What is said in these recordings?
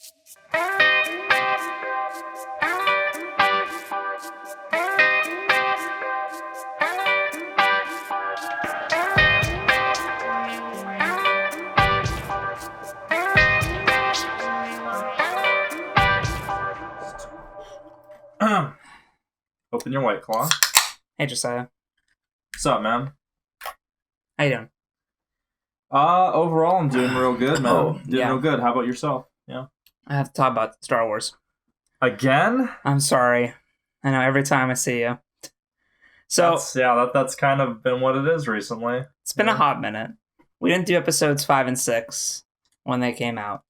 Open your White Claw. Hey, Josiah. What's up, man? How you doing? Overall, I'm doing real good, man. Doing yeah. real good. How about yourself? Yeah. I have to talk about Star Wars. Again? I'm sorry. I know every time I see you. So that's kind of been what it is recently. It's been a hot minute. We didn't do episodes 5 and 6 when they came out.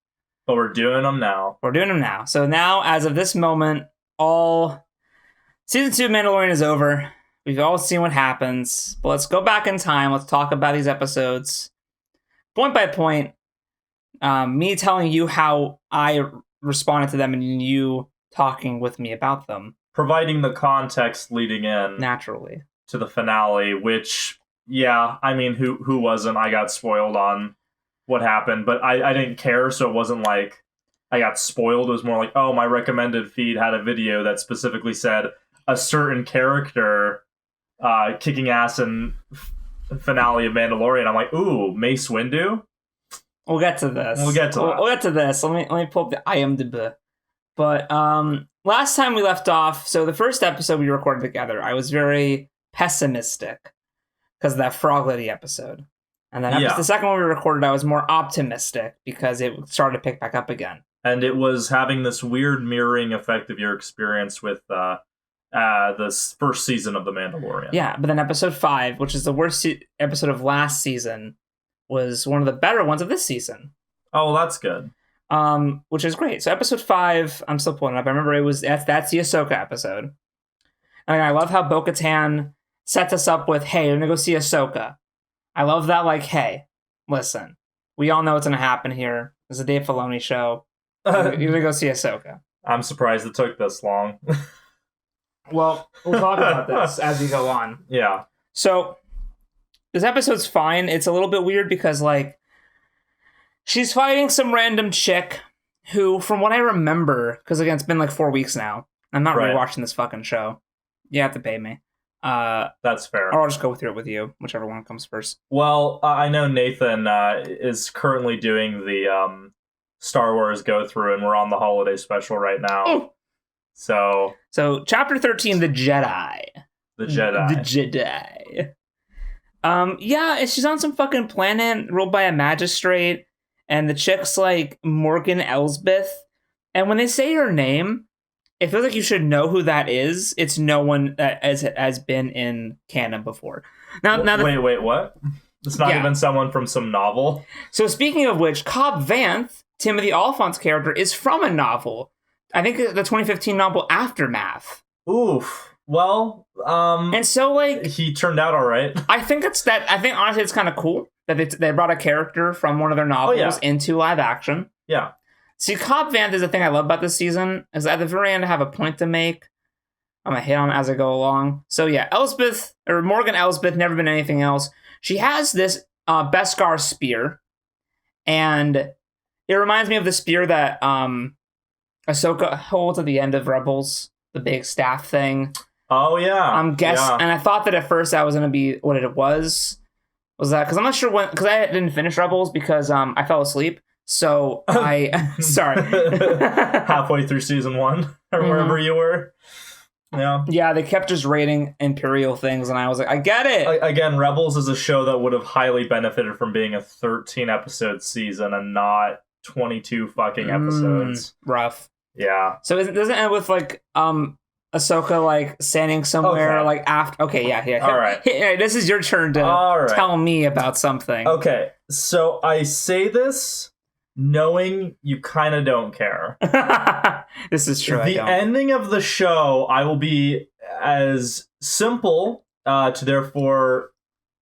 But we're doing them now. We're doing them now. So now, as of this moment, all Season 2 of Mandalorian is over. We've all seen what happens. But let's go back in time. Let's talk about these episodes. Point by point. Me telling you how I responded to them and you talking with me about them. Providing the context leading in. Naturally. To the finale, which, yeah, I mean, who wasn't? I got spoiled on what happened, but I didn't care, so it wasn't like I got spoiled. It was more like, oh, my recommended feed had a video that specifically said a certain character kicking ass in finale of Mandalorian. I'm like, ooh, Mace Windu? We'll get to this. We'll get to this. Let me pull up the IMDb. But last time we left off, so the first episode we recorded together, I was very pessimistic because of that Frog Lady episode. And then the second one we recorded, I was more optimistic because it started to pick back up again. And it was having this weird mirroring effect of your experience with the first season of The Mandalorian. Yeah, but then episode 5, which is the worst episode of last season, was one of the better ones of this season. Oh, well, that's good. Which is great. So episode 5, I'm still pulling it up. I remember that's the Ahsoka episode. And I love how Bo-Katan sets us up with, hey, we're gonna go see Ahsoka. I love that, like, hey, listen, we all know what's gonna happen here. It's a Dave Filoni show. You're gonna go see Ahsoka. I'm surprised it took this long. Well, we'll talk about this as we go on. Yeah. So, this episode's fine. It's a little bit weird because, like, she's fighting some random chick who, from what I remember, because, again, it's been like 4 weeks now. I'm not rewatching this fucking show. You have to pay me. That's fair. Or I'll just go through it with you, whichever one comes first. Well, I know Nathan is currently doing the Star Wars go-through, and we're on the holiday special right now. Oh. So Chapter 13, The Jedi. The Jedi. The Jedi. Yeah, she's on some fucking planet ruled by a magistrate, and the chick's like Morgan Elsbeth. And when they say her name, it feels like you should know who that is. It's no one that has been in canon before. Wait, what? It's not even someone from some novel? So speaking of which, Cobb Vanth, Timothy Oliphant's character, is from a novel. I think the 2015 novel Aftermath. Oof. Well, and so, like, he turned out all right. I think honestly it's kind of cool that they brought a character from one of their novels into live action. Yeah. See, Cobb Vanth is the thing I love about this season, is at the very end I have a point to make. I'm gonna hit on it as I go along. So yeah, Morgan Elsbeth, never been anything else. She has this Beskar spear, and it reminds me of the spear that Ahsoka holds at the end of Rebels, the big staff thing. Oh yeah, I'm guessing, and I thought that at first that was going to be what it was. Was that because I'm not sure when? Because I didn't finish Rebels because I fell asleep. So sorry, halfway through season 1 or wherever you were. Yeah, they kept just rating Imperial things, and I was like, I get it. Again, Rebels is a show that would have highly benefited from being a 13 episode season and not 22 fucking episodes. Rough. Yeah. So does it end with like Ahsoka like standing somewhere like after? Okay, yeah. All right. This is your turn to tell me about something. Okay, so I say this knowing you kind of don't care. This is true. The ending of the show, I will be as simple to therefore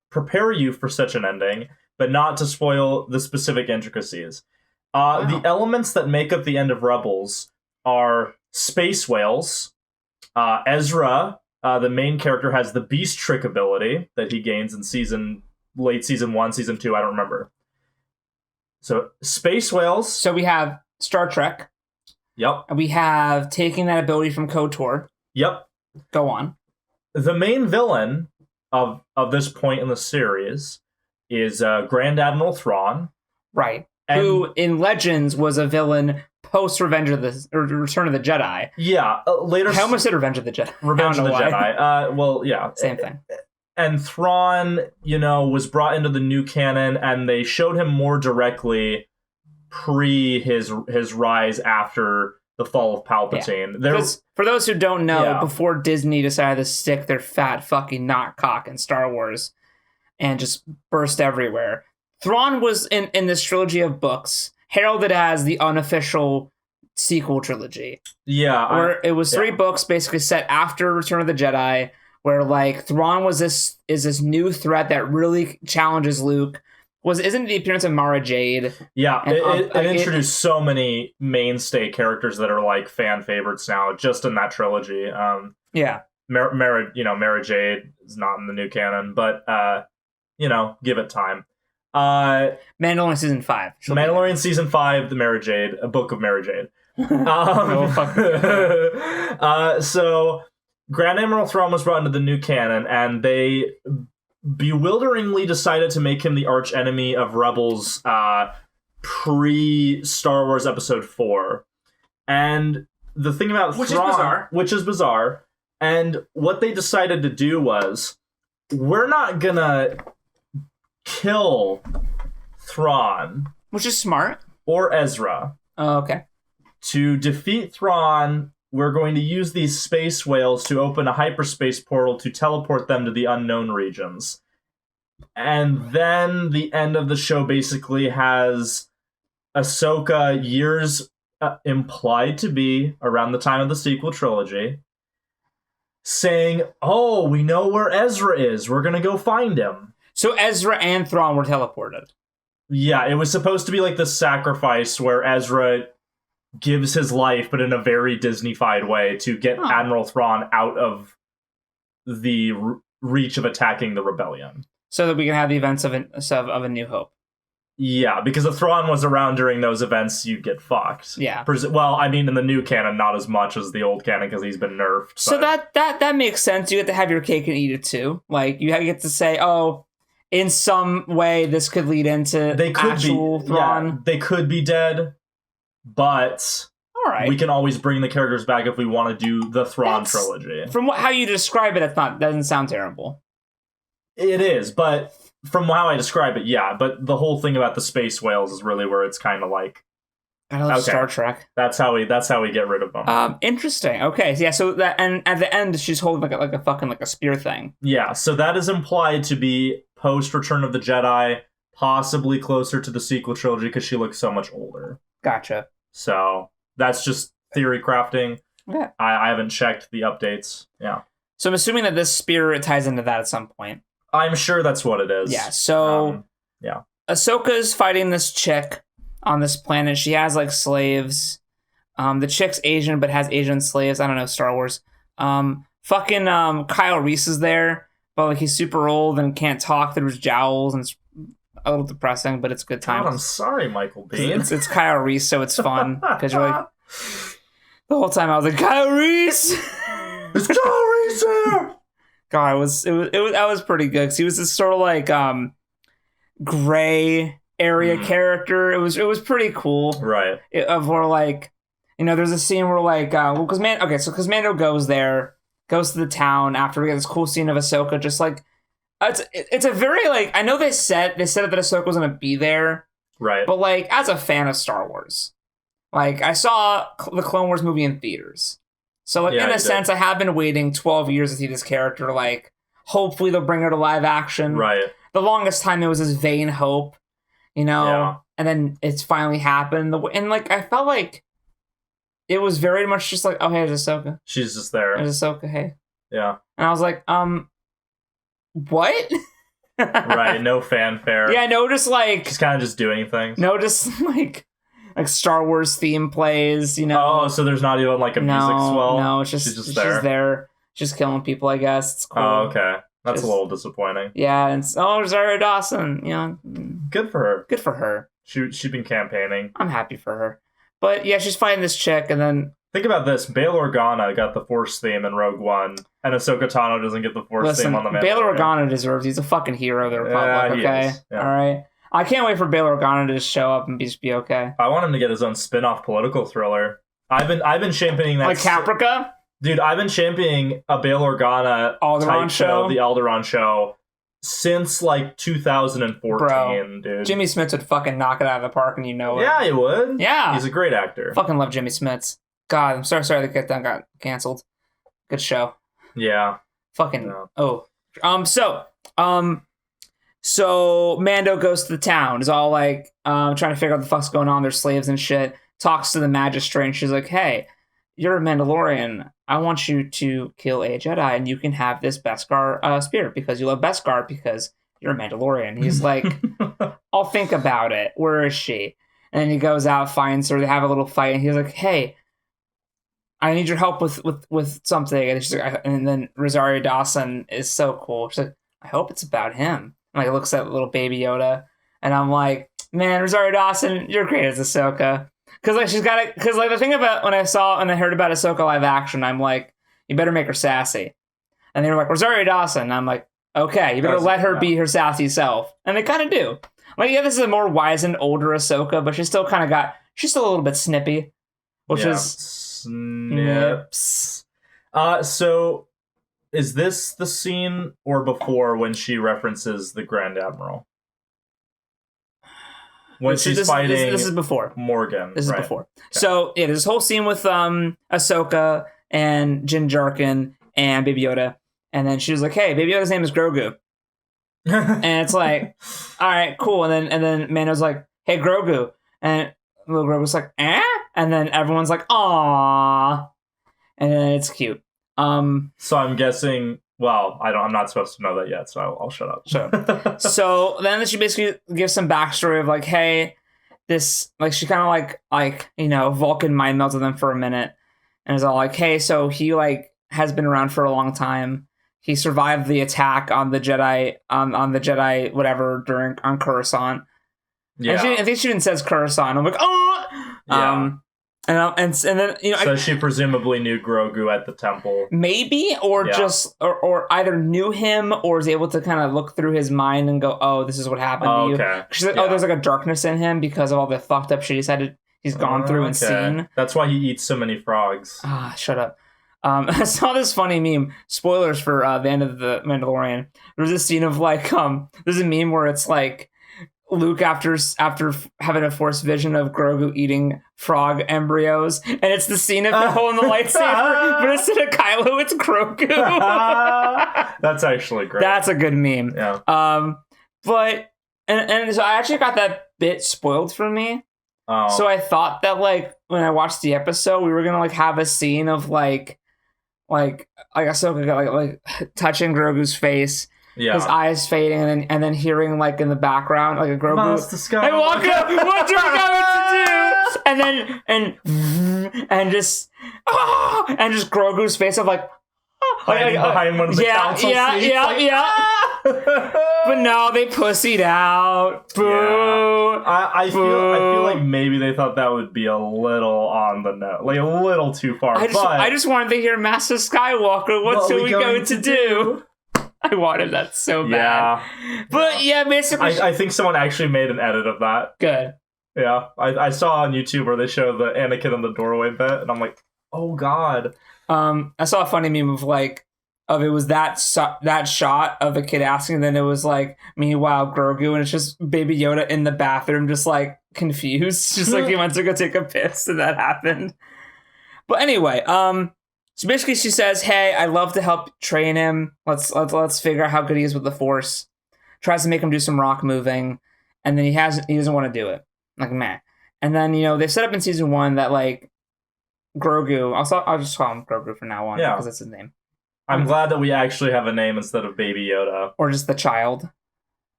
prepare you for such an ending, but not to spoil the specific intricacies. The elements that make up the end of Rebels are space whales. Ezra, the main character, has the beast trick ability that he gains in late season 1, season 2, I don't remember. So space whales. So we have Star Trek. Yep. And we have taking that ability from KOTOR. Yep. Go on. The main villain of this point in the series is Grand Admiral Thrawn. Right. And, who in Legends was a villain post Return of the Jedi. Yeah, later. I almost said Revenge of the Jedi. Revenge of the Jedi. Well, yeah, same thing. And Thrawn, was brought into the new canon, and they showed him more directly pre his rise after the fall of Palpatine. Yeah. For those who don't know, before Disney decided to stick their fat fucking knot cock in Star Wars and just burst everywhere, Thrawn was in this trilogy of books heralded as the unofficial sequel trilogy. Yeah. Where it was 3 books basically set after Return of the Jedi, where like Thrawn was this new threat that really challenges Luke. Isn't it the appearance of Mara Jade? Yeah, it introduced so many mainstay characters that are like fan favorites now, just in that trilogy. Mara Jade is not in the new canon, but give it time. Mandalorian season 5. Mandalorian season 5, the Mara Jade, a book of Mara Jade. So Grand Admiral Thrawn was brought into the new canon, and they bewilderingly decided to make him the arch enemy of Rebels pre Star Wars Episode 4. And the thing about Thrawn, which is bizarre, and what they decided to do was, we're not gonna kill Thrawn, which is smart, or Ezra. Oh, okay. To defeat Thrawn, we're going to use these space whales to open a hyperspace portal to teleport them to the unknown regions. And then the end of the show basically has Ahsoka, years implied to be around the time of the sequel trilogy, saying, "Oh, we know where Ezra is. We're going to go find him." So Ezra and Thrawn were teleported. Yeah, it was supposed to be like this sacrifice where Ezra gives his life, but in a very Disney-fied way, to get Admiral Thrawn out of the reach of attacking the rebellion. So that we can have the events of A New Hope. Yeah, because if Thrawn was around during those events, you'd get fucked. Yeah. Well, I mean, in the new canon, not as much as the old canon, because he's been nerfed. So that makes sense. You get to have your cake and eat it, too. Like, you get to say, oh, in some way, this could lead into actual Thrawn. Yeah, they could be dead, but all right, we can always bring the characters back if we want to do the Thrawn trilogy. From how you describe it, doesn't sound terrible. It is, but from how I describe it, yeah. But the whole thing about the space whales is really where it's kind of like, I love Star Trek. That's how we get rid of them. Interesting. Okay, yeah. So that, and at the end, she's holding like a fucking spear thing. Yeah. So that is implied to be post Return of the Jedi, possibly closer to the sequel trilogy because she looks so much older. Gotcha. So that's just theory crafting. Okay. I haven't checked the updates. Yeah. So I'm assuming that this spear ties into that at some point. I'm sure that's what it is. Yeah. So Ahsoka's fighting this chick on this planet. She has slaves. The chick's Asian but has Asian slaves. I don't know, Star Wars. Fucking Kyle Reese is there, but he's super old and can't talk through his jowls, and it's a little depressing, but it's good time. God, I'm sorry, Michael Biehn. It's Kyle Reese, so it's fun because you're like, the whole time I was like, Kyle Reese, it's Kyle Reese here. God, that was pretty good because he was this sort of gray area character. It was pretty cool, right? There's a scene where because Mando goes to the town after we get this cool scene of Ahsoka, just it's a very I know they said that Ahsoka was gonna be there, right? But as a fan of Star Wars, I saw the Clone Wars movie in theaters. So, in a sense, I have been waiting 12 years to see this character. Hopefully they'll bring her to live action. Right. The longest time it was this vain hope, and then it's finally happened. And, I felt like it was very much just oh, hey, it's Ahsoka. She's just there. It's Ahsoka, hey. Yeah. And I was like, what? Right, no fanfare. Yeah, no, just she's kind of just doing things. No, just Star Wars theme plays, Oh, so there's not even a music swell? No, it's just she's there. She's killing people, I guess. It's cool. Oh, okay. That's a little disappointing. Yeah, and Rosario Dawson, Good for her. Good for her. She's been campaigning. I'm happy for her. But yeah, she's fighting this chick, and then think about this: Bail Organa got the Force theme in Rogue One, and Ahsoka Tano doesn't get the Force theme on the Mandalorian. Bail Organa deserves. He's a fucking hero of the Republic. Okay, Yeah. All right. I can't wait for Bail Organa to just show up and just be okay. I want him to get his own spin-off political thriller. I've been championing that. Like Caprica? Dude, I've been championing a Bail Organa Alderaan type show? the Alderaan show, since like 2014, Bro, dude. Jimmy Smits would fucking knock it out of the park, and you know it. Yeah, he would. Yeah. He's a great actor. Fucking love Jimmy Smits. God, I'm sorry that Get Down got canceled. Good show. Yeah. Fucking Yeah. So Mando goes to the town. Is all like trying to figure out what the fuck's going on. There's slaves and shit. Talks to the magistrate, and she's like, "Hey, you're a Mandalorian. I want you to kill a Jedi, and you can have this Beskar spear because you love Beskar because you're a Mandalorian." He's like, "I'll think about it. Where is she?" And then he goes out, finds her. They have a little fight, and he's like, "Hey, I need your help with something." And she's like, and then Rosario Dawson is so cool. She's like, "I hope it's about him." And like looks at little baby Yoda, and I'm like, "Man, Rosario Dawson, you're great as Ahsoka." Because like she's got it. Because like the thing about when I heard about Ahsoka live action, I'm like, you better make her sassy. And they were like, Rosario Dawson. And I'm like, okay, you better let her be her sassy self. And they kind of do. Like, yeah, this is a more wizened, older Ahsoka, but she's still a little bit snippy, which is snips. So is this the scene or before when she references the Grand Admiral? When she's fighting, this is before Morgan. This is before. Okay. So yeah, there's this whole scene with Ahsoka and Jin Jarkin and Baby Yoda, and then she was like, "Hey, Baby Yoda's name is Grogu," and it's like, "All right, cool." And then Mando's like, "Hey, Grogu," and little Grogu's like, "Eh," and then everyone's like, "Aww," and then it's cute. So I'm guessing. Well, I'm not supposed to know that yet, so I'll shut up. Sure. So then she basically gives some backstory of like, hey, this, like, she kind of like, you know, Vulcan mind melted them for a minute. And it's all like, hey, so he like has been around for a long time. He survived the attack on the Jedi, on the Jedi, whatever, on Coruscant. Yeah. And I think she even says Coruscant. I'm like, oh! Yeah. And then, you know, so she presumably knew Grogu at the temple, maybe, or just or either knew him or was able to kind of look through his mind and go, "Oh, this is what happened to you." Okay. She's like, "Oh, there's like a darkness in him because of all the fucked up shit he's gone through and seen." That's why he eats so many frogs. Ah, shut up. I saw this funny meme. Spoilers for the end of the Mandalorian. There's a scene of like, there's a meme where it's like Luke after having a Force vision of Grogu eating frog embryos, and it's the scene of him holding the lightsaber, but instead of Kylo, it's Grogu. That's actually great. That's a good meme. Yeah. But and so I actually got that bit spoiled for me. Oh. So I thought that like when I watched the episode, we were gonna like have a scene of like Ahsoka got like touching Grogu's face. Yeah. His eyes fading, and then hearing like in the background like a Grogu. Hey, Walker, what are you going to do? And just Grogu's face of like behind one of the council seats. Yeah. But no, they pussied out. Boo. Yeah. I feel like maybe they thought that would be a little on the nose, like a little too far. I just wanted to hear Master Skywalker. What are we going to do? I wanted that so bad. Yeah. But yeah, basically. I think someone actually made an edit of that. Good. Yeah. I saw on YouTube where they show the Anakin in the doorway bit, and I'm like, oh god. I saw a funny meme of it was that shot of a kid asking, and then it was like, meanwhile, Grogu, and it's just Baby Yoda in the bathroom, just like confused. Just like he went to go take a piss, and that happened. But anyway, so basically, she says, "Hey, I'd love to help train him. Let's figure out how good he is with the Force." Tries to make him do some rock moving, and then he doesn't want to do it. Like, meh. And then they set up in season 1 that like Grogu. I'll just call him Grogu from now on because that's his name. I'm glad that we actually have a name instead of Baby Yoda or just the child.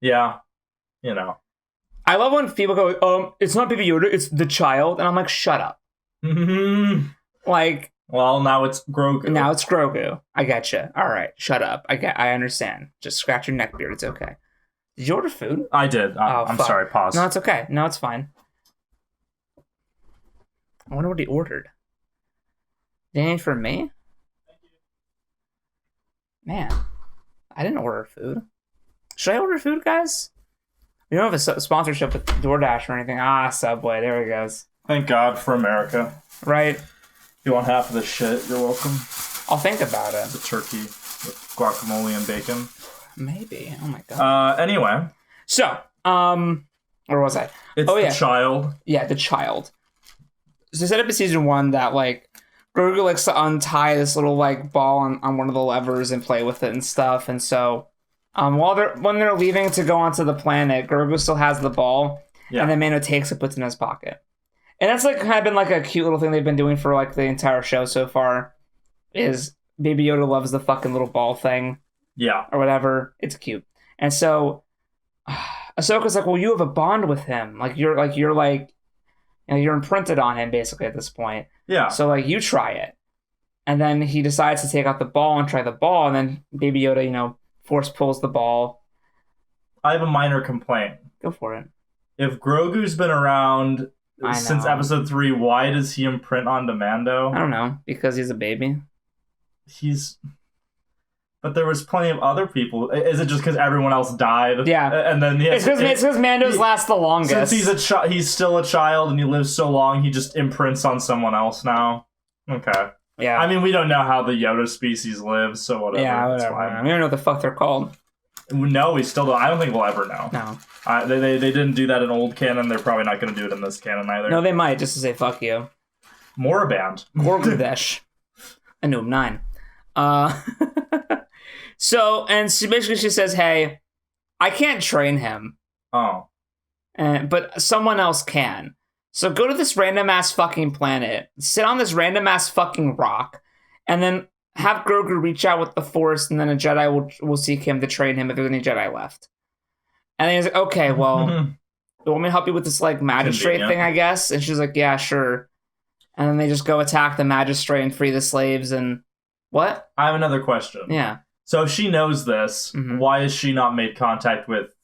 Yeah, I love when people go, "It's not Baby Yoda, it's the child," and I'm like, "Shut up." Like. Well, now it's Grogu. Now it's Grogu. I getcha. All right, shut up. I understand. Just scratch your neck beard. It's okay. Did you order food? I did. I'm sorry. Pause. No, it's okay. No, it's fine. I wonder what he ordered. Anything for me? Man, I didn't order food. Should I order food, guys? We don't have a sponsorship with DoorDash or anything. Subway. There he goes. Thank God for America. Right. If you want half of this shit, you're welcome. I'll think about it. The turkey with guacamole and bacon. Maybe. Oh my God. Anyway. So, where was I? It's the child. Yeah, the child. So they set up in season 1 that, like, Grogu likes to untie this little, like, ball on one of the levers and play with it and stuff. And so, when they're leaving to go onto the planet, Grogu still has the ball. Yeah. And then Mando takes it, puts it in his pocket. And that's, like, kind of been, like, a cute little thing they've been doing for, like, the entire show so far. Is Baby Yoda loves the fucking little ball thing. Yeah. Or whatever. It's cute. And so Ahsoka's like, well, you have a bond with him. You're imprinted on him basically at this point. Yeah. So like you try it. And then he decides to take out the ball and try the ball, and then Baby Yoda, force pulls the ball. I have a minor complaint. Go for it. If Grogu's been around since episode 3, why does he imprint onto Mando? I don't know. Because he's a baby. But there was plenty of other people. Is it just because everyone else died? Yeah. And then it's because Mando's lasts the longest. Since he's still a child and he lives so long, he just imprints on someone else now. Okay. Yeah. I mean, we don't know how the Yoda species lives, so whatever. Yeah, whatever. We don't know what the fuck they're called. No, we still don't. I don't think we'll ever know. No. They didn't do that in old canon. They're probably not going to do it in this canon either. No, they might, just to say fuck you. Moraband. Gorgadesh. Anub 9. So, and she says, hey, I can't train him. Oh. But someone else can. So go to this random ass fucking planet, sit on this random ass fucking rock, and then have Grogu reach out with the Force, and then a Jedi will seek him to train him if there's any Jedi left. And then he's like, okay, well, you want me to help you with this, like, magistrate thing, I guess? And she's like, yeah, sure. And then they just go attack the magistrate and free the slaves, and what? I have another question. Yeah. So if she knows this, why has she not made contact with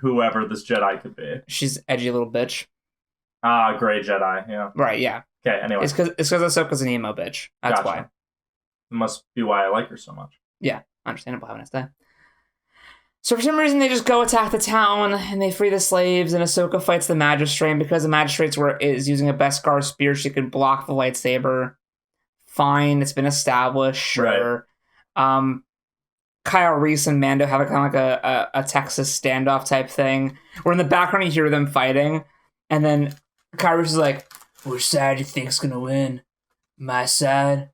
whoever this Jedi could be? She's edgy little bitch. Gray Jedi, yeah. Right, yeah. Okay, anyway. It's because Ahsoka's an emo bitch. That's why. It must be why I like her so much. Yeah, understandable. Have a nice day. So for some reason, they just go attack the town, and they free the slaves, and Ahsoka fights the magistrate, and because the magistrate is using a Beskar spear, she can block the lightsaber. Fine, it's been established, sure. Right. Kyle Reese and Mando have kind of like a Texas standoff type thing, where in the background you hear them fighting, and then Kyle Reese is like, which side do you think's gonna win? My side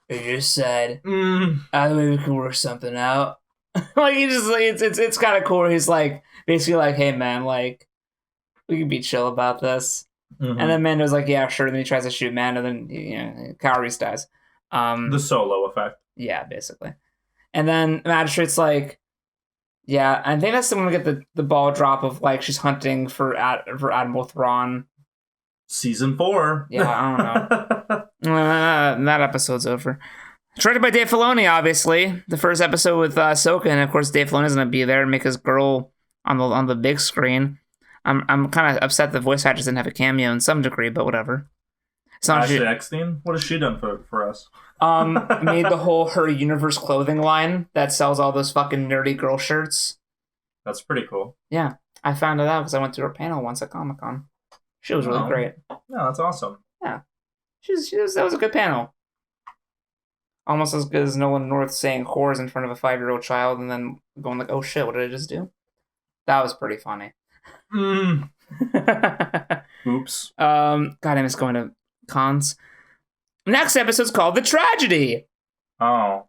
or your side? Either way we can work something out. Like he just like it's kind of cool. He's like basically like, hey man, like we can be chill about this. And then Mando's like, yeah, sure. And then he tries to shoot Mando, then Kyle Reese dies. The Solo effect. Yeah, basically. And then the magistrate's like, yeah, I think that's the one we get the ball drop of like she's hunting for Admiral Thrawn. Season 4. Yeah, I don't know. That episode's over. Directed by Dave Filoni, obviously. The first episode with Ahsoka, and of course Dave Filoni's gonna be there and make his girl on the big screen. I'm kind of upset the voice actress didn't have a cameo in some degree, but whatever. Ashley Eckstein? What has she done for us? Made the whole Her Universe clothing line that sells all those fucking nerdy girl shirts. That's pretty cool. Yeah, I found it out because I went to her panel once at Comic-Con. She was really great. Yeah, that's awesome. Yeah, that was a good panel. Almost as good as Nolan North saying whores in front of a 5-year-old child and then going like, oh shit, what did I just do? That was pretty funny. Oops. God, I miss going to cons. Next episode's called The Tragedy. Oh.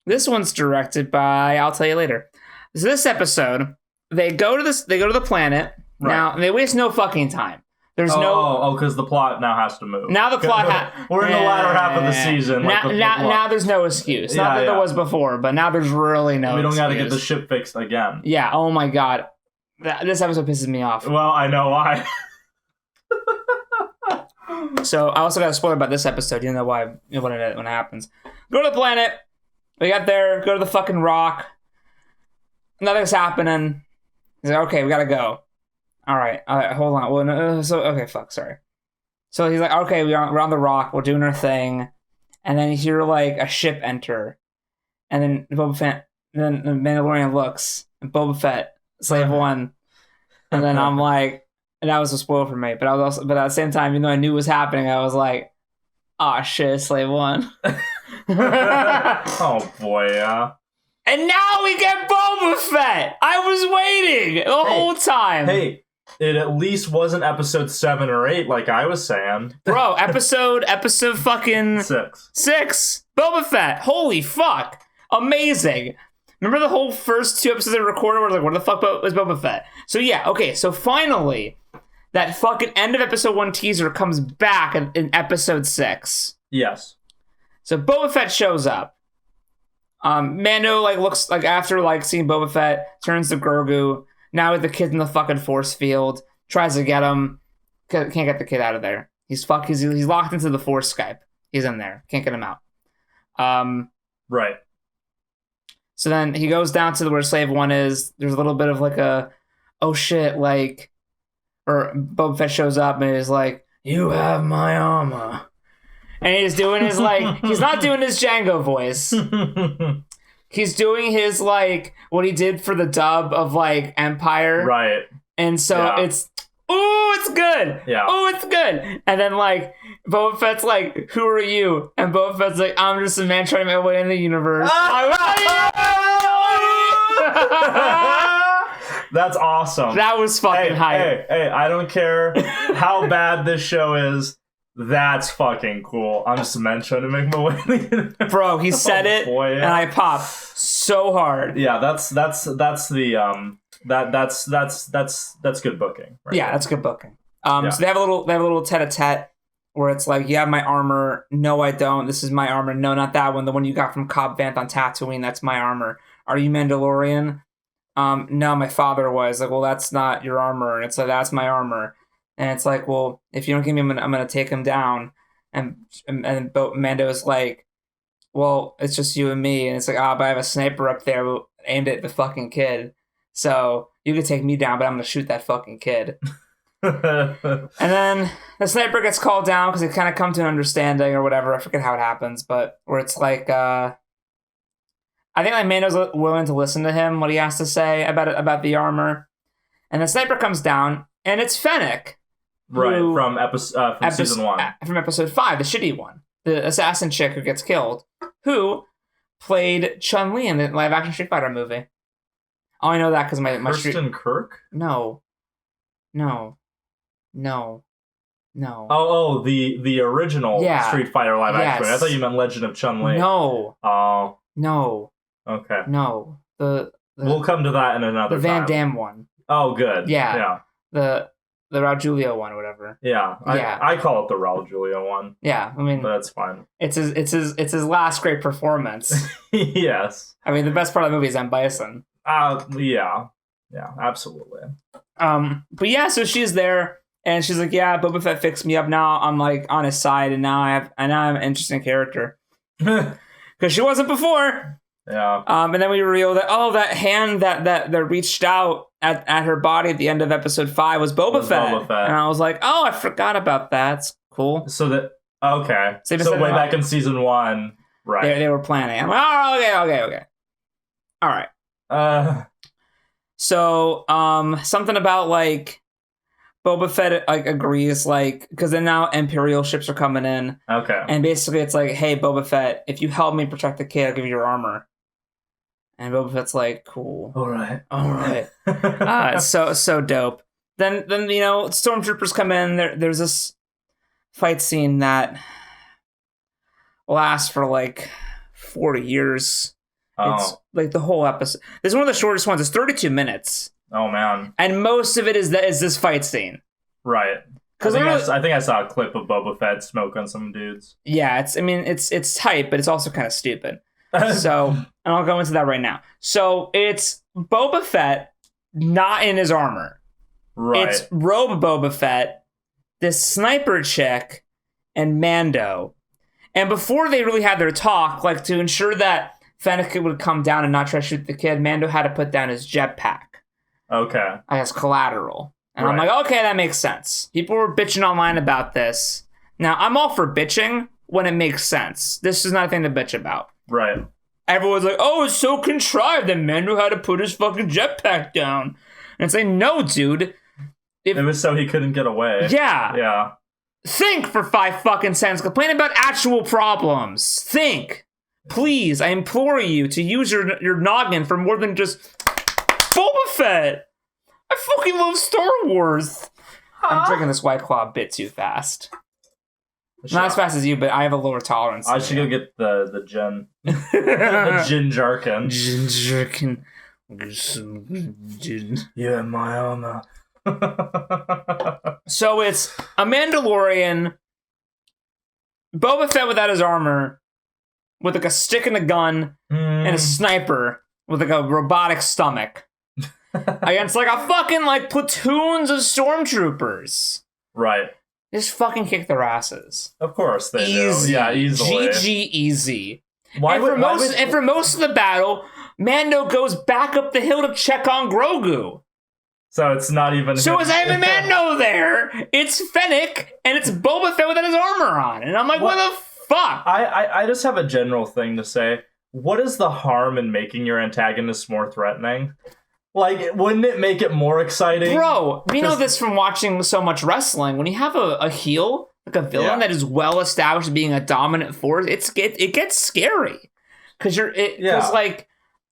This one's directed by, I'll tell you later. So this episode, they go to the planet. Right. Now, they waste no fucking time. There's because the plot now has to move. Now the plot we're in the latter half of the season. Now there's no excuse. Not that there was before, but now there's really no excuse. We don't got to get the ship fixed again. Yeah, oh my god. This episode pisses me off. Well, I know why. So I also got a spoiler about this episode. You know why when it happens. Go to the planet. We got there. Go to the fucking rock. Nothing's happening. He's like, okay, we gotta go. All right, hold on. Well, sorry. So he's like, okay, we're on the rock, we're doing our thing, and then you hear like a ship enter, and then then the Mandalorian looks, and Boba Fett, Slave One, and then I'm like, and that was a spoil for me. But at the same time, even though I knew it was happening, I was like, oh shit, Slave One. Oh boy, yeah. And now we get Boba Fett. I was waiting the whole time. Hey, it at least wasn't episode 7 or 8, like I was saying. Bro, episode fucking 6. Boba Fett. Holy fuck. Amazing. Remember the whole first 2 episodes I recorded where I was like, where the fuck is Boba Fett? So yeah, okay, so finally, that fucking end of episode 1 teaser comes back in episode 6. Yes. So Boba Fett shows up. Mando like looks like after like seeing Boba Fett, turns to Grogu. Now with the kid in the fucking force field, tries to get him, can't get the kid out of there. He's locked into the force Skype. He's in there, can't get him out. Right. So then he goes down to where Slave One is. There's a little bit of like a, oh shit, like, or Boba Fett shows up and is like, you have my armor. And he's doing his like, he's not doing his Django voice. He's doing his like, what he did for the dub of like Empire. Right. And so it's, ooh, it's good. Yeah. Ooh, it's good. And then like, Boba Fett's like, who are you? And Boba Fett's like, I'm just a man trying to make my way in the universe. That's awesome. That was fucking hype. Hey, I don't care how bad this show is. That's fucking cool. I'm just a man trying to make my way in the universe. Bro, he said it, boy, yeah. and I popped so hard. Yeah, that's the that's good booking. Right Yeah, there. that's good booking. So they have a little tete-a-tete where it's like, you have my armor. No, I don't. This is my armor. No, not that one. The one you got from Cobb Vanth on Tatooine. That's my armor. Are you Mandalorian? No, my father was. Like, well, that's not your armor. And it's like, that's my armor. And it's like, well, if you don't give me, I'm gonna take him down. And Mando's like, well, it's just you and me. And it's like, but I have a sniper up there aimed at the fucking kid. So you can take me down, but I'm gonna shoot that fucking kid. And then the sniper gets called down because they kind of come to an understanding or whatever. I forget how it happens, but where it's like, I think like Mando's willing to listen to him, what he has to say about the armor. And the sniper comes down, and it's Fennec. Right, from season 1. From episode 5, the shitty one. The assassin chick who gets killed. Who played Chun-Li in the live-action Street Fighter movie. Oh, I know that because my Kirsten Kirk? No. Oh, the original Street Fighter live-action. I thought you meant Legend of Chun-Li. No. Oh. No. Okay. No. We'll come to that in another time. The Van Damme one. Oh, good. Yeah. The Raul Julia one or whatever. Yeah. I call it the Raul Julia one. Yeah, I mean, but that's fine. It's his last great performance. Yes. I mean, the best part of the movie is M. Bison. Yeah, absolutely. But yeah, so she's there and she's like, yeah, Boba Fett fixed me up. Now I'm like on his side, and now I'm an interesting character because she wasn't before. Yeah. And then we reveal that that hand that reached out at her body at the end of episode 5 was Boba Fett. And I was like, oh, I forgot about that. It's cool. So way back in season 1, right? They were planning. I'm like, oh, okay. All right. So something about like Boba Fett like agrees, like, because then now Imperial ships are coming in. Okay. And basically it's like, hey, Boba Fett, if you help me protect the kid, I'll give you your armor. And Boba Fett's like, cool. All right. It's so dope. Then stormtroopers come in. There's this fight scene that lasts for like 40 years. Oh. It's like the whole episode. This is one of the shortest ones. It's 32 minutes. Oh man. And most of it is this fight scene. Right. I think I saw a clip of Boba Fett smoke on some dudes. Yeah, it's tight, but it's also kind of stupid. So, and I'll go into that right now. So it's Boba Fett not in his armor. Right. It's Robe Boba Fett, this sniper chick, and Mando. And before they really had their talk, like to ensure that Fennec would come down and not try to shoot the kid, Mando had to put down his jetpack. Okay. As collateral. And I'm like, okay, that makes sense. People were bitching online about this. Now, I'm all for bitching when it makes sense. This is not a thing to bitch about. Right. Everyone's like, oh, it's so contrived that Mando had to put his fucking jetpack down. And it's like, no, dude. It was so he couldn't get away. Yeah. Yeah. Think for 5 fucking seconds. Complain about actual problems. Think. Please, I implore you to use your noggin for more than just Boba Fett. I fucking love Star Wars. I'm drinking this White Claw a bit too fast. Not as fast as you, but I have a lower tolerance. I should go get the gin. The gin jerkin. Gin jerkin. Gin. Yeah, my armor. So it's a Mandalorian, Boba Fett without his armor, with like a stick and a gun, and a sniper with like a robotic stomach. Against like a fucking like platoons of stormtroopers. Right. Just fucking kick their asses. Of course they Easy. do. Yeah, easily. GG easy. Why and for most of the battle, Mando goes back up the hill to check on Grogu. So it's not even... So it's not even Mando there. It's Fennec, and it's Boba Fett without his armor on. And I'm like, what the fuck? I just have a general thing to say. What is the harm in making your antagonist more threatening? Like, wouldn't it make it more exciting? Bro, we know this from watching so much wrestling. When you have a heel, like a villain that is well established being a dominant force, it gets scary. Because like,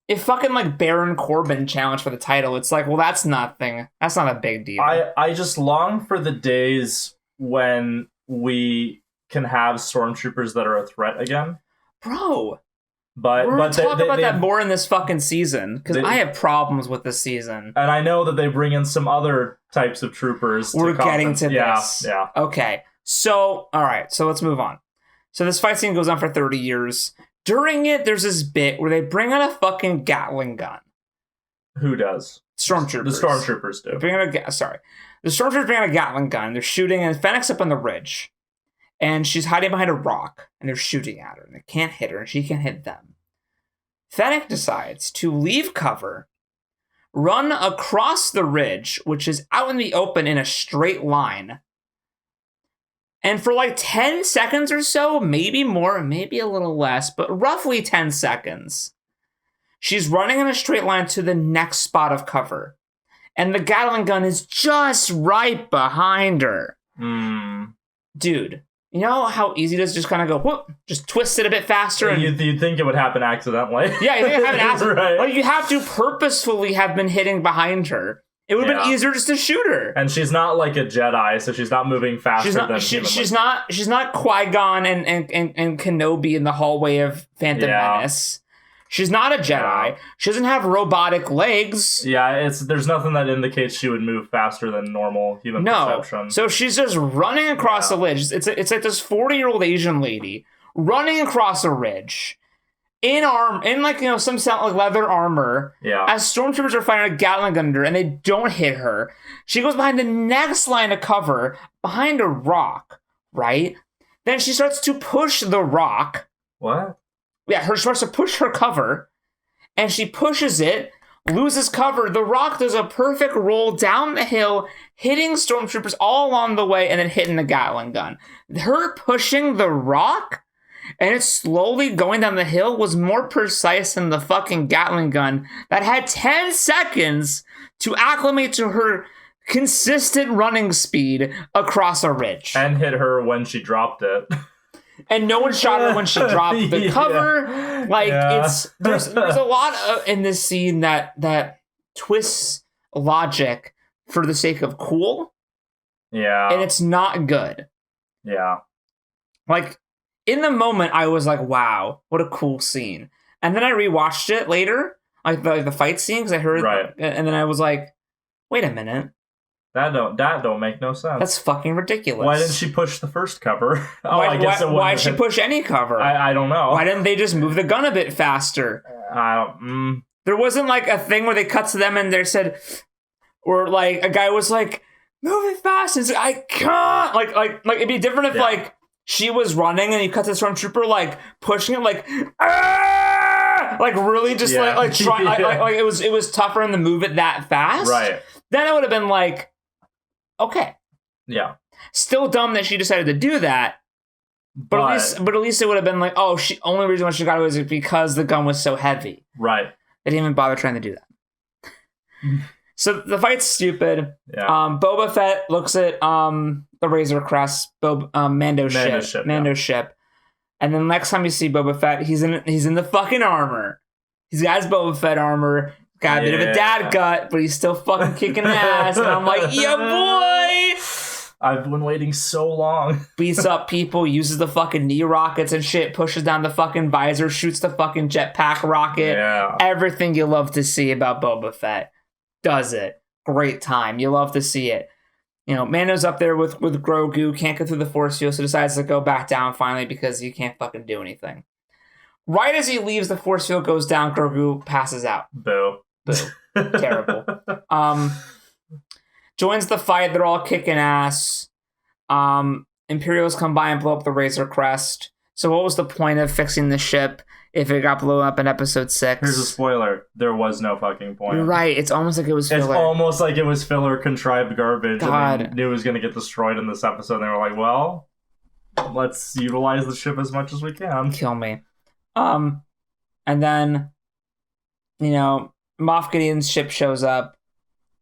if fucking like Baron Corbin challenged for the title, it's like, well, that's not a big deal. I just long for the days when we can have stormtroopers that are a threat again. Bro. But we're going to talk about that more in this fucking season, because I have problems with this season. And I know that they bring in some other types of troopers. We're getting to this. Yeah. Okay. So, all right. So let's move on. So this fight scene goes on for 30 years. During it, there's this bit where they bring out a fucking Gatling gun. Who does? Stormtroopers. The stormtroopers do. The stormtroopers bring out a Gatling gun. They're shooting, and Fennec's up on the ridge. And she's hiding behind a rock, and they're shooting at her, and they can't hit her, and she can't hit them. Fennec decides to leave cover, run across the ridge, which is out in the open in a straight line. And for like 10 seconds or so, maybe more, maybe a little less, but roughly 10 seconds, she's running in a straight line to the next spot of cover. And the Gatling gun is just right behind her. Dude. You know how easy it is to just kind of go, whoop, just twist it a bit faster? And you'd think it would happen accidentally. Yeah, you think it happened accidentally. Right. Like, you have to purposefully have been hitting behind her. It would have been easier just to shoot her. And she's not like a Jedi, so she's not moving faster than she's not Qui-Gon and Kenobi in the hallway of Phantom Menace. She's not a Jedi. Yeah. She doesn't have robotic legs. Yeah, there's nothing that indicates she would move faster than normal human perception. So she's just running across the ridge. It's like this 40-year-old Asian lady running across a ridge in like, you know, some like leather armor. Yeah. As stormtroopers are firing a Gatling gun at her and they don't hit her. She goes behind the next line of cover, behind a rock, right? Then she starts to push the rock. What? Yeah, she starts to push her cover, and she pushes it, loses cover. The rock does a perfect roll down the hill, hitting stormtroopers all along the way, and then hitting the Gatling gun. Her pushing the rock, and it's slowly going down the hill, was more precise than the fucking Gatling gun that had 10 seconds to acclimate to her consistent running speed across a ridge. And hit her when she dropped it. And no one shot her when she dropped the cover. Like, there's a lot in this scene that twists logic for the sake of cool. Yeah. And it's not good. Yeah. Like, in the moment, I was like, wow, what a cool scene. And then I rewatched it later, like the fight scene, because I heard it. And then I was like, wait a minute. That don't make no sense. That's fucking ridiculous. Why didn't she push the first cover? Why'd she push any cover? I don't know. Why didn't they just move the gun a bit faster? There wasn't like a thing where they cut to them and they said, or like a guy was like, move it fast. And I can't. Like it'd be different if like she was running and you cut to the stormtrooper like pushing it like, like really just like it was tougher to move it that fast. Right. Then it would have been like, Okay. Yeah. Still dumb that she decided to do that. But at least it would have been like, oh, only reason why she got away was because the gun was so heavy. Right. They didn't even bother trying to do that. So the fight's stupid. Yeah. Boba Fett looks at the Razor Crest, Mando's ship. And then next time you see Boba Fett, he's in the fucking armor. He's got his Boba Fett armor. Got a bit of a dad gut, but he's still fucking kicking ass. And I'm like, yeah, boy! I've been waiting so long. Beats up people, uses the fucking knee rockets and shit, pushes down the fucking visor, shoots the fucking jetpack rocket. Yeah. Everything you love to see about Boba Fett. Does it. Great time. You love to see it. You know, Mando's up there with Grogu, can't get through the force field, so decides to go back down finally because he can't fucking do anything. Right as he leaves, the force field goes down, Grogu passes out. Boo. Terrible. Joins the fight, they're all kicking ass. Imperials come by and blow up the Razor Crest. So what was the point of fixing the ship if it got blown up in episode 6? Here's a spoiler. There was no fucking point. You're right. It's almost like it was filler. It's almost like it was filler, contrived garbage. God. And they knew it was going to get destroyed in this episode. And they were like, well, let's utilize the ship as much as we can. Kill me. And then, you know, Moff Gideon's ship shows up,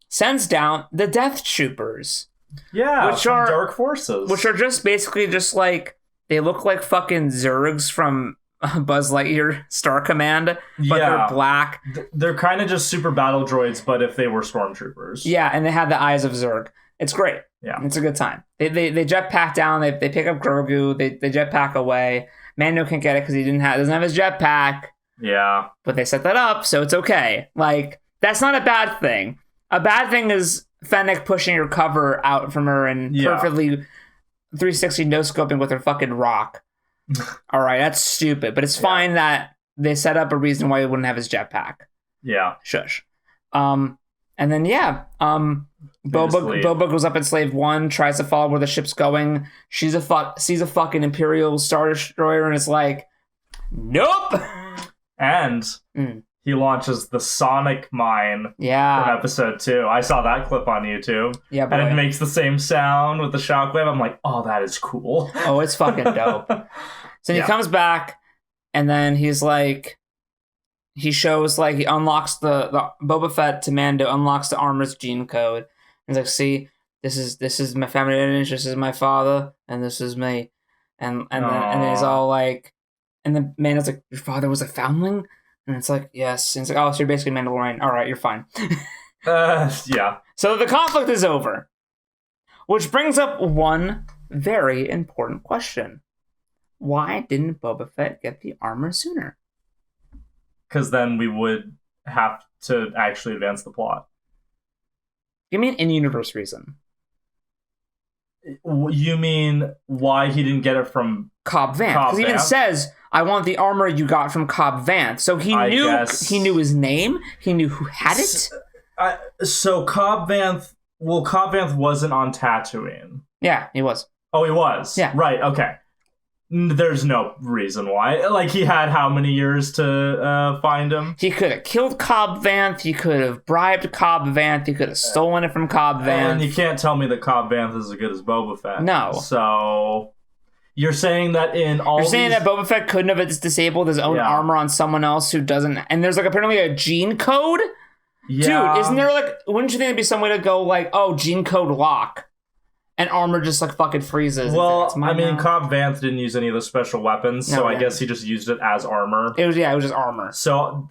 sends down the Death Troopers. Yeah, which are Dark Forces. Which are just basically just like, they look like fucking Zergs from Buzz Lightyear Star Command, but they're black. They're kind of just super battle droids, but if they were stormtroopers. Yeah, and they have the eyes of Zerg. It's great. Yeah, it's a good time. They jetpack down. They pick up Grogu. They jetpack away. Mando can't get it because he doesn't have his jetpack. Yeah, but they set that up, so it's okay. Like, that's not a bad thing. A bad thing is Fennec pushing her cover out from her and perfectly 360 no-scoping with her fucking rock. All right, that's stupid, but it's fine that they set up a reason why he wouldn't have his jetpack. Yeah. Shush. And then, Boba goes up in Slave 1, tries to follow where the ship's going. Sees a fucking Imperial Star Destroyer and is like, nope! And he launches the Sonic Mine from episode 2. I saw that clip on YouTube. Yeah, boy. And it makes the same sound with the shockwave. I'm like, oh, that is cool. Oh, it's fucking dope. So he comes back, and then he's like, he shows, like, he unlocks the Boba Fett to Mando, unlocks the armor's gene code. He's like, see, this is my family lineage, this is my father, and this is me. And he's all like, and the Mando's like, your father was a foundling? And it's like, yes. And it's like, oh, so you're basically Mandalorian. All right, you're fine. Yeah. So the conflict is over. Which brings up one very important question. Why didn't Boba Fett get the armor sooner? Because then we would have to actually advance the plot. You mean in-universe reason? You mean why he didn't get it from Cobb Vanth? Because he even says, I want the armor you got from Cobb Vanth. So he knew his name. He knew who had it. So Cobb Vanth wasn't on Tatooine. Yeah, he was. Oh, he was? Yeah. Right, okay. There's no reason why. Like, he had how many years to find him? He could have killed Cobb Vanth. He could have bribed Cobb Vanth. He could have stolen it from Cobb Vanth. And you can't tell me that Cobb Vanth is as good as Boba Fett. No. So you're saying that You're saying that Boba Fett couldn't have disabled his own armor on someone else who doesn't... And there's, like, apparently a gene code? Yeah. Dude, isn't there, like... Wouldn't you think there'd be some way to go, like, oh, gene code lock? And armor just, like, fucking freezes. Well, I mean, Cobb Vanth didn't use any of the special weapons, so I guess he just used it as armor. It was just armor. So,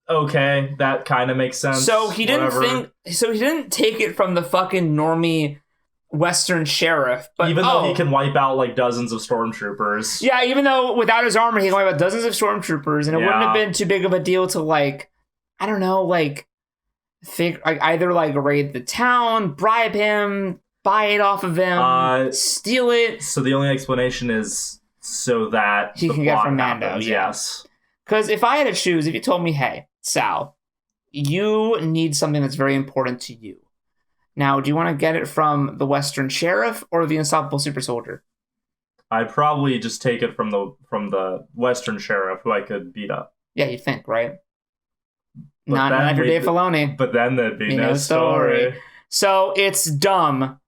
okay, that kind of makes sense. So he didn't take it from the fucking normie Western sheriff. But even though he can wipe out, like, dozens of stormtroopers. Yeah, even though without his armor, he can wipe out dozens of stormtroopers, and it wouldn't have been too big of a deal to, like, I don't know, like, either, like, raid the town, bribe him, buy it off of him, steal it. So the only explanation is so that he can get from Mando. Happens, yes. Because if I had to choose, if you told me, hey, Sal, you need something that's very important to you. Now, do you want to get it from the Western Sheriff or the Unstoppable Super Soldier? I'd probably just take it from the Western Sheriff, who I could beat up. Yeah, you think, right? Not after Dave Filoni. But then there'd be no story. So it's dumb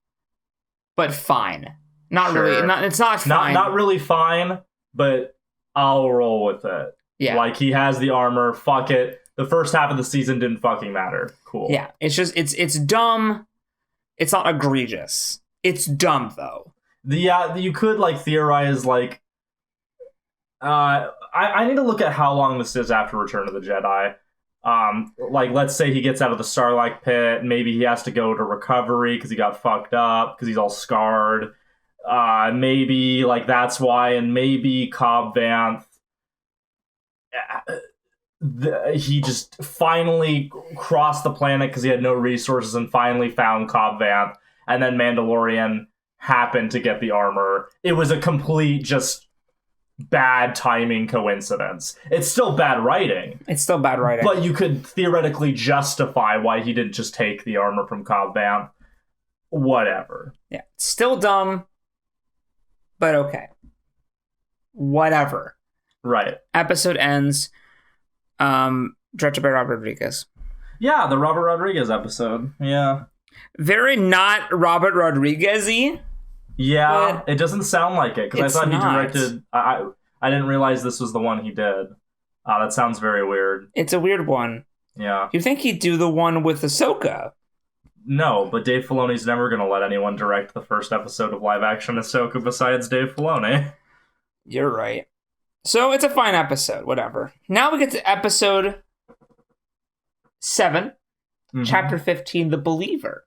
but fine. Not Sure. really. It's not fine. Not really fine, but I'll roll with it. Yeah. Like, he has the armor. Fuck it. The first half of the season didn't fucking matter. Cool. Yeah. It's just it's dumb. It's not egregious. It's dumb though. You could like theorize like. I need to look at how long this is after Return of the Jedi. Like, let's say he gets out of the Sarlacc pit. Maybe he has to go to recovery because he got fucked up because he's all scarred. Maybe like that's why, and maybe Cobb Vanth. He just finally crossed the planet because he had no resources and finally found Cobb Vanth, and then Mandalorian happened to get the armor. It was a complete just bad timing coincidence. It's still bad writing. But you could theoretically justify why he didn't just take the armor from Cobb Vanth. Whatever. Yeah. Still dumb, but okay. Whatever. Right. Episode ends. Directed by Robert Rodriguez. Yeah, the Robert Rodriguez episode. Yeah. Very not Robert Rodriguez-y. Yeah, it doesn't sound like it, because I thought he directed... I didn't realize this was the one he did. That sounds very weird. It's a weird one. Yeah. You think he'd do the one with Ahsoka? No, but Dave Filoni's never going to let anyone direct the first episode of live-action Ahsoka besides Dave Filoni. You're right. So it's a fine episode, whatever. Now we get to episode 7, Chapter 15, The Believer.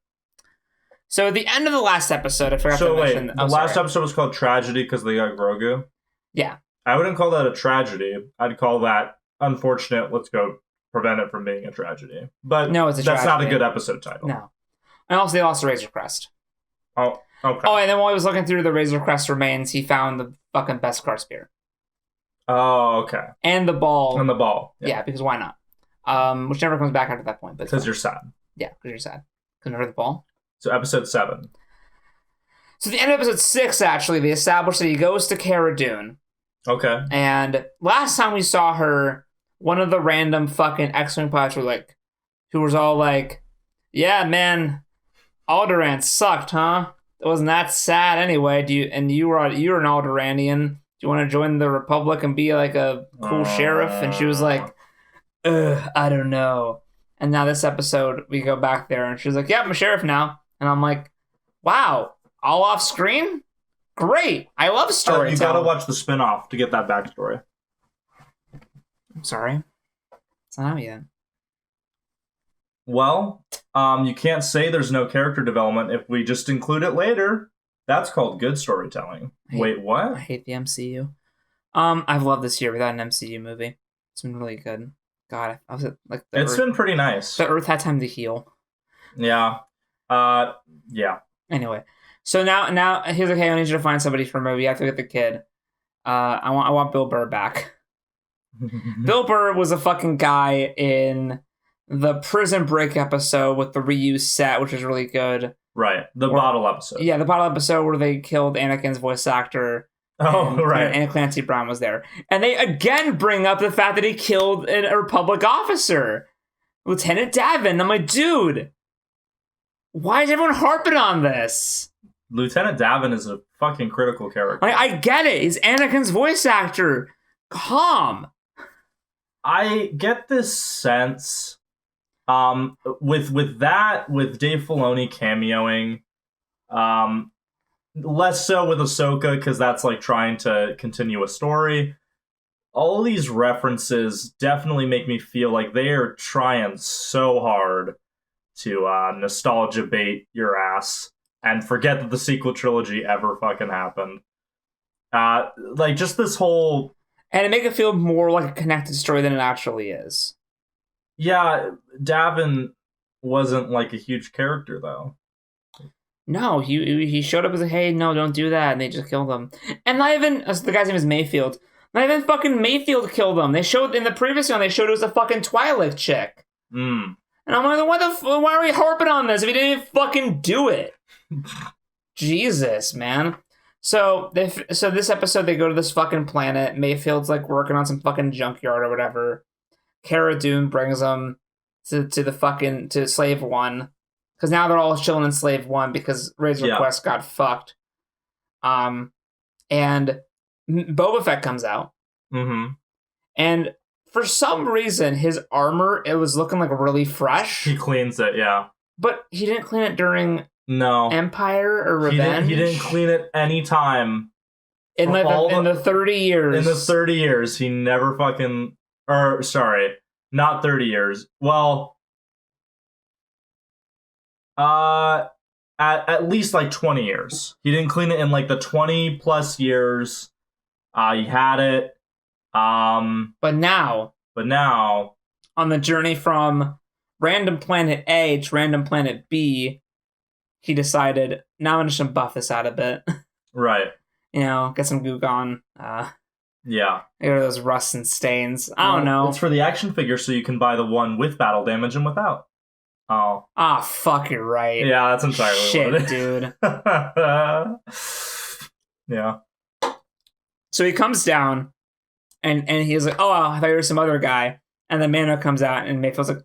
So at the end of the last episode, I forgot to mention... the last episode was called Tragedy because they got Grogu? Yeah. I wouldn't call that a tragedy. I'd call that unfortunate. Let's go prevent it from being a tragedy. But no, it's a that's tragedy. Not a good episode title. No. And also they lost the Razor Crest. Oh, okay. Oh, and then while he was looking through the Razor Crest remains, he found the fucking Beskar spear. Oh, okay. And the ball. And the ball. Yeah, because why not? Which never comes back after that point. Because you're sad. Yeah, because you're sad. Because remember the ball? So episode 7. So the end of episode 6, actually, they established that he goes to Cara Dune. Okay. And last time we saw her, one of the random fucking X-Wing pilots who was all like, yeah, man, Alderaan sucked, huh? It wasn't that sad anyway. You're an Alderaanian. Do you want to join the Republic and be like a cool sheriff? And she was like, I don't know. And now this episode, we go back there and she's like, yeah, I'm a sheriff now. And I'm like, wow, all off screen? Great. I love storytelling. You gotta watch the spin-off to get that backstory. I'm sorry. It's not out yet. Well, you can't say there's no character development if we just include it later. That's called good storytelling. Wait, what? I hate the MCU. I've loved this year without an MCU movie. It's been really good. God, I was like it's been pretty nice. The Earth had time to heal. Yeah. Yeah. Anyway, so now he's like, hey, I need you to find somebody for a movie. I have to get the kid. I want Bill Burr back. Bill Burr was a fucking guy in the Prison Break episode with the reused set, which was really good. Right, the bottle episode. Yeah, the bottle episode where they killed Anakin's voice actor. Oh, right. And Clancy Brown was there. And they again bring up the fact that he killed a Republic officer, Lieutenant Davin. I'm like, dude, why is everyone harping on this? Lieutenant Davin is a fucking critical character. I get it. He's Anakin's voice actor. Calm. I get this sense, with Dave Filoni cameoing, less so with Ahsoka because that's like trying to continue a story. All these references definitely make me feel like they are trying so hard to nostalgia bait your ass and forget that the sequel trilogy ever fucking happened. Like just this whole... And it make it feel more like a connected story than it actually is. Yeah, Davin wasn't like a huge character though. No, he showed up as like, hey, no, don't do that, and they just killed him. And not even the guy's name is Mayfield. Not even fucking Mayfield killed him. They showed in the previous one. They showed it was a fucking Twi'lek chick. And I'm like, why are we harping on this if he didn't even fucking do it? Jesus, man. So this episode they go to this fucking planet. Mayfield's like working on some fucking junkyard or whatever. Cara Dune brings them to Slave One. because now they're all chilling in Slave One because Razor Quest got fucked. And Boba Fett comes out. Mm-hmm. And for some reason, his armor, it was looking like really fresh. He cleans it, yeah. But he didn't clean it during No Empire or Revenge. He didn't clean it any time. In the 30 years. In the 30 years, he never fucking... Or, sorry, not 30 years. Well, at least like 20 years. He didn't clean it in like the 20 plus years. He had it. But now, on the journey from random planet A to random planet B, he decided, now I'm just gonna buff this out a bit. Right. Get some gook on. Yeah. Get rid of those rusts and stains. I don't know. It's for the action figure, so you can buy the one with battle damage and without. Oh. Ah, fuck, you're right. Yeah, that's entirely shit, what it is. dude. Yeah. So he comes down, and he's like, oh, I thought you were some other guy. And then Mando comes out, and Mayfield's like,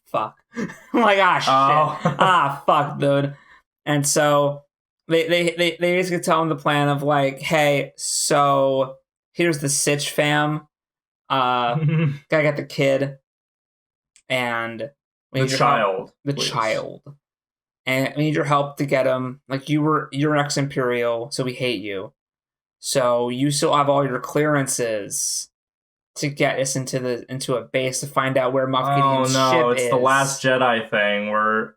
fuck. I'm like, shit. Fuck, dude. And so they basically tell him the plan of like, hey, so here's the Sitch fam. Gotta get the kid. And the child. And we need your help to get him. Like, you're an ex-Imperial, so we hate you. So you still have all your clearances to get us into a base to find out where Moff Gideon's ship is. It's the Last Jedi thing where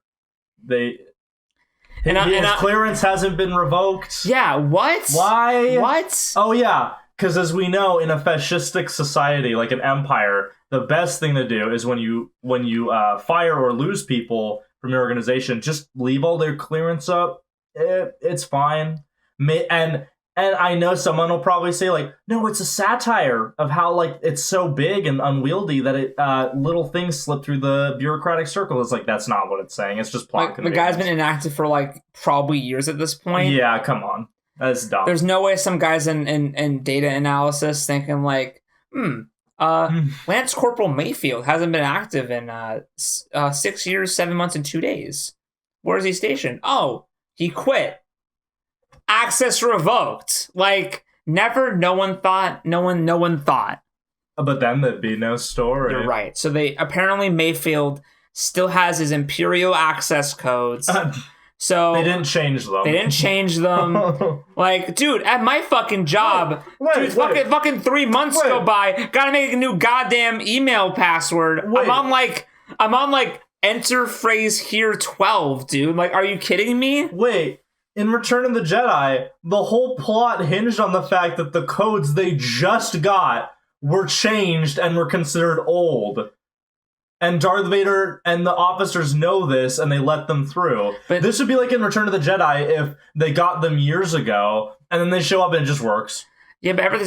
his clearance hasn't been revoked. Yeah, what? Why? What? Oh, yeah. Because as we know, in a fascistic society like an empire, the best thing to do is when you fire or lose people from your organization, just leave all their clearance up. It's fine. And I know someone will probably say, like, no, it's a satire of how, like, it's so big and unwieldy that little things slip through the bureaucratic circle. It's like, that's not what it's saying. It's just plot convenience. The guy's been inactive for, like, probably years at this point. Yeah, come on. That's dumb. There's no way some guys in data analysis thinking, like, Lance Corporal Mayfield hasn't been active in 6 years, 7 months, and 2 days. Where is he stationed? Oh, he quit. Access revoked. Like, never, no one thought. But then there'd be no story. You're right. So apparently Mayfield still has his Imperial access codes. So they didn't change them. Like, dude, at my fucking job, fucking 3 months go by, gotta make a new goddamn email password. I'm on like enter phrase here 12, dude. Like, are you kidding me? Wait. In Return of the Jedi, the whole plot hinged on the fact that the codes they just got were changed and were considered old. And Darth Vader and the officers know this, and they let them through. But this would be like in Return of the Jedi if they got them years ago, and then they show up and it just works. Yeah, but ever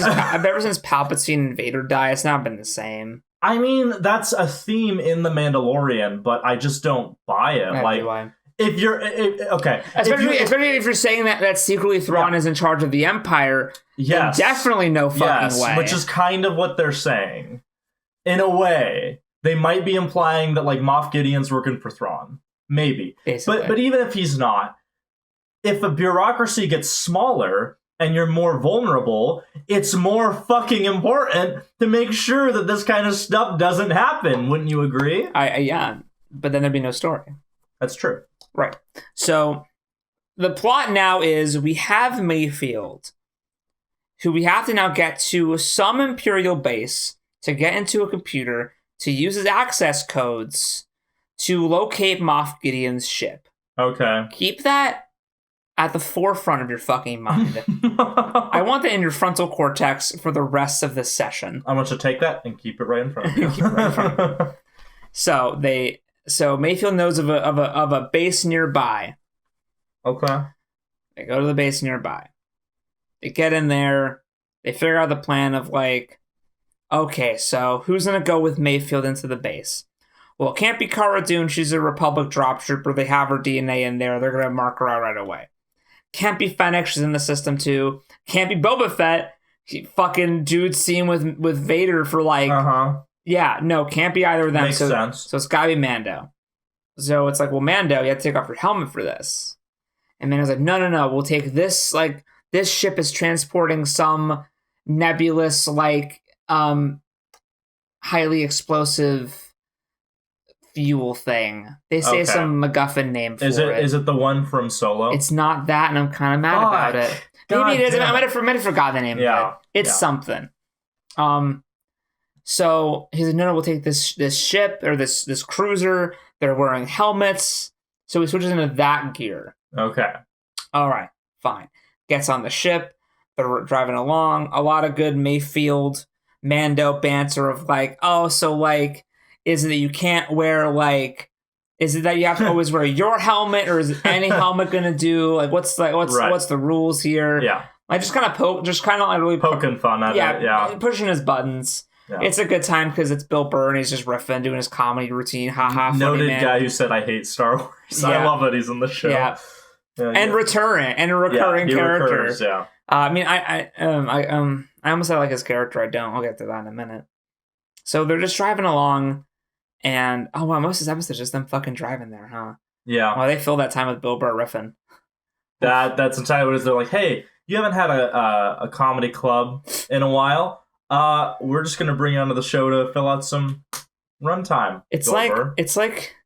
since Palpatine and Vader die, it's not been the same. I mean, that's a theme in The Mandalorian, but I just don't buy it. Why? If you're okay, especially if you're saying that secretly Thrawn is in charge of the Empire, then definitely no fucking way. Which is kind of what they're saying. In a way, they might be implying that like Moff Gideon's working for Thrawn, maybe. Basically. But even if he's not, if a bureaucracy gets smaller and you're more vulnerable, it's more fucking important to make sure that this kind of stuff doesn't happen. Wouldn't you agree? Yeah, but then there'd be no story. That's true. Right. So the plot now is we have Mayfield, who we have to now get to some Imperial base to get into a computer to use his access codes to locate Moff Gideon's ship. Okay. Keep that at the forefront of your fucking mind. I want that in your frontal cortex for the rest of this session. I want you to take that and keep it right in front of you. So Mayfield knows of a base nearby. Okay. They go to the base nearby. They get in there. They figure out the plan of like, okay, so who's going to go with Mayfield into the base? Well, it can't be Cara Dune. She's a Republic droptrooper. They have her DNA in there. They're going to mark her out right away. Can't be Fennec. She's in the system too. Can't be Boba Fett. Fucking dude seen with Vader for like... Uh-huh. Yeah, no, can't be either of them. Makes sense. So it's gotta be Mando. So it's like, well, Mando, you have to take off your helmet for this. And Mando's like, no, we'll take this, like, this ship is transporting some nebulous, like, highly explosive fuel thing. They say some MacGuffin name for it. Is it the one from Solo? It's not that, and I'm kind of mad about it. Maybe it is. I might have forgotten the name of it. It's something. So he's like, no, we'll take this ship or this cruiser. They're wearing helmets. So he switches into that gear. Okay. All right, fine. Gets on the ship. They're driving along. A lot of good Mayfield Mando banter of like, oh, so like, is it that you can't wear like, is it that you have to always wear your helmet, or is any helmet gonna do? Like, what's the rules here? Yeah. I just kind of really poking fun at it. Yeah. Pushing his buttons. Yeah. It's a good time because it's Bill Burr and he's just riffing, doing his comedy routine. Haha. Noted man. Guy who said, "I hate Star Wars." Yeah. I love that he's in the show. Yeah. And recurring character. Recurs, yeah. I mean, I almost said I like his character. I don't. I'll get to that in a minute. So they're just driving along, and oh wow, most of this episode is just them fucking driving there, huh? Yeah. Well, they fill that time with Bill Burr riffing. That's entirely what it is. They're like, hey, you haven't had a comedy club in a while. We're just gonna bring you onto the show to fill out some runtime. It's like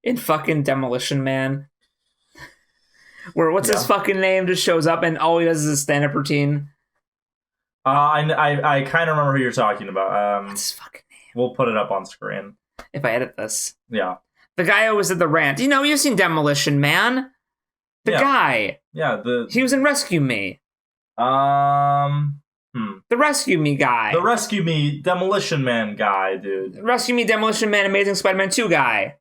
in fucking Demolition Man, where his fucking name just shows up and all he does is a stand-up routine. I kind of remember who you're talking about. What's his fucking name? We'll put it up on screen if I edit this. Yeah. The guy always did the rant. You've seen Demolition Man. The guy. Yeah. He was in Rescue Me. The Rescue Me guy. The Rescue Me Demolition Man guy, dude. Rescue Me Demolition Man Amazing Spider-Man 2 guy.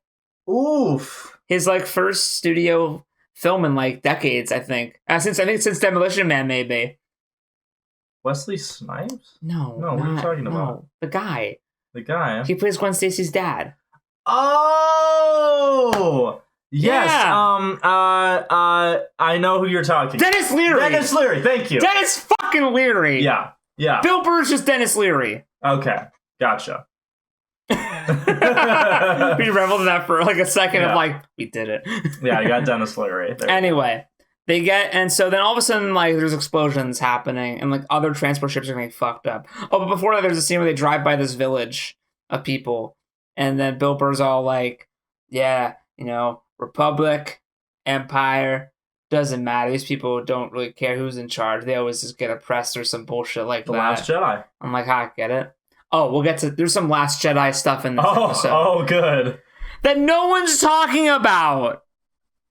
Oof. His like first studio film in like decades, I think. Since Demolition Man, maybe. Wesley Snipes? No. What are you talking about? The guy. The guy? He plays Gwen Stacy's dad. Oh! Yes. Yeah. I know who you're talking. Dennis Leary. Thank you. Dennis fucking Leary. Yeah. Bill Burr's just Dennis Leary. Okay. Gotcha. We reveled in that for like a second of like, we did it. Yeah, you got Dennis Leary. Anyway, and so then all of a sudden, like, there's explosions happening and like other transport ships are getting fucked up. Oh, but before that, there's a scene where they drive by this village of people, and then Bill Burr's all like, yeah, Republic, Empire, doesn't matter. These people don't really care who's in charge. They always just get oppressed or some bullshit like that. The Last Jedi. I'm like, I get it. Oh, we'll get to... There's some Last Jedi stuff in this episode. Oh, good. That no one's talking about.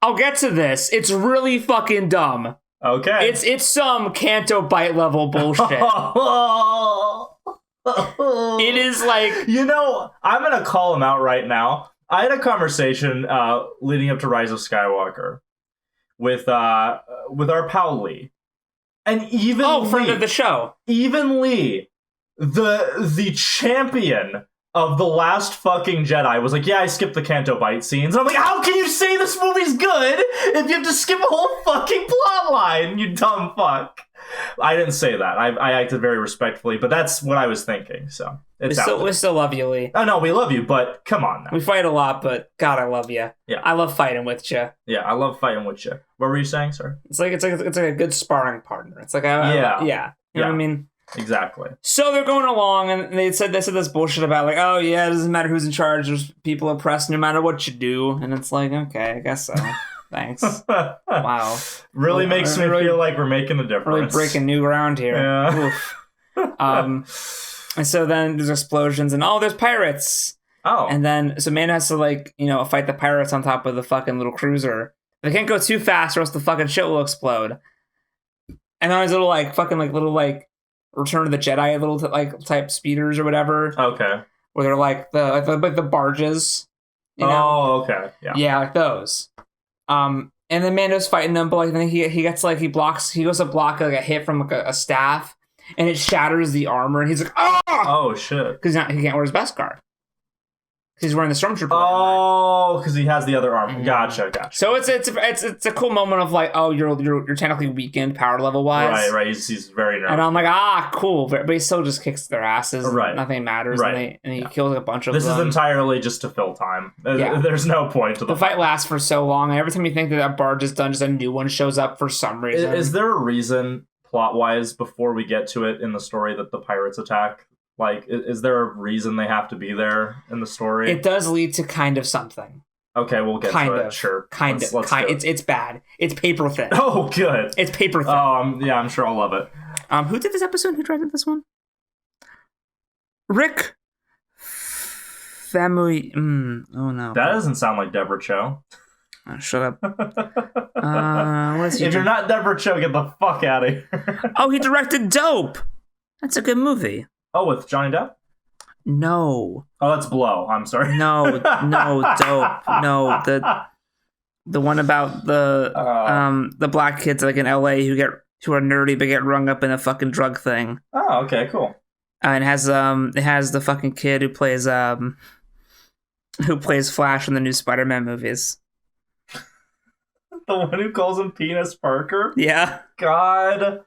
I'll get to this. It's really fucking dumb. Okay. It's some Canto Bite level bullshit. It is like... I'm going to call him out right now. I had a conversation leading up to Rise of Skywalker with our pal Lee. And even friend of the show. Even Lee, the champion of The Last fucking Jedi, was like, yeah, I skipped the Canto Bite scenes. And I'm like, how can you say this movie's good if you have to skip a whole fucking plot line, you dumb fuck? I didn't say that. I acted very respectfully, but that's what I was thinking, so it's we still love you, Lee. Oh, no, we love you, but come on now. We fight a lot, but God, I love you. Yeah. I love fighting with you. Yeah, I love fighting with you. What were you saying, sir? It's like a good sparring partner. It's like, you know what I mean? Exactly. So they're going along, and they said this bullshit about like, oh yeah, it doesn't matter who's in charge. There's people oppressed no matter what you do, and it's like, okay, I guess so. Thanks. Wow. Really makes me feel like we're making a difference. Really breaking new ground here. Yeah. And so then there's explosions, and there's pirates. Oh. And then so man has to fight the pirates on top of the fucking little cruiser. They can't go too fast, or else the fucking shit will explode. And then there's little Return of the Jedi little type speeders or whatever. Okay. Where they're like the barges. Oh, okay. Yeah. Yeah, like those. And then Mando's fighting them, but then he goes to block like a hit from like a staff, and it shatters the armor, and he's like, oh shit, because he can't wear his Beskar. He's wearing the Stormtrooper. Oh, because he has the other arm. Gotcha. So it's a cool moment of like, oh, you're technically weakened power level wise. Right. He's very nervous. And I'm like, cool, but he still just kicks their asses. Right. Nothing matters. Right. And he kills a bunch of them. This is entirely just to fill time. Yeah. There's no point to the fight. Lasts for so long, and every time you think that barge is done, just a new one shows up for some reason. Is there a reason, plot-wise, before we get to it in the story, that the pirates attack? Like, is there a reason they have to be there in the story? It does lead to kind of something. Okay, we'll get to it. Sure. Let's it's bad. It's paper thin. Oh, good. It's paper thin. Oh, yeah, I'm sure I'll love it. Who did this episode? Who directed this one? Rick Family. Oh no. That doesn't sound like Deborah Cho. Oh, shut up. What is he? If you're not Deborah Cho, get the fuck out of here. Oh, he directed Dope. That's a good movie. Oh, with Johnny Depp? No. Oh, that's Blow. I'm sorry. No, Dope. No, the one about the black kids like in LA who are nerdy but get rung up in a fucking drug thing. Oh, okay, cool. And it has the fucking kid who plays Flash in the new Spider-Man movies. The one who calls him Penis Parker? Yeah. God.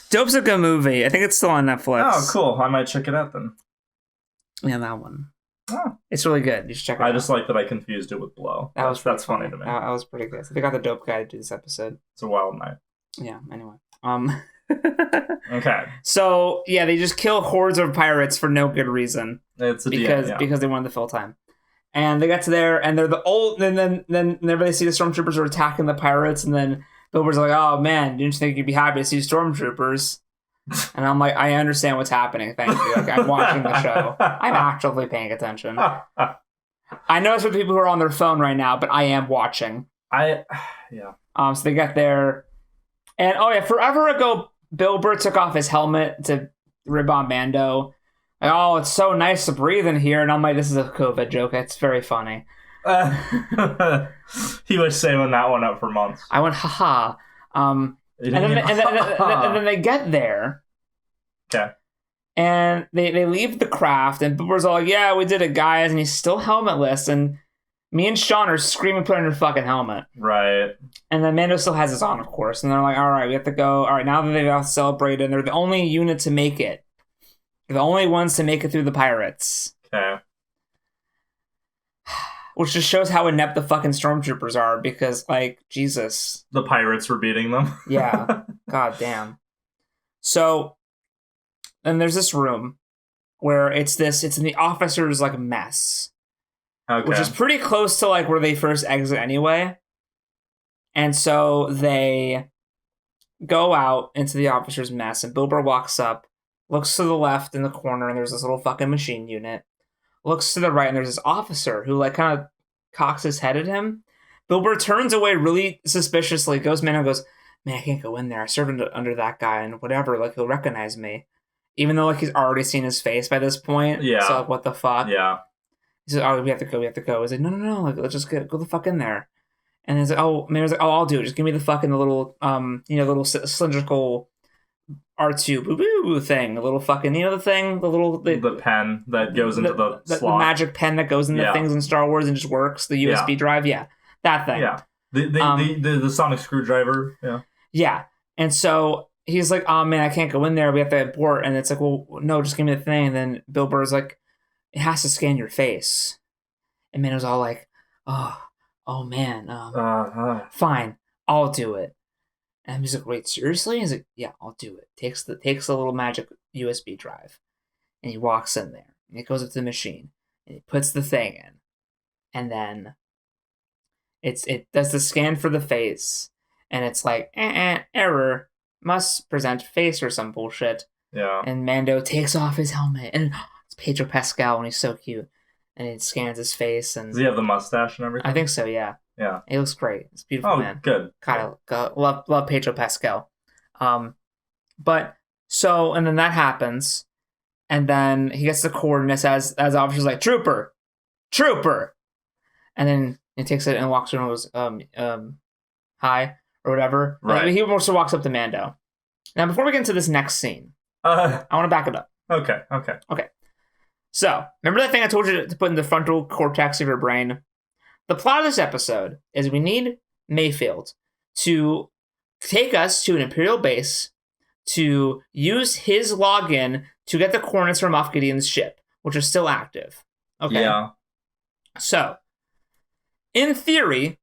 Dope's a good movie. I think it's still on Netflix. Oh, cool. I might check it out then. Yeah, that one. Oh. It's really good. You should check it out. I just like that I confused it with Blow. That's funny to me. That was pretty good. So they got the Dope guy to do this episode. It's a wild night. Yeah, anyway. Okay. So, yeah, they just kill hordes of pirates for no good reason. It's a because they wanted to fill time. And they got to there, and they're the old. And then whenever they see the stormtroopers are attacking the pirates, and then Bilbo's like, "Oh man, didn't you think you'd be happy to see stormtroopers?" And I'm like, "I understand what's happening. Thank you. Like, I'm watching the show. I'm actively paying attention. I know it's for the people who are on their phone right now, but I am watching." Yeah. So they got there, and forever ago, Bill Burr took off his helmet to rib on Mando. Like, oh, it's so nice to breathe in here. And I'm like, this is a COVID joke. It's very funny. He was saving that one up for months. I went, haha. And then they get there. Okay. And they leave the craft. And Boober's all like, yeah, we did it, guys. And he's still helmetless. And me and Sean are screaming, put on your fucking helmet. Right. And then Mando still has his on, of course. And they're like, all right, we have to go. All right, now that they've all celebrated, and they're the only unit to make it. They're the only ones to make it through the pirates. Okay. Which just shows how inept the fucking stormtroopers are, because, like, Jesus. The pirates were beating them. Yeah. God damn. So, and there's this room where it's in the officers' like mess. Okay. Which is pretty close to like where they first exit anyway. And so they go out into the officers' mess, and Bill Burr walks up, looks to the left in the corner, and there's this little fucking machine unit. Looks to the right, and there's this officer who like kind of cocks his head at him. Bill Burr turns away really suspiciously, goes man I can't go in there. I served under that guy, and whatever, like he'll recognize me. Even though like he's already seen his face by this point. Yeah. So like, what the fuck? Yeah. He says, oh, we have to go. He's like, no, like, let's just go the fuck in there. And he's like, oh, man, I'll do it. Just give me the fucking little, little cylindrical R2 boo-boo thing. The little fucking, the thing? The pen that goes into the slot. The magic pen that goes into things in Star Wars and just works. The USB drive. Yeah. That thing. Yeah. The sonic screwdriver. Yeah. Yeah. And so he's like, oh, man, I can't go in there. We have to abort. And it's like, well, no, just give me the thing. And then Bill Burr's like, it has to scan your face. And Mando's all like, oh man, fine, I'll do it. And he's like, wait, seriously? He's like, yeah, I'll do it. Takes the little magic USB drive, and he walks in there, and he goes up to the machine, and he puts the thing in, and then it does the scan for the face, and it's like, error, must present face or some bullshit. Yeah. And Mando takes off his helmet, and it's Pedro Pascal, and he's so cute. And it scans his face. And does he have the mustache and everything? I think so, yeah. Yeah. He looks great. It's a beautiful man. Oh, good. God, love Pedro Pascal. But, so, and then that happens. And then he gets the coordinates as officer's like, Trooper! And then he takes it and walks around and goes, hi, or whatever. Right. He also walks up to Mando. Now, before we get into this next scene, I want to back it up. Okay. So, remember that thing I told you to put in the frontal cortex of your brain? The plot of this episode is we need Mayfield to take us to an Imperial base to use his login to get the coordinates from Moff Gideon's ship, which are still active. Okay. Yeah. So, in theory,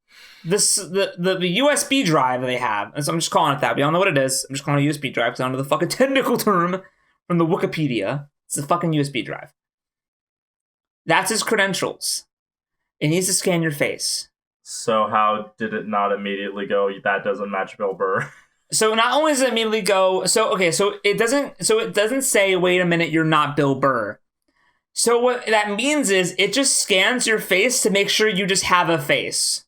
the USB drive they have, and so I'm just calling it that. We all know what it is. I'm just calling it a USB drive because I don't know the fucking technical term from the Wikipedia. It's a fucking USB drive. That's his credentials. It needs to scan your face. So how did it not immediately go, that doesn't match Bill Burr? So not only does it immediately go, so it doesn't say, wait a minute, you're not Bill Burr. So what that means is it just scans your face to make sure you just have a face.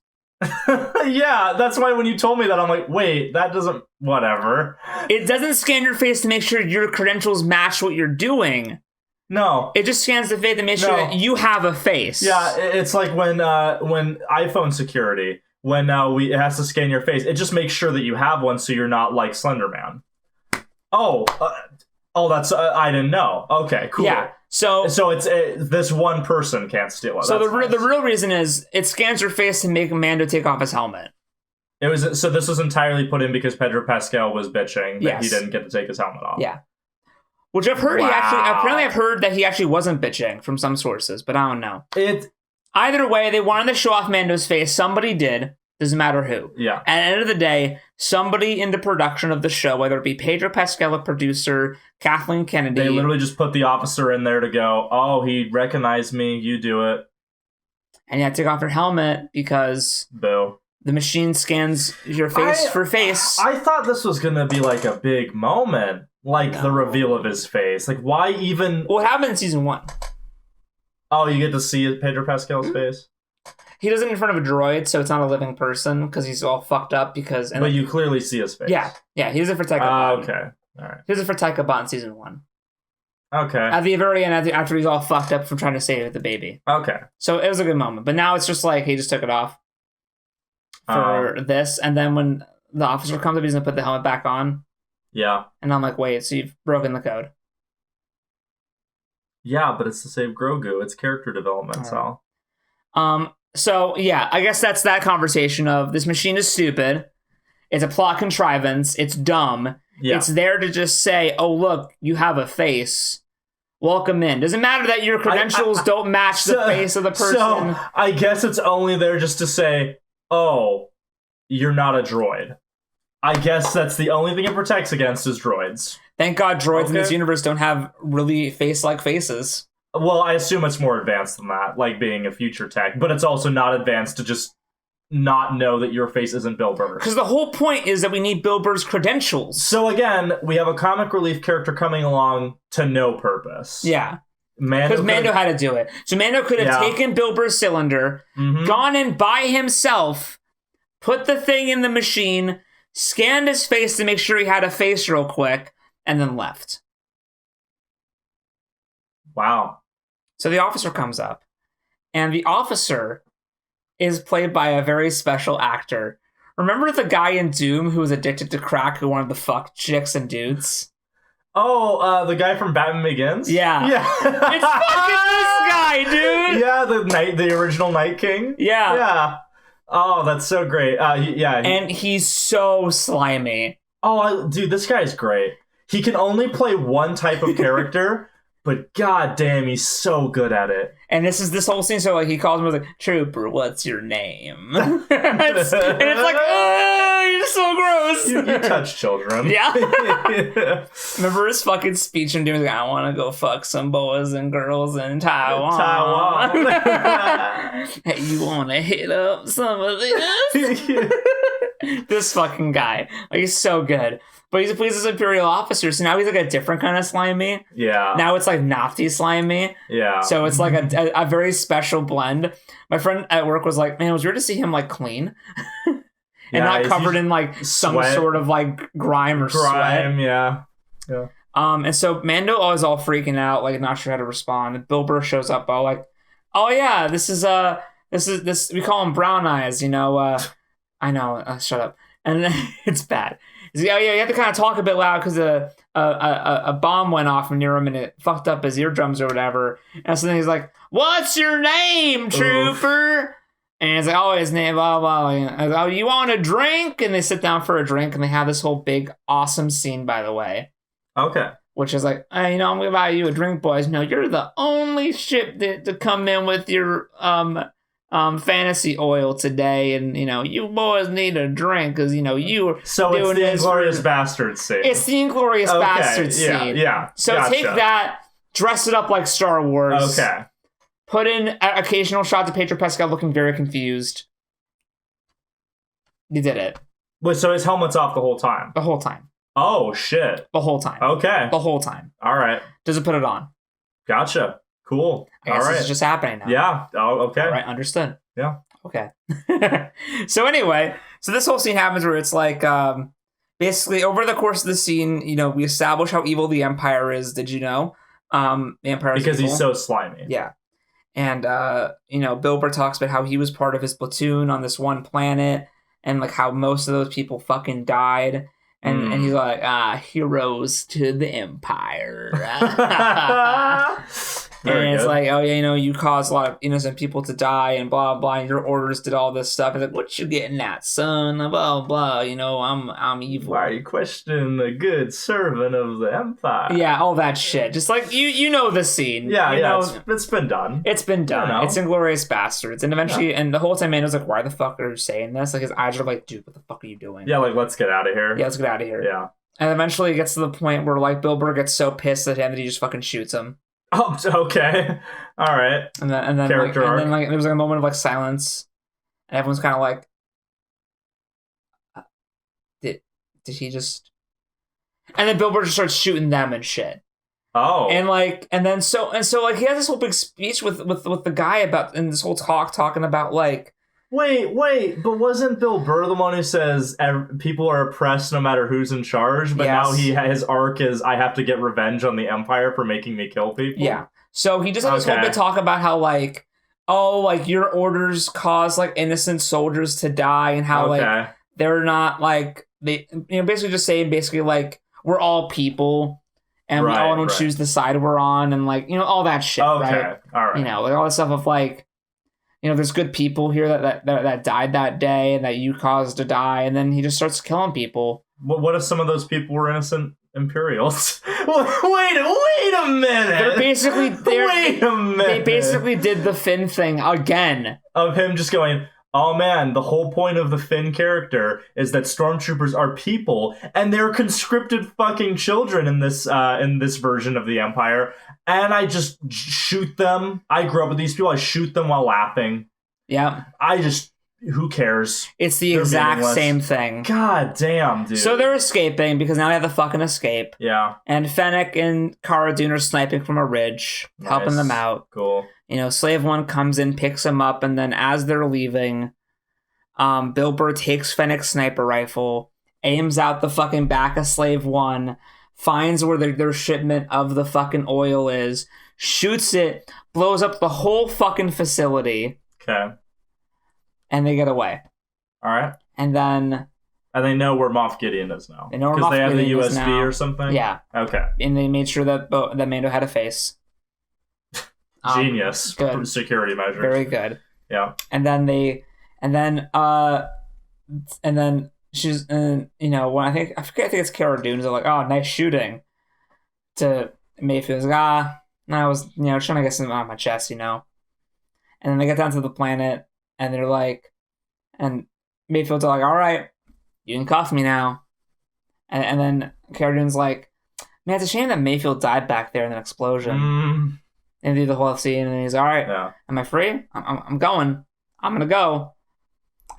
Yeah, that's why when you told me that, I'm like, wait, that doesn't, whatever. It doesn't scan your face to make sure your credentials match what you're doing. No. It just scans the face to make sure that you have a face. Yeah, it's like when iPhone security, when it has to scan your face, it just makes sure that you have one so you're not like Slender Man. Oh, that's, I didn't know. Okay, cool. Yeah. So it's this one person can't steal it. So the real reason is it scans your face to make Mando take off his helmet. This was entirely put in because Pedro Pascal was bitching that he didn't get to take his helmet off. Yeah. Which I've heard I've heard that he actually wasn't bitching from some sources, but I don't know. Either way, they wanted to show off Mando's face. Somebody did. Doesn't matter who. Yeah. At the end of the day, somebody in the production of the show, whether it be Pedro Pascal, a producer, Kathleen Kennedy. They literally just put the officer in there to go, oh, he recognized me, you do it. And you have to take off your helmet because Boo. The machine scans your face for face. I thought this was going to be like a big moment. Like the reveal of his face. Like, why even... What happened in season 1? Oh, you get to see Pedro Pascal's face? He does it in front of a droid, so it's not a living person, because he's all fucked up, because... But you clearly see his face. Yeah, he does it for Taika Bot. Okay, alright. He does it for Taika Bot in season 1. Okay. At the very end, after he's all fucked up from trying to save the baby. Okay. So it was a good moment. But now it's just like, he just took it off for this, and then when the officer comes up, he's going to put the helmet back on. Yeah. And I'm like, wait, so you've broken the code. Yeah, but it's to save Grogu. It's character development, so. So, yeah, I guess that's that conversation of this machine is stupid. It's a plot contrivance. It's dumb. Yeah. It's there to just say, oh, look, you have a face. Welcome in. Doesn't matter that your credentials don't match the face of the person. So, I guess it's only there just to say, oh, you're not a droid. I guess that's the only thing it protects against is droids. Thank God droids in this universe don't have really face-like faces. Well, I assume it's more advanced than that, like being a future tech, but it's also not advanced to just not know that your face isn't Bill Burr. Because the whole point is that we need Bill Burr's credentials. So again, we have a comic relief character coming along to no purpose. Yeah. Because Mando had to do it. So Mando could have taken Bill Burr's cylinder, gone in by himself, put the thing in the machine, scanned his face to make sure he had a face real quick, and then left. Wow. So the officer comes up, and the officer is played by a very special actor. Remember the guy in Doom who was addicted to crack who wanted to fuck chicks and dudes? Oh, the guy from Batman Begins? Yeah. It's fucking this guy, dude! Yeah, the original Night King? Yeah. Oh, that's so great. And he's so slimy. Oh, dude, this guy's great. He can only play one type of character, but goddamn, he's so good at it. And this whole scene, so like he calls him like, Trooper, what's your name? and it's like, oh, you're so gross. You touch children. Yeah. Remember his fucking speech and doing like, I want to go fuck some boys and girls in Taiwan. Hey, you want to hit up some of this? This fucking guy, like, he's so good. But he plays as Imperial officer, so now he's like a different kind of slimy. Yeah. Now it's like Nafty slimy. Yeah. So it's like a very special blend. My friend at work was like, man, it was weird to see him like clean. and not covered in like some sort of like grime or sweat. Yeah. And so Mando is all freaking out, like not sure how to respond. And Bill Burr shows up all like, oh yeah, this is we call him Brown Eyes, you know. I know, shut up. And it's bad. He's like, oh yeah, you have to kind of talk a bit loud because a bomb went off near him and it fucked up his eardrums or whatever. And so then he's like, "What's your name, trooper?" And he's like, "Oh, his name, blah blah." And oh, you want a drink? And they sit down for a drink, and they have this whole big, awesome scene. By the way, Okay. which is like, hey, I'm gonna buy you a drink, boys. No, you're the only ship to come in with your fantasy oil today, and you boys need a drink because you. So it's the Inglourious Basterds scene. It's the Inglourious Basterds scene. Yeah. So gotcha. take that, dress it up like Star Wars. Okay. Put in occasional shots of Pedro Pascal looking very confused. You did it. Wait, so his helmet's off the whole time? The whole time. Oh, shit. The whole time. Okay. The whole time. All right. Doesn't put it on. Gotcha. Cool. I guess All right. this is just happening now. Yeah. Oh, okay. All right, understood. Yeah. Okay. So anyway, this whole scene happens where it's like, basically over the course of the scene, we establish how evil the Empire is. Did you know? The Empire is Because evil. he's so slimy. Yeah. And, Bill Burr talks about how he was part of his platoon on this one planet and, like, how most of those people fucking died. And he's like, heroes to the Empire. And it's like, oh, yeah, you caused a lot of innocent people to die and blah, blah, and your orders did all this stuff. It's like, what you getting at, son? Blah, blah, I'm evil. Why are you questioning the good servant of the Empire? Yeah, all that shit. Just like, you know the scene. Yeah, it's been done. It's been done. know. It's Inglourious Basterds. And eventually, and the whole time Mando's like, why the fuck are you saying this? Like, his eyes are like, dude, what the fuck are you doing? Yeah, like, let's get out of here. Yeah, let's get out of here. Yeah. And eventually it gets to the point where, like, Bill Burr gets so pissed at him that he just fucking shoots him. Oh, okay. All right. And then Character arc. there was like a moment of like silence, and everyone's kind of like, did he just? And then Bill Burr just starts shooting them and shit. Oh. And so he has this whole big speech with the guy about, and this whole talking about like. Wait, but wasn't Bill Burr the one who says people are oppressed no matter who's in charge? But now his arc is, I have to get revenge on the Empire for making me kill people? Yeah. So he just had this whole bit talk about how, like, oh, like, your orders cause, like, innocent soldiers to die, and how, like, they're not, like, they, basically just saying, like, we're all people, and we all don't choose the side we're on, and, like, all that shit, right? All right. Like, all that stuff of, like, there's good people here that died that day and that you caused to die, and then he just starts killing people. What if some of those people were innocent Imperials? Wait a minute! Wait a minute! They basically did the Finn thing again. Of him just going, oh man, the whole point of the Finn character is that stormtroopers are people, and they're conscripted fucking children in this version of the Empire, and I just shoot them. I grew up with these people, I shoot them while laughing. Yeah. Who cares? It's the exact same thing. God damn, dude. So they're escaping because now they have to fucking escape. Yeah. And Fennec and Cara Dune are sniping from a ridge, helping them out. Cool. Slave One comes in, picks them up, and then as they're leaving, Bill Burr takes Fennec's sniper rifle, aims out the fucking back of Slave One, finds where their shipment of the fucking oil is, shoots it, blows up the whole fucking facility. Okay. And they get away. All right. And they know where Moff Gideon is now. They know where Moff Gideon is. Because they have the USB now. or something? Yeah. Okay. And they made sure that Mando had a face. Genius. Good. Security measures. Very good. Yeah. And then she's, when I think it's Cara Dune, they're like, oh, nice shooting. To Mayfield's like, I was, trying to get something on my chest, And then they get down to the planet, and they're like, and Mayfield's like, all right, you can cuff me now. And then Cara Dune's like, man, it's a shame that Mayfield died back there in that explosion. And they do the whole scene, and he's all right. Am I free? I'm going. I'm gonna go.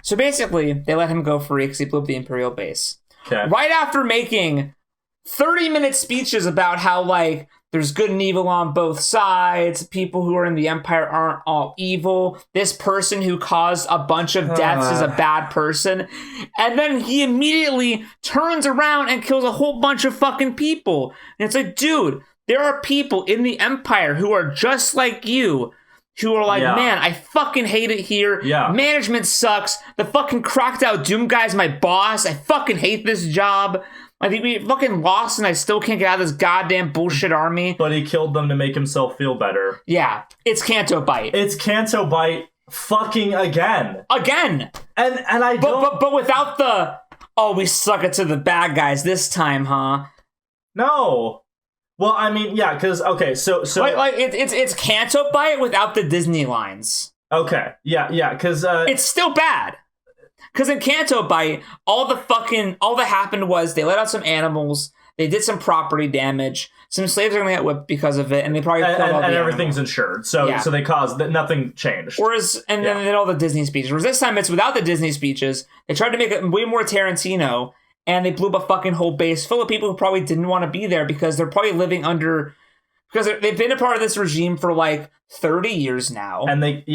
So basically, they let him go free because he blew up the Imperial base. Okay. Right after making 30-minute speeches about how, like, there's good and evil on both sides. People who are in the Empire aren't all evil. This person who caused a bunch of deaths is a bad person. And then he immediately turns around and kills a whole bunch of fucking people. And it's like, dude, there are people in the Empire who are just like you. who are like, Yeah. man, I fucking hate it here. Yeah. Management sucks. The fucking crocked out Doom guy's my boss. I fucking hate this job. I think we fucking lost and I still can't get out of this goddamn bullshit army. But he killed them to make himself feel better. Yeah, it's Canto Bite. It's Canto Bite fucking again. Again. And I don't... But without the, oh, we suck it to the bad guys this time, huh? No. Well, I mean, yeah, because, okay, so... Like it's Canto Bite without the Disney lines. Okay, yeah, because... It's still bad. Because in Canto Bite, all that happened was they let out some animals, they did some property damage, some slaves are going to get whipped because of it, and they probably killed all the everything's animals. insured, so they caused that nothing changed. Then they did all the Disney speeches. Whereas this time it's without the Disney speeches. They tried to make it way more Tarantino, and they blew up a fucking whole base full of people who probably didn't want to be there because they're probably living under... Because they've been a part of this regime for like 30 years now. And if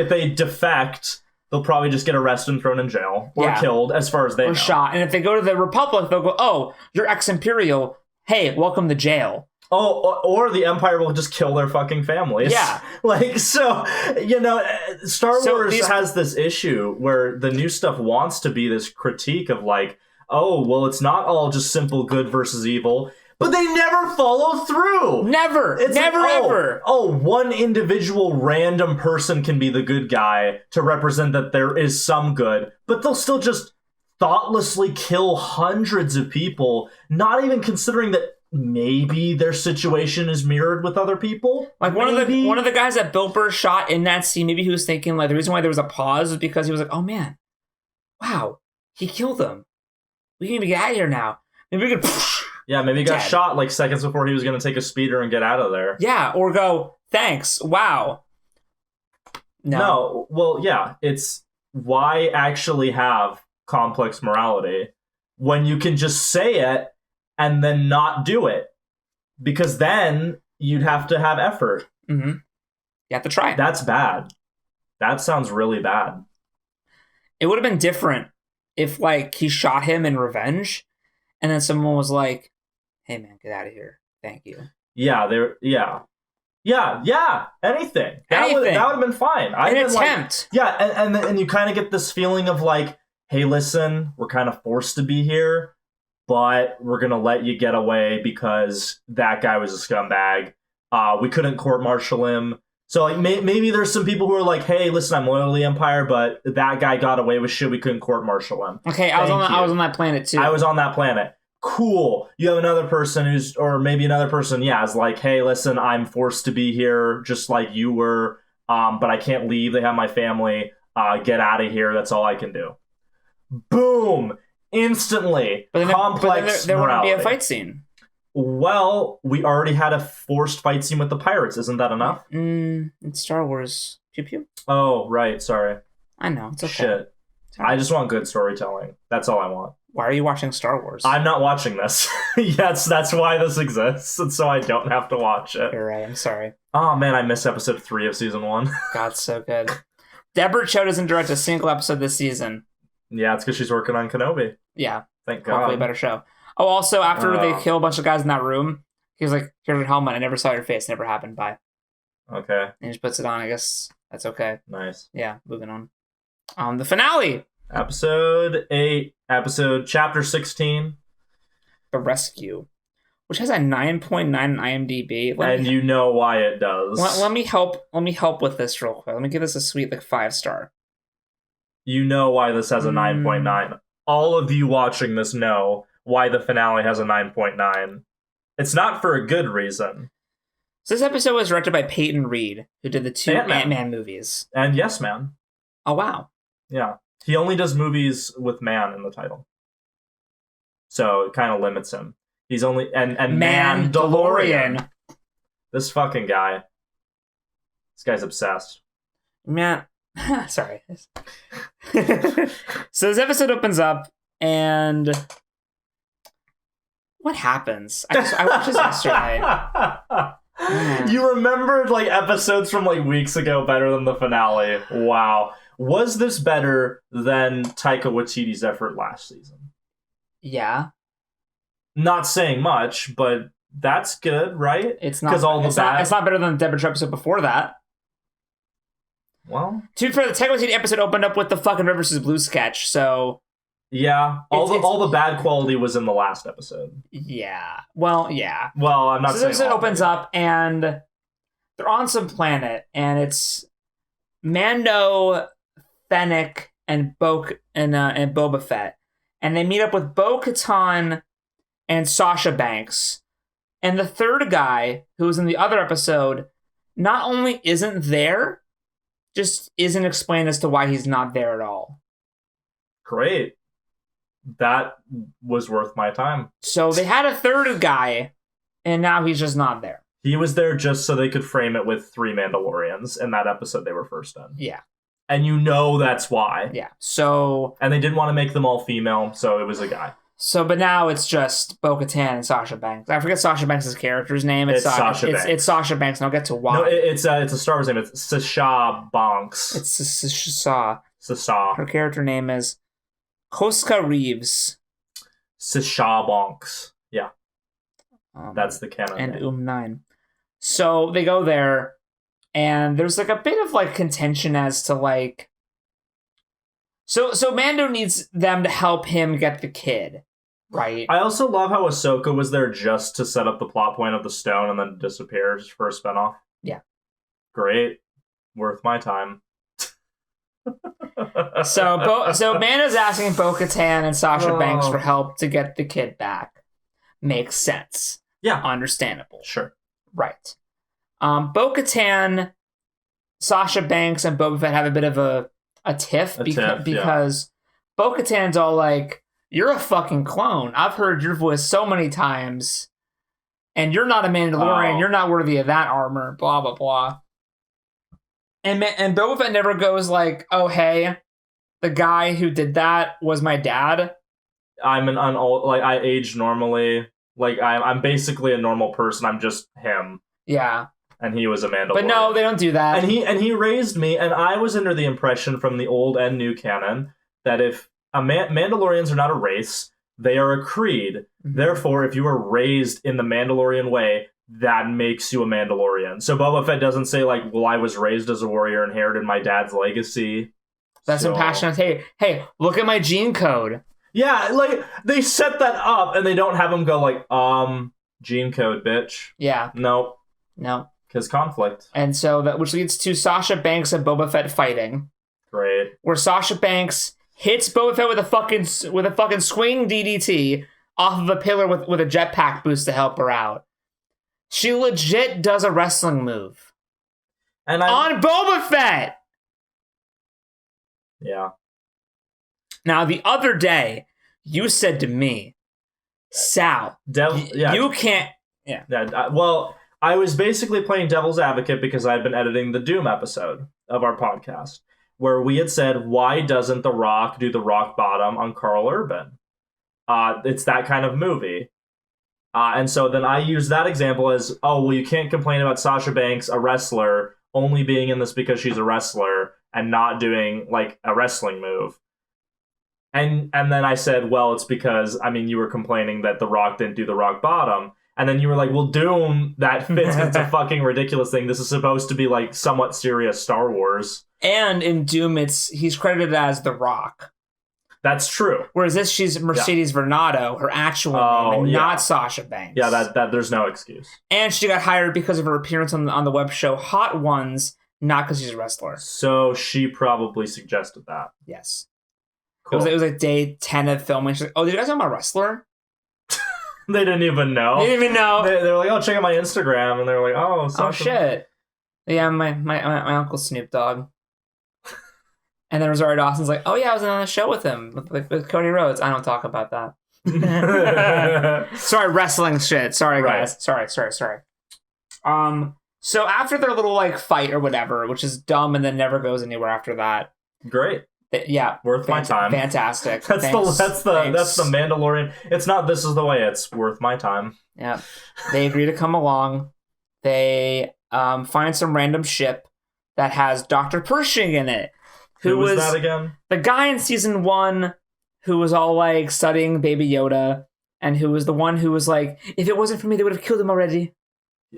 they defect... They'll probably just get arrested and thrown in jail. Or killed, as far as they know. Or shot. And if they go to the Republic, they'll go, oh, you're ex-Imperial. Hey, welcome to jail. Oh, or the Empire will just kill their fucking families. Yeah. Star Wars has this issue where the new stuff wants to be this critique of like, oh, well, it's not all just simple good versus evil. But they never follow through. Never. It's ever. Oh, one individual random person can be the good guy to represent that there is some good, but they'll still just thoughtlessly kill hundreds of people, not even considering that maybe their situation is mirrored with other people. Like one of the guys that Bill Burr shot in that scene, maybe he was thinking like the reason why there was a pause was because he was like, oh man, wow, he killed them. We can even get out of here now. Maybe we could... Yeah, maybe he got shot like seconds before he was going to take a speeder and get out of there. Yeah, or go, thanks, wow. No, well, yeah, it's why actually have complex morality when you can just say it and then not do it? Because then you'd have to have effort. Mm-hmm. You have to try it. That's bad. That sounds really bad. It would have been different if, like, he shot him in revenge and then someone was like, hey man, get out of here. Thank you. Yeah, anything. That would have been fine. An attempt. Like, and you kind of get this feeling of like, hey, listen, we're kind of forced to be here, but we're going to let you get away because that guy was a scumbag. We couldn't court-martial him. So like maybe there's some people who are like, hey, listen, I'm loyal to the Empire, but that guy got away with shit. We couldn't court-martial him. Okay, I was on that planet too. I was on that planet. Cool. You have another person is like, hey, listen, I'm forced to be here just like you were, but I can't leave. They have my family. Get out of here. That's all I can do. Boom. Instantly. But then complex there wouldn't be morality. a fight scene. Well, we already had a forced fight scene with the pirates. Isn't that enough? It's Star Wars. Pew pew. Oh, right. Sorry. I know. It's okay. Shit. I just want good storytelling. That's all I want. Why are you watching Star Wars? I'm not watching this. Yes, that's why this exists, and so I don't have to watch it. You're right. I'm sorry. Oh man, I missed episode 3 of season 1. God, so good. Deborah Cho doesn't direct a single episode this season. Yeah, it's because she's working on Kenobi. Yeah. Thank God. Hopefully a better show. Oh, also, after they kill a bunch of guys in that room, he was like, here's your helmet. I never saw your face. Never happened. Bye. Okay. And he just puts it on. I guess that's okay. Nice. Yeah, moving on. The finale. Episode 8. Episode chapter 16. The Rescue, which has a 9.9 on IMDb. You know why it does. Let me help with this real quick. Let me give this a sweet 5-star. You know why this has a 9.9. All of you watching this know why the finale has a 9.9. It's not for a good reason. So this episode was directed by Peyton Reed, who did the 2 Ant-Man movies. And Yes Man. Oh, wow. Yeah. He only does movies with man in the title. So it kind of limits him. He's only... And Mandalorian. This fucking guy. This guy's obsessed. Man... Sorry. So this episode opens up, and... What happens? I watched this yesterday. You remembered episodes from weeks ago better than the finale. Wow. Was this better than Taika Waititi's effort last season? Yeah. Not saying much, but That's good, right? It's not. 'Cause all the it's not. bad- It's not better than the Deborah episode before that. Well, To be fair, the Taika Waititi episode opened up with the fucking Red vs. Blue sketch, so yeah. It's- All the bad quality was in the last episode. yeah. Well, yeah. Well, I'm not So saying this episode all opens of it. up, and they're on some planet, and it's Mando, Fennec, and and Boba Fett, and they meet up with Bo-Katan and Sasha Banks, and the third guy who was in the other episode not only isn't there, just isn't explained as to why he's not there at all. Great. That was worth my time. So they had a third guy, and now he's just not there. He was there just so they could frame it with 3 Mandalorians in that episode they were first in. Yeah, And you know that's why. yeah. So And they didn't want to make them all female, so it was a guy. but now it's just Bo-Katan and Sasha Banks. I forget Sasha Banks' character's name. It's Sasha Banks. It's Sasha Banks, and I'll get to why. No, it's a Star Wars name. It's Sasha Banks. It's Sasha. Sasha. Her character name is Koska Reeves. Sasha Banks. Yeah, that's the canon And name. 9. So they go there, and there's like a bit of like contention as to like. So Mando needs them to help him get the kid, right? I also love how Ahsoka was there just to set up the plot point of the stone and then disappears for a spinoff. Yeah. Great. Worth my time. So Mando's asking Bo-Katan and Sasha Oh. Banks for help to get the kid back. Makes sense. Yeah. Understandable. Sure. Right. Bo-Katan, Sasha Banks, and Boba Fett have a bit of a tiff, because Bo-Katan's all like, "You're a fucking clone. I've heard your voice so many times, and you're not a Mandalorian. Oh. You're not worthy of that armor." Blah blah blah. And Boba Fett never goes like, "Oh hey, the guy who did that was my dad." I'm I age normally. Like I'm basically a normal person. I'm just him, Yeah, and he was a Mandalorian. but no, they don't do that. And he raised me, and I was under the impression from the old and new canon that if Mandalorians are not a race, they are a creed. Mhm. Therefore, if you were raised in the Mandalorian way, that makes you a Mandalorian. So Boba Fett doesn't say like, "Well, I was raised as a warrior, inherited my dad's legacy." That's So- impassioned. Hey, look at my gene code. Yeah, like they set that up, and they don't have him go like, gene code, bitch." Yeah, Nope, no. because conflict. And so which leads to Sasha Banks and Boba Fett fighting, Great. where Sasha Banks hits Boba Fett with a fucking swing DDT off of a pillar with a jetpack boost to help her out. She legit does a wrestling move And on Boba Fett. yeah. Now the other day, you said to me, "Sal, you can't." Yeah. Well, I was basically playing devil's advocate because I had been editing the Doom episode of our podcast, where we had said, "Why doesn't The Rock do the rock bottom on Carl Urban?" It's that kind of movie. And so then I used that example as, "Oh, well, you can't complain about Sasha Banks, a wrestler, only being in this because she's a wrestler and not doing like a wrestling move." And then I said, "Well, it's because, I mean, you were complaining that The Rock didn't do the rock bottom." And then you were like, "Well, Doom, that fits. It's a fucking ridiculous thing. This is supposed to be like somewhat serious Star Wars." And in Doom, he's credited as The Rock. That's true. Whereas she's Mercedes Vernado, her actual name, and not Sasha Banks. Yeah, that there's no excuse. And she got hired because of her appearance on the web show Hot Ones, not because she's a wrestler. So she probably suggested that. Yes. Cool. It was like day 10 of filming. She's like, "Oh, did you guys know I'm a wrestler?" They didn't even know. They didn't even know. They were like, "Oh, check out my Instagram," and they were like, "Oh, Oh shit! Yeah, my uncle Snoop Dogg. And then Rosario Dawson's like, "Oh yeah, I was on a show with him with Cody Rhodes." I don't talk about that. Sorry, wrestling shit. Sorry, guys. Sorry. So after their little like fight or whatever, which is dumb and then never goes anywhere after that. Great. Yeah, worth my time. Fantastic. That's the Mandalorian. It's not "this is the way." It's worth my time. Yeah, they agree to come along. They find some random ship that has Dr. Pershing in it. Who was that again? The guy in season 1 who was all like studying Baby Yoda and who was the one who was like, if it wasn't for me, they would have killed him already.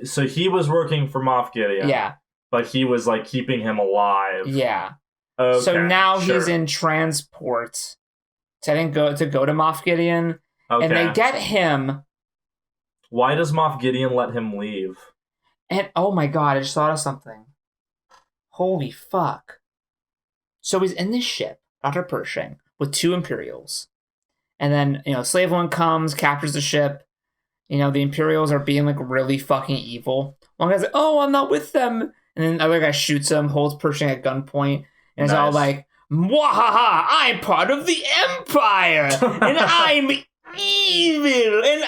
So he was working for Moff Gideon. Yeah. But he was like keeping him alive. Yeah. Okay, so now sure. he's in transport to go to Moff Gideon. Okay. And they get him. Why does Moff Gideon let him leave? And oh my god, I just thought of something. Holy fuck. So he's in this ship, Dr. Pershing, with 2 Imperials. And then, Slave One comes, captures the ship. The Imperials are being like really fucking evil. One guy's like, oh, I'm not with them. And then the other guy shoots him, holds Pershing at gunpoint, and it's all like, Mwahaha, I'm part of the Empire, and I'm evil, and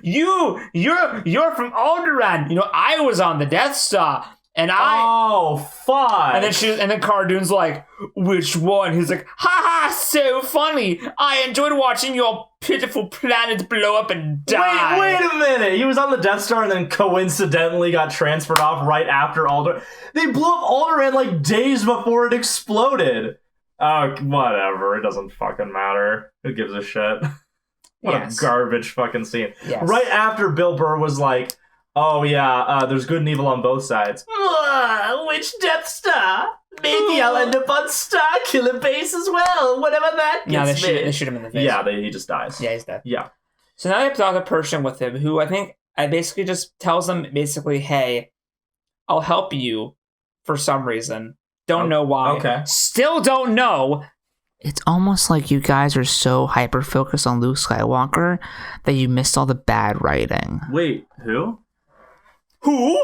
you're from Alderaan. I was on the Death Star, and Oh, fuck. And then Cara Dune's like, which one? He's like, haha, so funny. I enjoyed watching your pitiful planet blow up and die. Wait a minute. He was on the Death Star and then coincidentally got transferred off right after Alderaan. They blew up Alderaan like days before it exploded. Oh, whatever. It doesn't fucking matter. Who gives a shit? What a garbage fucking scene. Yes. Right after Bill Burr was like, oh yeah, there's good and evil on both sides. Which Death Star? Maybe I'll end up on Star Killer Base as well, whatever that gets me. They shoot him in the face. Yeah, he just dies. Yeah, he's dead. Yeah. So now they have Dr. Pershing with him, who I basically just tells them, hey, I'll help you for some reason. Don't know why. Okay. Still don't know. It's almost like you guys are so hyper-focused on Luke Skywalker that you missed all the bad writing. Wait, who? Who?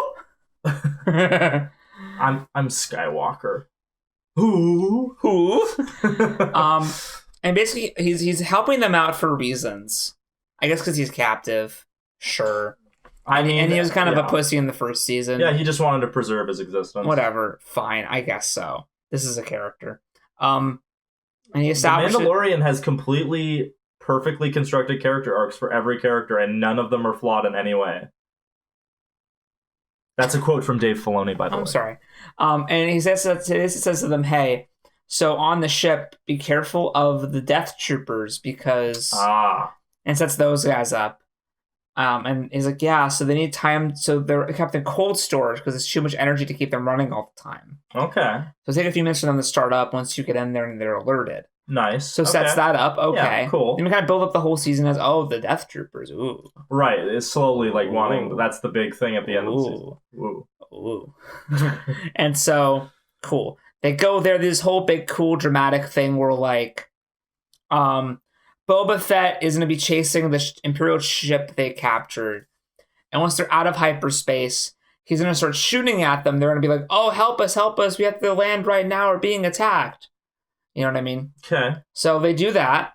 I'm Skywalker. Who? And basically he's helping them out for reasons. I guess because he's captive. Sure. And he was kind of a pussy in the first season. Yeah, he just wanted to preserve his existence. Whatever. Fine. I guess so. This is a character. And he established The Mandalorian has completely perfectly constructed character arcs for every character, and none of them are flawed in any way. That's a quote from Dave Filoni, by the way. I'm sorry. And he says to them, hey, so on the ship, be careful of the Death Troopers because... And sets those guys up. And he's like, yeah, so they need time, so they're kept in cold storage because it's too much energy to keep them running all the time. Okay. So take a few minutes for them to start up once you get in there and they're alerted. Nice. So sets that up. Okay. Yeah, cool. Then we kind of build up the whole season as, the Death Troopers. Ooh. Right. It's slowly like wanting, that's the big thing at the end of the season. Ooh. And so, cool. They go there, this whole big, cool, dramatic thing where like, Boba Fett is going to be chasing the Imperial ship they captured. And once they're out of hyperspace, he's going to start shooting at them. They're going to be like, oh, help us. We have to land right now. We're being attacked. You know what I mean? Okay. So they do that.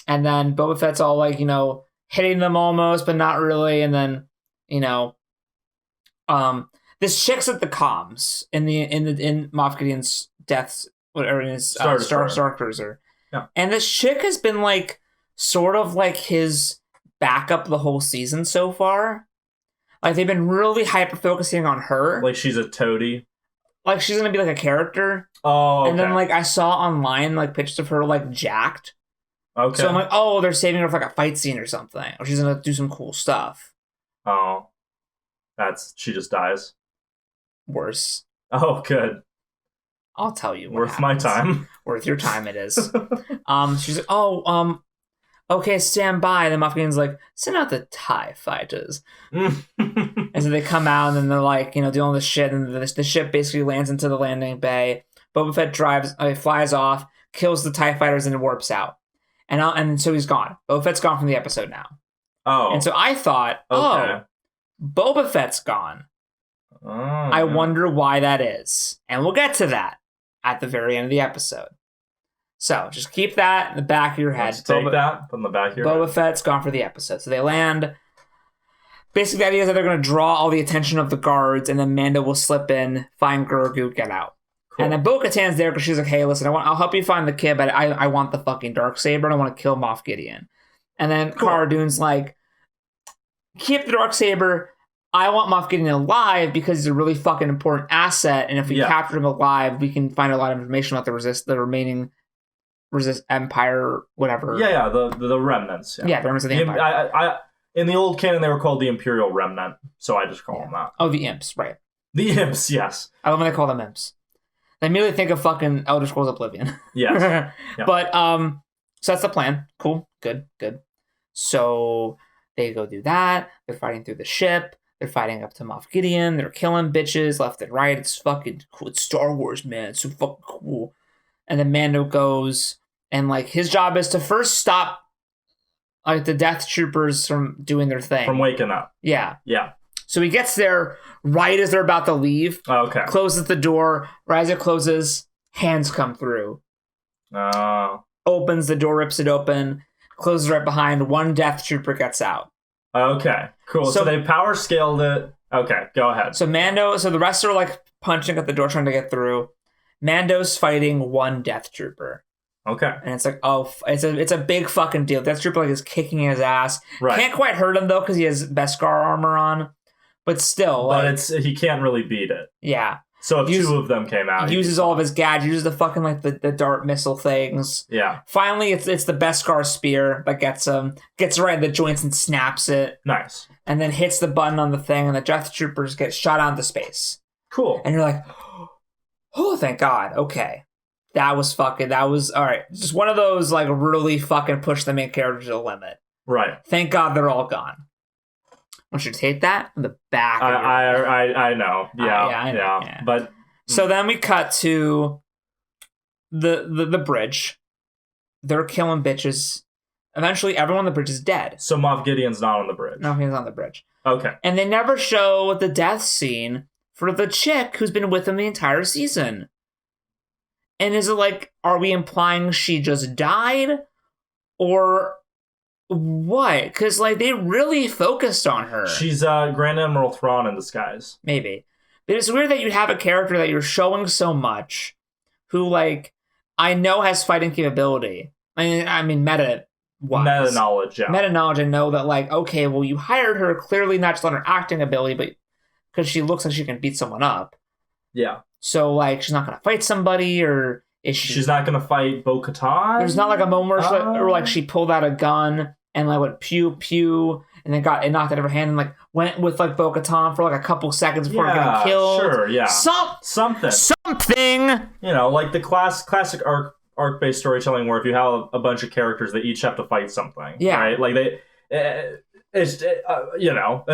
And then Boba Fett's all like, hitting them almost, but not really. And then, this chick's at the comms in Moff Gideon's deaths, whatever in his Star Cruiser. Yeah. And this chick has been like sort of like his backup the whole season so far. Like they've been really hyper focusing on her. Like she's a toady. Like she's gonna be like a character. Oh. Okay. And then like I saw online like pictures of her like jacked. Okay. So I'm like, they're saving her for like a fight scene or something. Or she's gonna do some cool stuff. Oh. She just dies. Worse. Oh, good. I'll tell you. Worth my time. Worth your time it is. She's like, okay, stand by. Then Moff Gideon's like, send out the TIE fighters. And so they come out and then they're like, doing all this shit. And the ship basically lands into the landing bay. Boba Fett flies off, kills the TIE fighters and warps out. And so he's gone. Boba Fett's gone from the episode now. Oh. And so I thought, Boba Fett's gone. Oh, I wonder why that is. And we'll get to that at the very end of the episode. So just keep that in the back of your head. Take that from the back of your head. Boba Fett's gone for the episode. So they land. Basically, the idea is that they're going to draw all the attention of the guards, and then Mando will slip in, find Grogu, get out. Cool. And then Bo-Katan's there because she's like, hey, listen, I'll help you find the kid, but I want the fucking Darksaber, and I want to kill Moff Gideon. And then Cara Dune's like, keep the Darksaber. I want Moff Gideon alive because he's a really fucking important asset, and if we capture him alive, we can find a lot of information about the remaining resist Empire, whatever. Yeah, the remnants. Yeah, the remnants of the Empire. In the old canon, they were called the Imperial Remnant, so I just call them that. Oh, the imps, right. The imps, yes. I love when they call them imps. I immediately think of fucking Elder Scrolls Oblivion. Yes. Yep. But, so that's the plan. Cool. Good. So they go do that. They're fighting through the ship. They're fighting up to Moff Gideon. They're killing bitches left and right. It's fucking cool. It's Star Wars, man. It's so fucking cool. And then Mando goes, and, like, his job is to first stop, like, the Death Troopers from doing their thing. From waking up. Yeah. Yeah. So he gets there right as they're about to leave. Okay. Closes the door. Right as it closes, hands come through. Opens the door, rips it open, closes right behind. One Death Trooper gets out. Okay. Cool. So they power scaled it. Okay, go ahead. So the rest are like punching at the door trying to get through. Mando's fighting one Death Trooper. Okay. And it's like, oh, it's a big fucking deal. Death Trooper like is kicking his ass. Right. Can't quite hurt him though because he has Beskar armor on. But still, but he can't really beat it. Yeah. So if two of them came out, he uses all of his gadgets, uses the fucking like the dart missile things. Yeah. Finally, it's the Beskar spear that gets right in the joints and snaps it. Nice. And then hits the button on the thing, and the Death Troopers get shot out into space. Cool. And you're like, oh, thank God. Okay. That was all right. Just one of those like really fucking push the main character to the limit. Right. Thank God they're all gone. I want you to take that in the back. I know. Yeah. I know. Yeah. But so then we cut to the bridge. They're killing bitches. Eventually, everyone on the bridge is dead. So Moff Gideon's not on the bridge. No, he's on the bridge. Okay. And they never show the death scene for the chick who's been with him the entire season. And is it like, are we implying she just died? Or what? Because like they really focused on her. She's Grand Admiral Thrawn in disguise. Maybe. But it's weird that you have a character that you're showing so much who, like, I know has fighting capability. I mean meta knowledge, yeah. Meta knowledge, I know that, like, okay, well, you hired her clearly not just on her acting ability, but because she looks like she can beat someone up. Yeah. So, like, she's not going to fight somebody, or is she... She's not going to fight Bo-Katan? There's not, like, a moment where, like, she pulled out a gun and, like, went pew, pew, and then got it knocked out of her hand and, like, went with, like, Bo-Katan for, like, a couple seconds before getting killed. Sure, yeah. Something! You know, like the classic arc-based storytelling where if you have a bunch of characters, they each have to fight something. Yeah. Right? Like, it's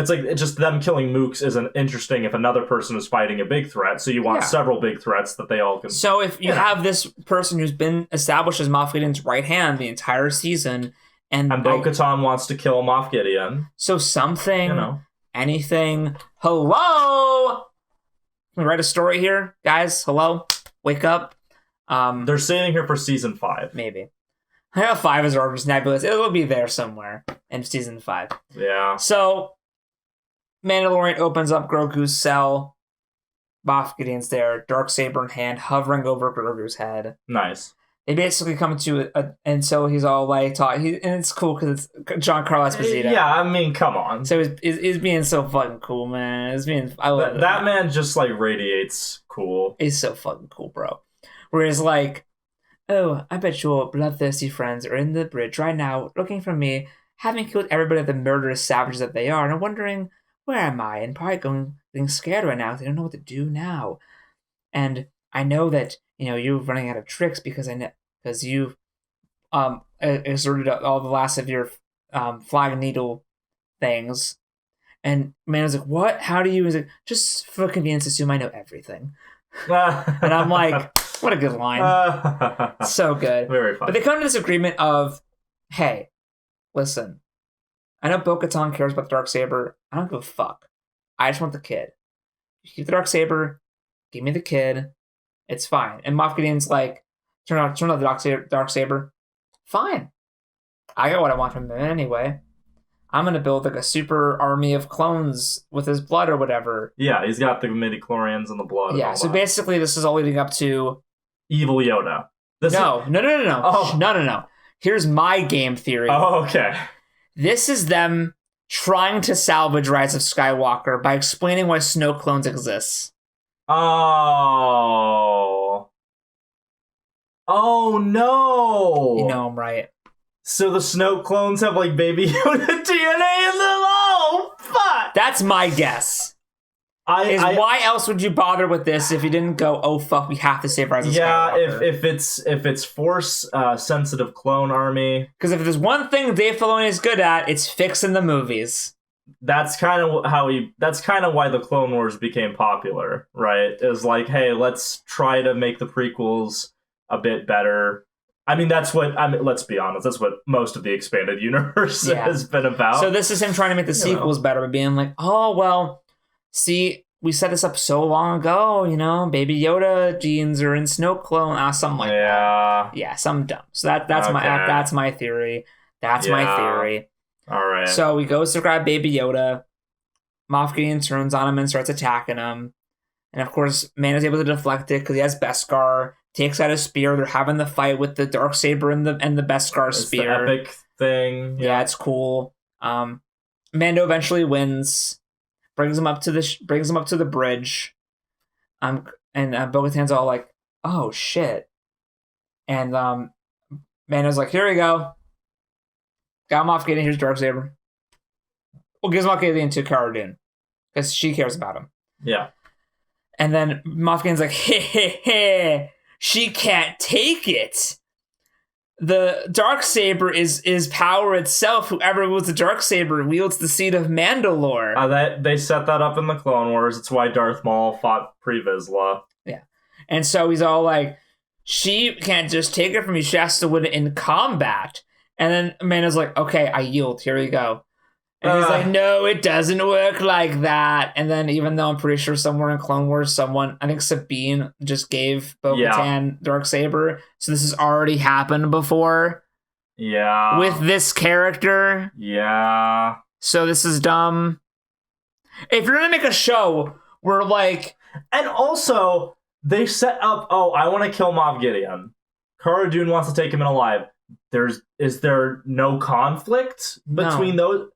like just them killing mooks isn't interesting if another person is fighting a big threat, so you want several big threats that they all can... So if you have this person who's been established as Moff Gideon's right hand the entire season, and Bo-Katan wants to kill Moff Gideon. So something, anything, hello? Can we write a story here? Guys, hello? Wake up. They're saving her for season 5. Maybe. I have 5 as Orvis Nebulous. It'll be there somewhere in season 5. Yeah. So, Mandalorian opens up Grogu's cell. Moff Gideon's there, darksaber in hand, hovering over Grogu's head. Nice. They basically come to and so he's all like, and it's cool because it's Giancarlo Esposito. Yeah, I mean, come on. So he's being so fucking cool, man. I love that man just like radiates cool. He's so fucking cool, bro. Whereas like, oh, I bet your bloodthirsty friends are in the bridge right now, looking for me, having killed everybody the murderous savages that they are, and wondering where am I, and probably getting scared right now because they don't know what to do now. And I know that you're running out of tricks because you've exerted all the last of your flag needle things. And man was like, what? How do you? He's like, just for convenience, assume I know everything. And I'm like, what a good line. So good. Very fun. But they come to this agreement of, hey, listen, I know Bo-Katan cares about the Darksaber. I don't give a fuck. I just want the kid. You keep the Darksaber, give me the kid. It's fine. And Moff Gideon's like, turn on the Darksaber. Fine. I got what I want from him anyway. I'm going to build like a super army of clones with his blood or whatever. Yeah, he's got the midi-chlorians and the blood. Yeah, so basically this is all leading up to... Evil Yoda. No. Oh. No. Here's my game theory. Oh, okay. This is them trying to salvage Rise of Skywalker by explaining why snow clones exist. Oh. Oh no! You know I'm right. So the Snoke clones have like Baby Yoda DNA in them? Oh, fuck! That's my guess. Why else would you bother with this if you didn't go, oh fuck, we have to save Rise of Skywalker? if it's Force sensitive clone army, because if there's one thing Dave Filoni is good at, it's fixing the movies. That's kind of why the Clone Wars became popular, right? Is like, hey, let's try to make the prequels a bit better. I mean, let's be honest, that's what most of the expanded universe has been about. So this is him trying to make the sequels better, by being like, oh, well, see, we set this up so long ago, Baby Yoda genes are in Snoke clone, something like that. Yeah, something dumb. So that's my theory. That's my theory. All right. So he goes to grab Baby Yoda. Moff Gideon turns on him and starts attacking him. And of course, Man is able to deflect it because he has Beskar. Takes out a spear. They're having the fight with the Darksaber and the Beskar spear. The epic thing. Yeah, it's cool. Mando eventually wins. Brings him up to the bridge. And Bo-Katan's all like, "Oh shit!" And Mando's like, "Here we go. Got Moff Gideon. Here's Darksaber." Well, gives Moff Gideon to Cara Dune because she cares about him. Yeah. And then Moff Gideon's like, "Hey, she can't take it. The Darksaber is power itself. Whoever wields the Darksaber wields the seed of Mandalore." They set that up in the Clone Wars. It's why Darth Maul fought Pre-Vizsla. Yeah. And so he's all like, she can't just take it from me. She has to win it in combat. And then Amanda's like, okay, I yield. Here we go. And he's like, no, it doesn't work like that. And then even though I'm pretty sure somewhere in Clone Wars, I think Sabine just gave Bo-Katan Darksaber. So this has already happened before. Yeah. With this character. Yeah. So this is dumb. If you're going to make a show where like... And also, they set up, I want to kill Moff Gideon. Cara Dune wants to take him in alive. Is there no conflict between those?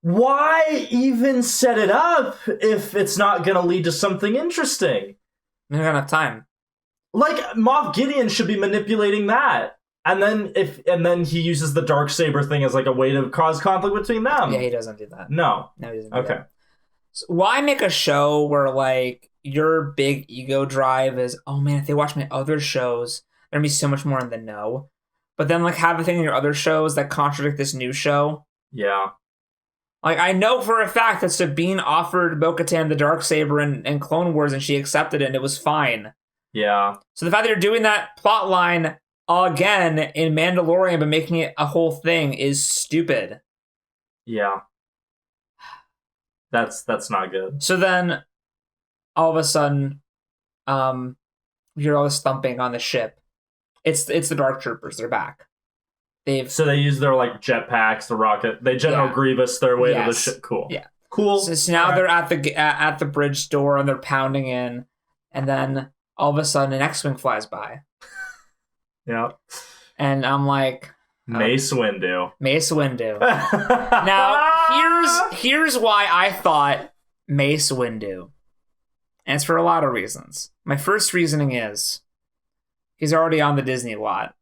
Why even set it up if it's not going to lead to something interesting? We don't have enough time. Like, Moff Gideon should be manipulating that. And then he uses the Darksaber thing as like a way to cause conflict between them. Yeah, he doesn't do that. No. No, he doesn't do that. So why make a show where like your big ego drive is, oh man, if they watch my other shows, they're going to be so much more in the know. But then like have a thing in your other shows that contradict this new show. Yeah. Like, I know for a fact that Sabine offered Bo-Katan the Darksaber in Clone Wars and she accepted it and it was fine. Yeah. So the fact that you're doing that plot line again in Mandalorian but making it a whole thing is stupid. Yeah. That's not good. So then, all of a sudden, you hear all this thumping on the ship. It's the Dark Troopers. They're back. So they use their like jetpacks, the rocket. They General Grievous their way to the ship. Cool. Yeah. Cool. So now they're at the bridge door and they're pounding in, and then all of a sudden an X-wing flies by. Yeah. And I'm like, Mace Windu. Mace Windu. Now here's why I thought Mace Windu, and it's for a lot of reasons. My first reasoning is he's already on the Disney lot.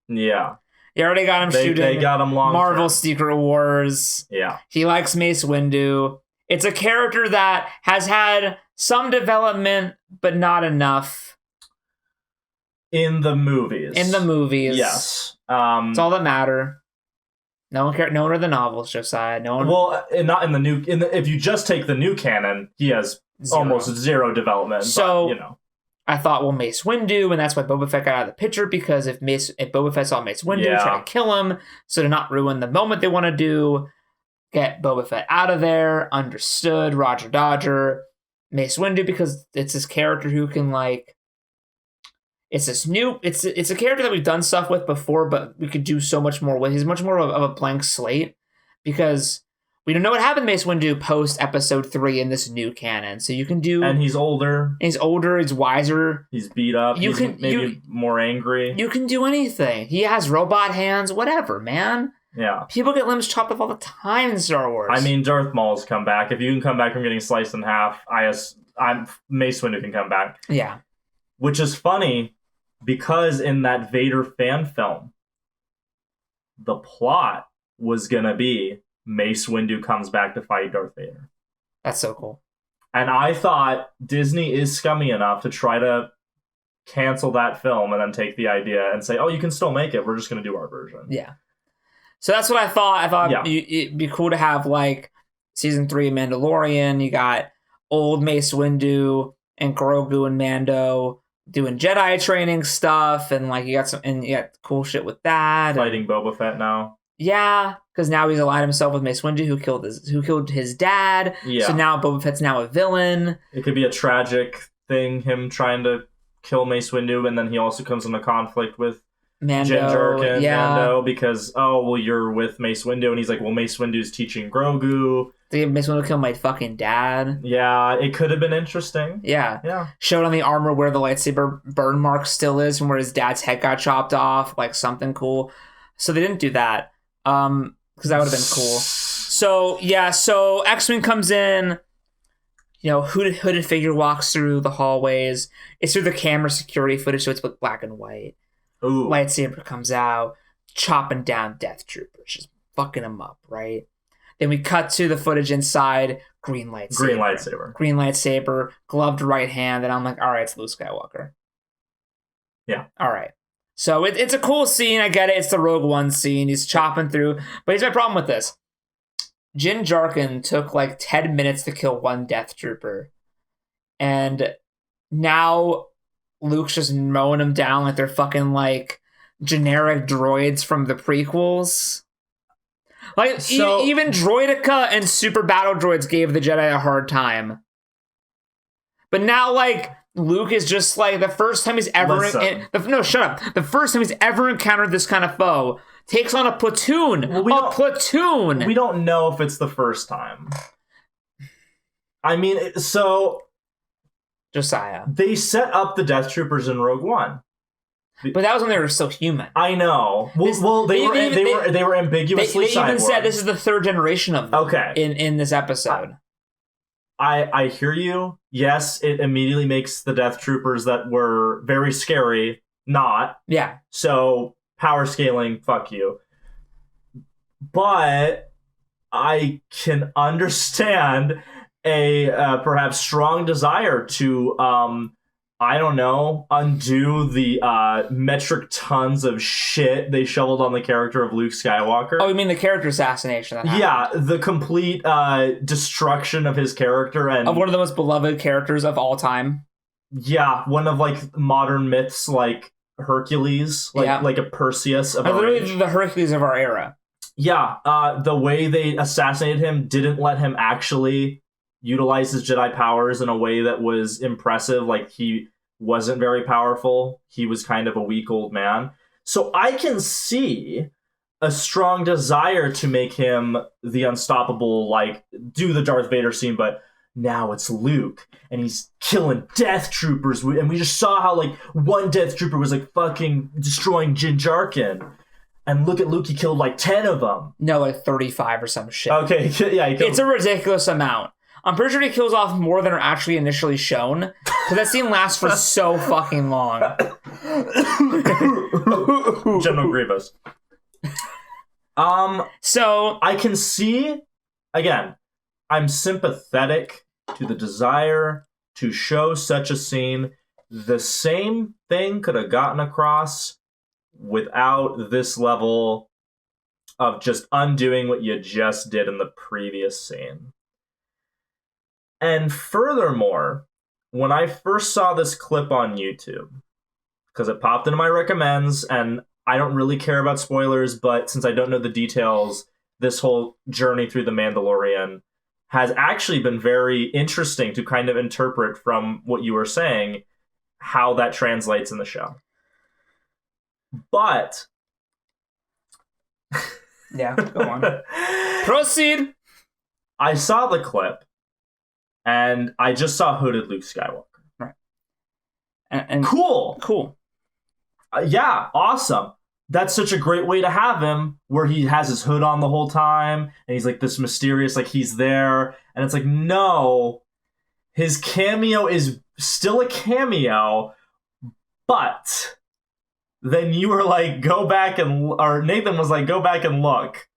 Yeah. You already got him shooting. They got him long Marvel term. Secret Wars. Yeah. He likes Mace Windu. It's a character that has had some development, but not enough. In the movies. Yes. It's all that matter. No one cared. No one read the novels, Josiah. No one. Well, not in the new. If you just take the new canon, he has almost zero development. So but, I thought, well, Mace Windu, and that's why Boba Fett got out of the picture, because if Boba Fett saw Mace Windu, try to kill him, so to not ruin the moment they want to do, get Boba Fett out of there, understood, Roger Dodger, Mace Windu, because it's this character who can, like, it's a character that we've done stuff with before, but we could do so much more with. He's much more of a blank slate, because we don't know what happened to Mace Windu post Episode 3 in this new canon. So you can do... And he's older. He's wiser. He's beat up. He's maybe more angry. You can do anything. He has robot hands, whatever, man. Yeah. People get limbs chopped off all the time in Star Wars. I mean, Darth Maul's come back. If you can come back from getting sliced in half, Mace Windu can come back. Yeah. Which is funny, because in that Vader fan film, the plot was gonna be Mace Windu comes back to fight Darth Vader. That's so cool. And I thought Disney is scummy enough to try to cancel that film and then take the idea and say, oh, you can still make it. We're just going to do our version. Yeah. So that's what I thought. I thought Yeah. it'd be cool to have, like, season 3 of Mandalorian. You got old Mace Windu and Grogu and Mando doing Jedi training stuff. And, like, you got cool shit with that. Fighting Boba Fett now. Yeah, because now he's aligned himself with Mace Windu, who killed his dad. Yeah. So now Boba Fett's now a villain. It could be a tragic thing, him trying to kill Mace Windu, and then he also comes into conflict with Mando, Mando, because, oh, well, you're with Mace Windu, and he's like, well, Mace Windu's teaching Grogu. Did Mace Windu kill my fucking dad? Yeah, it could have been interesting. Yeah. Showed on the armor where the lightsaber burn mark still is from where his dad's head got chopped off, like something cool. So they didn't do that. Because that would have been cool. So X-Wing comes in, hooded figure walks through the hallways. It's through the camera security footage, so it's black and white. Ooh. Lightsaber comes out, chopping down Death Troopers, just fucking them up, right? Then we cut to the footage inside, green lightsaber, gloved right hand, and I'm like, all right, it's Luke Skywalker. Yeah. All right. So it's a cool scene. I get it. It's the Rogue One scene. He's chopping through. But here's my problem with this. Jin Jarkin took like 10 minutes to kill one Death Trooper. And now Luke's just mowing them down like they're fucking like generic droids from the prequels. Like, even Droideka and Super Battle Droids gave the Jedi a hard time. But now, like, Luke is just like the first time he's ever the first time he's ever encountered this kind of foe, takes on a platoon. Platoon. We don't know if it's the first time. I mean, so Josiah. They set up the Death Troopers in Rogue One. But that was when they were still human. I know. They were ambiguously cyborg. They even said this is the third generation of them. Okay. In this episode. I hear you. Yes, it immediately makes the Death Troopers that were very scary not. Yeah. So, power scaling, fuck you. But I can understand a perhaps strong desire to, I don't know, undo the metric tons of shit they shoveled on the character of Luke Skywalker. Oh, you mean the character assassination that happened? Yeah, the complete destruction of his character and of one of the most beloved characters of all time. Yeah, one of like modern myths like Hercules, like a Perseus of literally the Hercules of our era. Yeah, the way they assassinated him didn't let him actually utilize his Jedi powers in a way that was impressive. Like, he wasn't very powerful. He was kind of a weak old man. So I can see a strong desire to make him the unstoppable, like, do the Darth Vader scene, but now it's Luke, and he's killing Death Troopers, and we just saw how, like, one Death Trooper was, like, fucking destroying Jin Jarkin. And look at Luke, he killed, like, 10 of them. No, like 35 or some shit. Okay, yeah. It's a ridiculous amount. I'm pretty sure he kills off more than are actually initially shown, because that scene lasts for so fucking long. General Grievous. So I can see, again, I'm sympathetic to the desire to show such a scene. The same thing could have gotten across without this level of just undoing what you just did in the previous scene. And furthermore, when I first saw this clip on YouTube, because it popped into my recommends, and I don't really care about spoilers, but since I don't know the details, this whole journey through The Mandalorian has actually been very interesting to kind of interpret from what you were saying, how that translates in the show. But... yeah, go on. Proceed! I saw the clip, and I just saw hooded Luke Skywalker. Right. And cool. Yeah, awesome. That's such a great way to have him, where he has his hood on the whole time, and he's like this mysterious, like he's there. And it's like, no, his cameo is still a cameo, but then you were like, go back or Nathan was like, go back and look.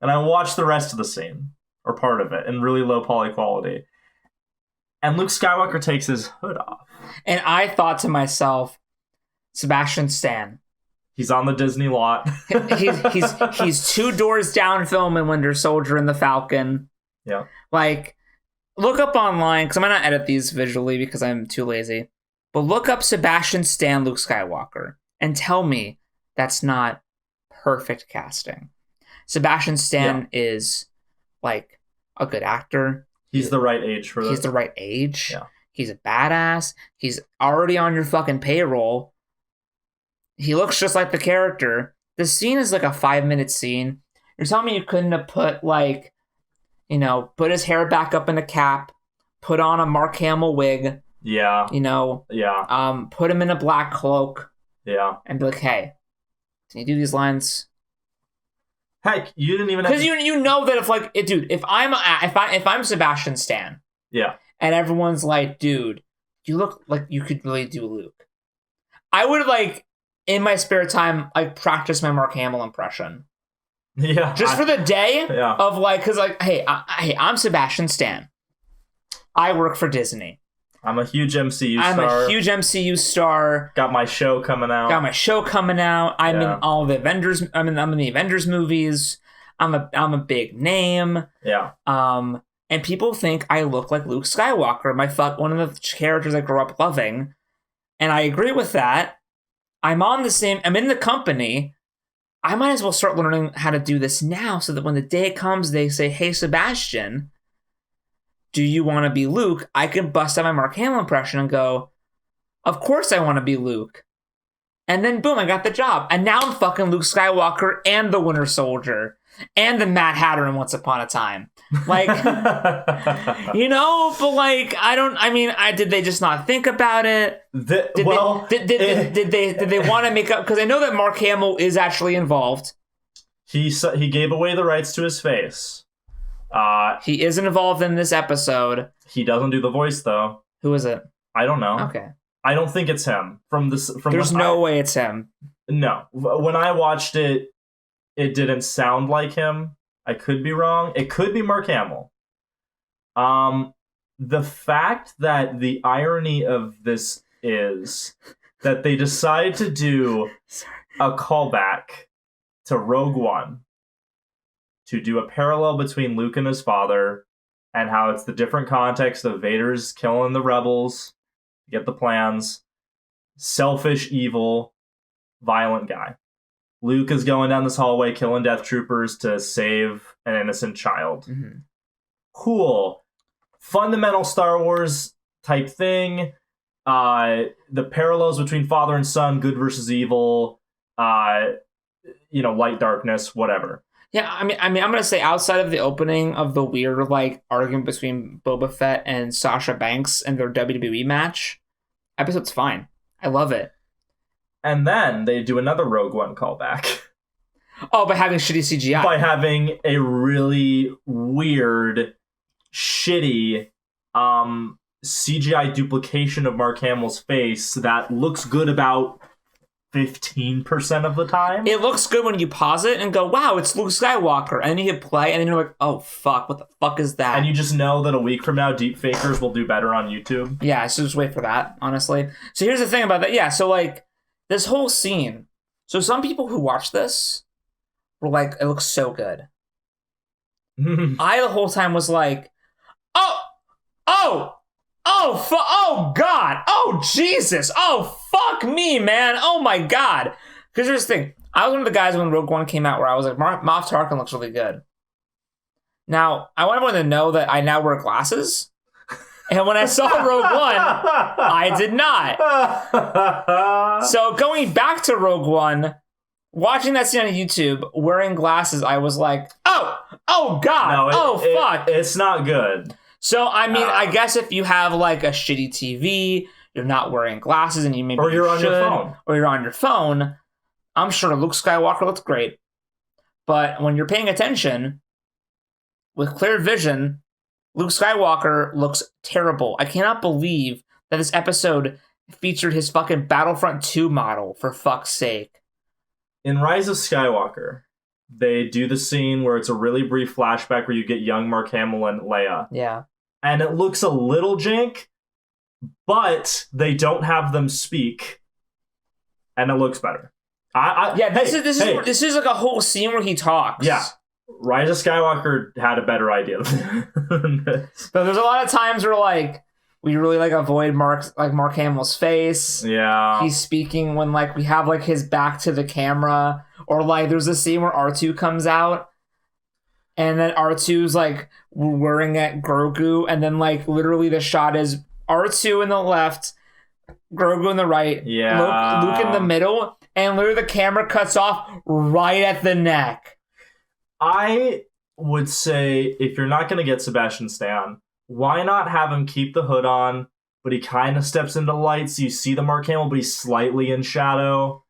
And I watched the rest of the scene, or part of it, in really low poly quality. And Luke Skywalker takes his hood off. And I thought to myself, Sebastian Stan. He's on the Disney lot. he's 2 doors down filming Winter Soldier and the Falcon. Yeah. Like, look up online, because I might not edit these visually because I'm too lazy. But look up Sebastian Stan Luke Skywalker and tell me that's not perfect casting. Sebastian Stan is, like, a good actor. He's the right age for this. He's the right age. Yeah. He's a badass. He's already on your fucking payroll. He looks just like the character. The scene is like a 5-minute scene. You're telling me you couldn't have put, like, you know, put his hair back up in a cap, put on a Mark Hamill wig. Yeah. You know. Yeah. Put him in a black cloak. Yeah. And be like, hey, can you do these lines? Heck, you didn't even because you know that if I'm Sebastian Stan, yeah, and everyone's like, dude, you look like you could really do Luke. I would like in my spare time like practice my Mark Hamill impression. Yeah, just for the day of like, because like, hey, I'm Sebastian Stan. I work for Disney. I'm a huge MCU star. I'm a huge MCU star. Got my show coming out. I'm in all the Avengers. I'm in the Avengers movies. I'm a big name. Yeah. And people think I look like Luke Skywalker, one of the characters I grew up loving. And I agree with that. I'm in the company. I might as well start learning how to do this now so that when the day comes, they say, hey, Sebastian, do you want to be Luke? I can bust out my Mark Hamill impression and go, of course I want to be Luke. And then boom, I got the job. And now I'm fucking Luke Skywalker and the Winter Soldier and the Mad Hatter in Once Upon a Time. Like, you know, but like, did they just not think about it? Did they want to make up? Because I know that Mark Hamill is actually involved. He gave away the rights to his face. He isn't involved in this episode. He doesn't do the voice though. Who is it? I don't know. Okay. I don't think it's him. There's no way it's him. No. When I watched it, it didn't sound like him. I could be wrong. It could be Mark Hamill. The fact that the irony of this is that they decide to do a callback to Rogue One to do a parallel between Luke and his father and how it's the different context of Vader's killing the rebels, get the plans, selfish, evil, violent guy. Luke is going down this hallway killing death troopers to save an innocent child. Mm-hmm. Cool. Fundamental Star Wars type thing. The parallels between father and son, good versus evil, light, darkness, whatever. Yeah, I mean, I'm gonna say outside of the opening of the weird like argument between Boba Fett and Sasha Banks and their WWE match, episode's fine. I love it. And then they do another Rogue One callback. Oh, by having shitty CGI. By having a really weird, shitty CGI duplication of Mark Hamill's face that looks good about 15% of the time. It looks good when you pause it and go, wow, it's Luke Skywalker. And then you hit play and then you're like, oh, fuck, what the fuck is that? And you just know that a week from now, deepfakers will do better on YouTube. Yeah, so just wait for that, honestly. So here's the thing about that. Yeah, so like, this whole scene. So some people who watch this were like, it looks so good. I the whole time was like, oh, God, oh, Jesus, oh, fuck me, man, oh my God. Because here's the thing, I was one of the guys when Rogue One came out where I was like, Moff Tarkin looks really good. Now, I want everyone to know that I now wear glasses, and when I saw Rogue One, I did not. So going back to Rogue One, watching that scene on YouTube, wearing glasses, I was like, oh God, fuck. It's not good. So, I mean, I guess if you have, like, a shitty TV, you're not wearing glasses, and or you're on your phone, I'm sure Luke Skywalker looks great. But when you're paying attention, with clear vision, Luke Skywalker looks terrible. I cannot believe that this episode featured his fucking Battlefront 2 model, for fuck's sake. In Rise of Skywalker, they do the scene where it's a really brief flashback where you get young Mark Hamill and Leia. Yeah. And it looks a little jank, but they don't have them speak, and it looks better. This is like a whole scene where he talks. Yeah. Rise of Skywalker had a better idea than this. But there's a lot of times where like we really like avoid Mark Hamill's face. Yeah. He's speaking when like we have like his back to the camera, or like there's a scene where R2 comes out and then R2's like whirring at Grogu, and then like literally the shot is R2 in the left, Grogu in the right, Luke in the middle, and literally the camera cuts off right at the neck. I would say if you're not going to get Sebastian Stan, why not have him keep the hood on, but he kind of steps into light so you see the Mark Hamill, but he's slightly in shadow.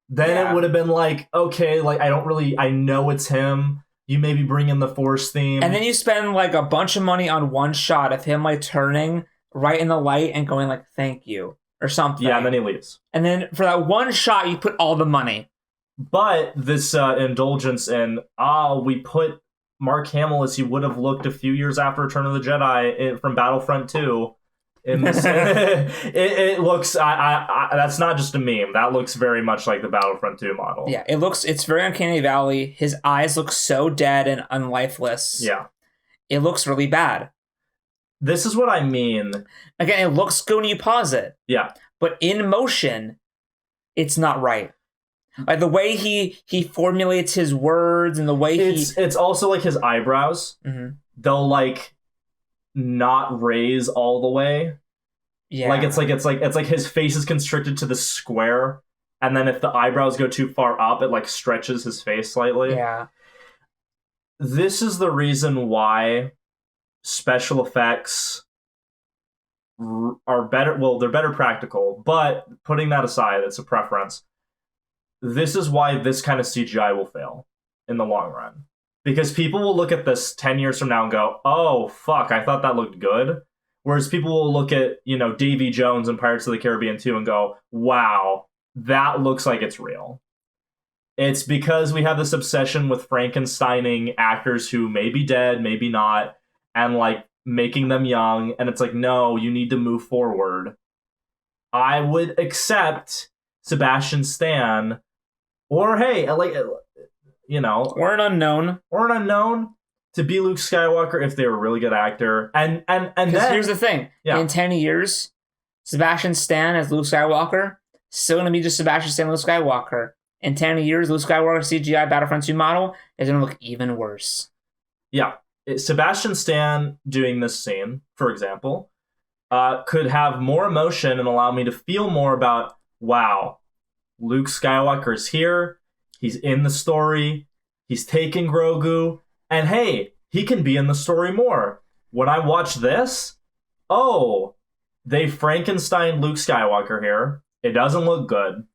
Then it would have been like, okay, like I know it's him. You maybe bring in the Force theme. And then you spend like a bunch of money on one shot of him like turning right in the light and going like, thank you, or something. Yeah, and then he leaves. And then for that one shot, you put all the money. But this indulgence in, we put Mark Hamill as he would have looked a few years after Return of the Jedi from Battlefront 2. It looks, that's not just a meme. That looks very much like the Battlefront 2 model. Yeah, it's very Uncanny Valley. His eyes look so dead and unlifeless. Yeah. It looks really bad. This is what I mean. Again, it looks good when you pause it. Yeah. But in motion, it's not right. Like the way he formulates his words and the way it's also like his eyebrows. Mm-hmm. They'll like not raise all the way. Yeah. Like it's like his face is constricted to the square, and then if the eyebrows go too far up, it like stretches his face slightly. Yeah. This is the reason why special effects are better. Well, they're better practical, but putting that aside, it's a preference. This is why this kind of CGI will fail in the long run. Because people will look at this 10 years from now and go, oh, fuck, I thought that looked good. Whereas people will look at, Davy Jones in Pirates of the Caribbean 2 and go, wow, that looks like it's real. It's because we have this obsession with Frankensteining actors who may be dead, maybe not, and like making them young. And it's like, no, you need to move forward. I would accept Sebastian Stan, or hey, like, or an unknown to be Luke Skywalker if they're a really good actor. And then here's the thing: in 10 years, Sebastian Stan as Luke Skywalker still gonna be just Sebastian Stan Luke Skywalker. In 10 years, Luke Skywalker CGI Battlefront 2 model is gonna look even worse. Yeah, Sebastian Stan doing this scene, for example, could have more emotion and allow me to feel more about, wow, Luke Skywalker is here. He's in the story. He's taking Grogu. And hey, he can be in the story more. When I watch this, they Frankenstein Luke Skywalker here. It doesn't look good.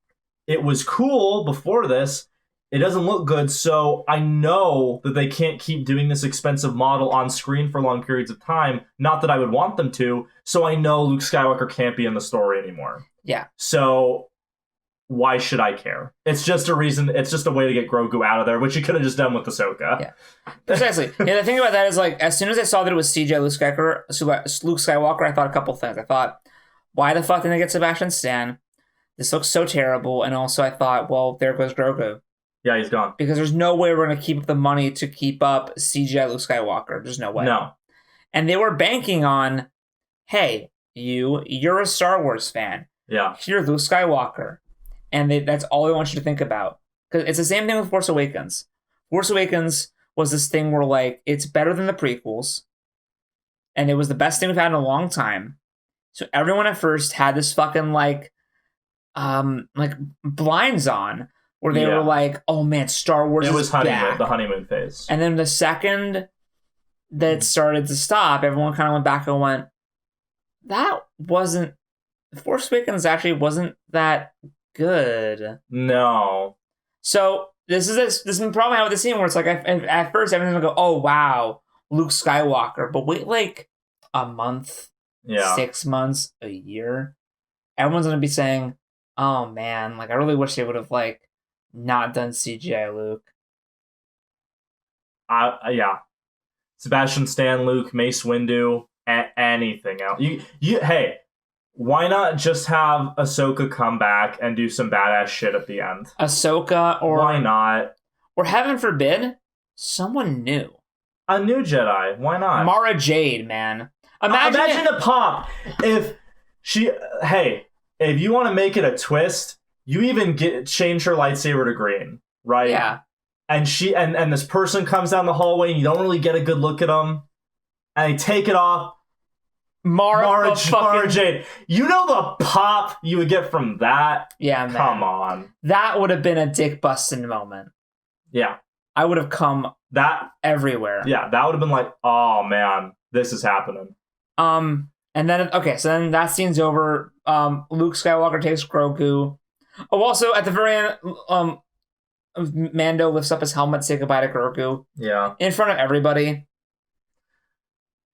It was cool before this. It doesn't look good, so I know that they can't keep doing this expensive model on screen for long periods of time. Not that I would want them to, so I know Luke Skywalker can't be in the story anymore. Yeah. So why should I care? It's just a reason. It's just a way to get Grogu out of there, which you could have just done with Ahsoka. Yeah, precisely. The thing about that is, like, as soon as I saw that it was CGI Luke Skywalker, I thought a couple things. I thought, why the fuck didn't they get Sebastian Stan? This looks so terrible. And also I thought, well, there goes Grogu. Yeah, he's gone. Because there's no way we're going to keep up the money to keep up CGI Luke Skywalker. There's no way. No. And they were banking on, hey, you're a Star Wars fan. Yeah. You're Luke Skywalker. And that's all I want you to think about. Because it's the same thing with Force Awakens. Force Awakens was this thing where, like, it's better than the prequels. And it was the best thing we've had in a long time. So everyone at first had this fucking, like blinds on. Where they were like, oh man, Star Wars is back. The honeymoon phase. And then the second that started to stop, everyone kind of went back and went, that wasn't... Force Awakens actually wasn't that good. No. So this is probably how the scene where it's like, at first everyone's gonna go, oh wow, Luke Skywalker. But wait like a month, 6 months, a year, everyone's gonna be saying, "Oh man, like I really wish they would have like not done CGI Luke." Yeah. Sebastian Stan, Luke, Mace Windu, anything else. Hey, why not just have Ahsoka come back and do some badass shit at the end? Ahsoka, or why not? Or heaven forbid, someone new. A new Jedi. Why not? Mara Jade, man. Imagine a pop if she. Hey, if you want to make it a twist, you even change her lightsaber to green, right? Yeah. And and this person comes down the hallway and you don't really get a good look at them, and they take it off. Mara Jade. You know the pop you would get from that? Yeah, man. Come on. That would have been a dick busting moment. Yeah. I would have come everywhere. Yeah, that would have been like, oh man, this is happening. And then so then that scene's over. Luke Skywalker takes Grogu. Oh, also at the very end, Mando lifts up his helmet to say goodbye to Grogu. Yeah. In front of everybody.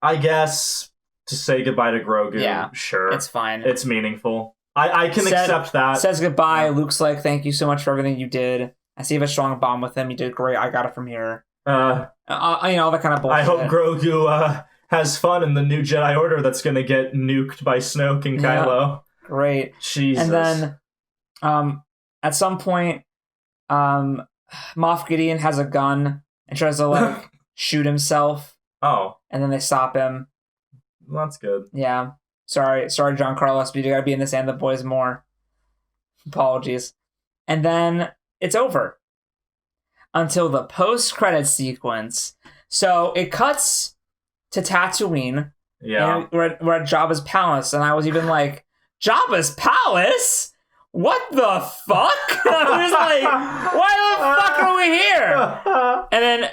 I guess to say goodbye to Grogu, yeah, sure. It's fine. It's meaningful. I can accept that. Says goodbye. Yeah. Luke's like, thank you so much for everything you did. I see you have a strong bond with him. You did great. I got it from here. All that kind of bullshit. I hope Grogu has fun in the new Jedi Order that's going to get nuked by Snoke and Kylo. Great. Jesus. And then at some point, Moff Gideon has a gun and tries to like shoot himself. Oh. And then they stop him. Well, that's good. Yeah. Sorry, John Carlos, but you gotta be in this and the boys more. Apologies. And then it's over. Until the post-credit sequence. So it cuts to Tatooine. Yeah. And we're at Jabba's palace, and I was even like, Jabba's palace? What the fuck? I was like, why the fuck are we here?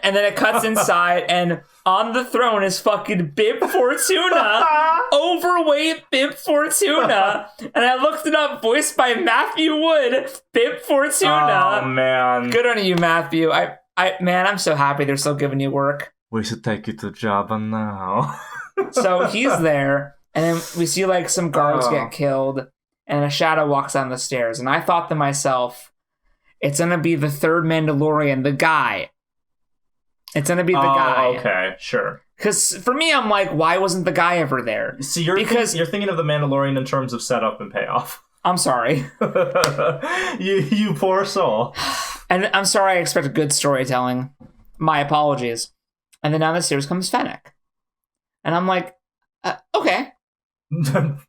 And then it cuts inside, and on the throne is fucking Bib Fortuna, overweight Bib Fortuna, and I looked it up, voiced by Matthew Wood, Bib Fortuna. Oh man, good on you, Matthew. Man, I'm so happy they're still giving you work. We should take you to Jabba now. So he's there, and then we see like some guards get killed. And a shadow walks down the stairs. And I thought to myself, it's going to be the third Mandalorian, the guy. It's going to be the guy. Okay, sure. Because for me, I'm like, why wasn't the guy ever there? See, you're thinking of the Mandalorian in terms of setup and payoff. I'm sorry. you poor soul. And I'm sorry I expected good storytelling. My apologies. And then down the stairs comes Fennec. And I'm like, okay. Not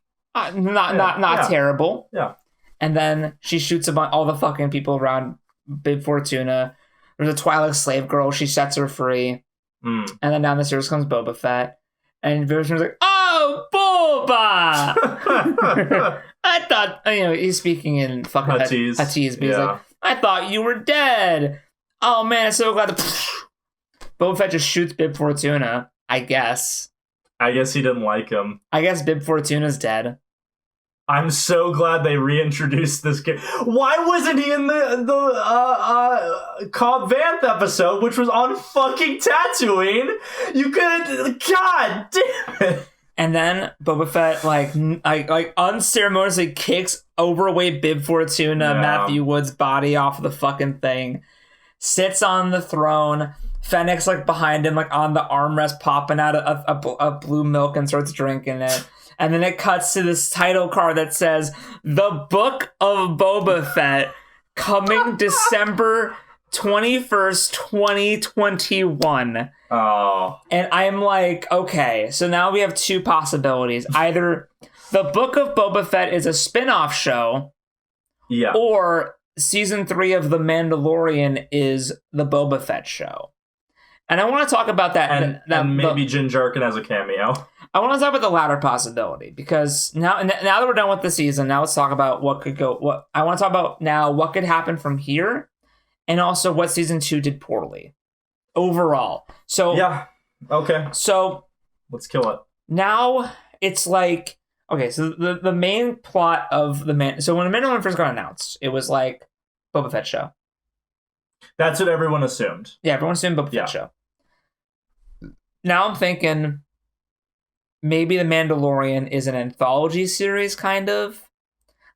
terrible. Yeah. And then she shoots all the fucking people around Bib Fortuna. There's a Twi'lek slave girl. She sets her free. And then down the stairs comes Boba Fett. And Bib Fortuna's like, oh, Boba! I thought, he's speaking in fucking Huttese. But he's like, I thought you were dead. Oh man, I'm so glad. Boba Fett just shoots Bib Fortuna, I guess. I guess he didn't like him. I guess Bib Fortuna's dead. I'm so glad they reintroduced this kid. Why wasn't he in the Cobb Vanth episode, which was on fucking Tatooine? You could, God damn it. And then Boba Fett like unceremoniously kicks overweight Bib Fortuna, Matthew Wood's body off the fucking thing, sits on the throne. Fennec's like behind him, like on the armrest, popping out a blue milk and starts drinking it. And then it cuts to this title card that says, The Book of Boba Fett, coming December 21st, 2021. Oh. And I'm like, okay, so now we have two possibilities. Either The Book of Boba Fett is a spin-off show, or season 3 of The Mandalorian is the Boba Fett show. And I want to talk about that. And maybe Jin Jarkin has a cameo. I want to talk about the latter possibility, because now that we're done with the season, now let's talk about what could go. What I want to talk about now, what could happen from here, and also what season 2 did poorly overall. So yeah, okay. So let's kill it. Now it's like, okay, so the main plot of so when the Mandalorian first got announced, it was like Boba Fett show. That's what everyone assumed. Yeah, everyone assumed Boba Fett show. Now I'm thinking maybe The Mandalorian is an anthology series, kind of.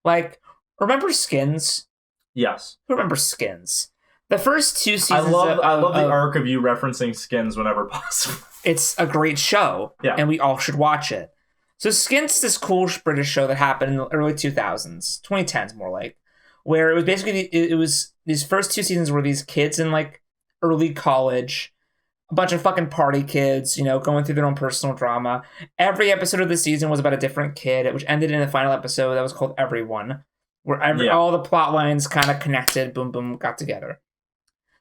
Like, remember Skins? Yes. Who remembers Skins? The first 2 seasons. I love the arc of you referencing Skins whenever possible. It's a great show, and we all should watch it. So Skins is this cool British show that happened in the early 2000s, 2010s more like, where it was basically, it was these first 2 seasons were these kids in like early college, a bunch of fucking party kids, you know, going through their own personal drama. Every episode of the season was about a different kid, which ended in the final episode that was called Everyone, where all the plot lines kind of connected, boom, boom, got together.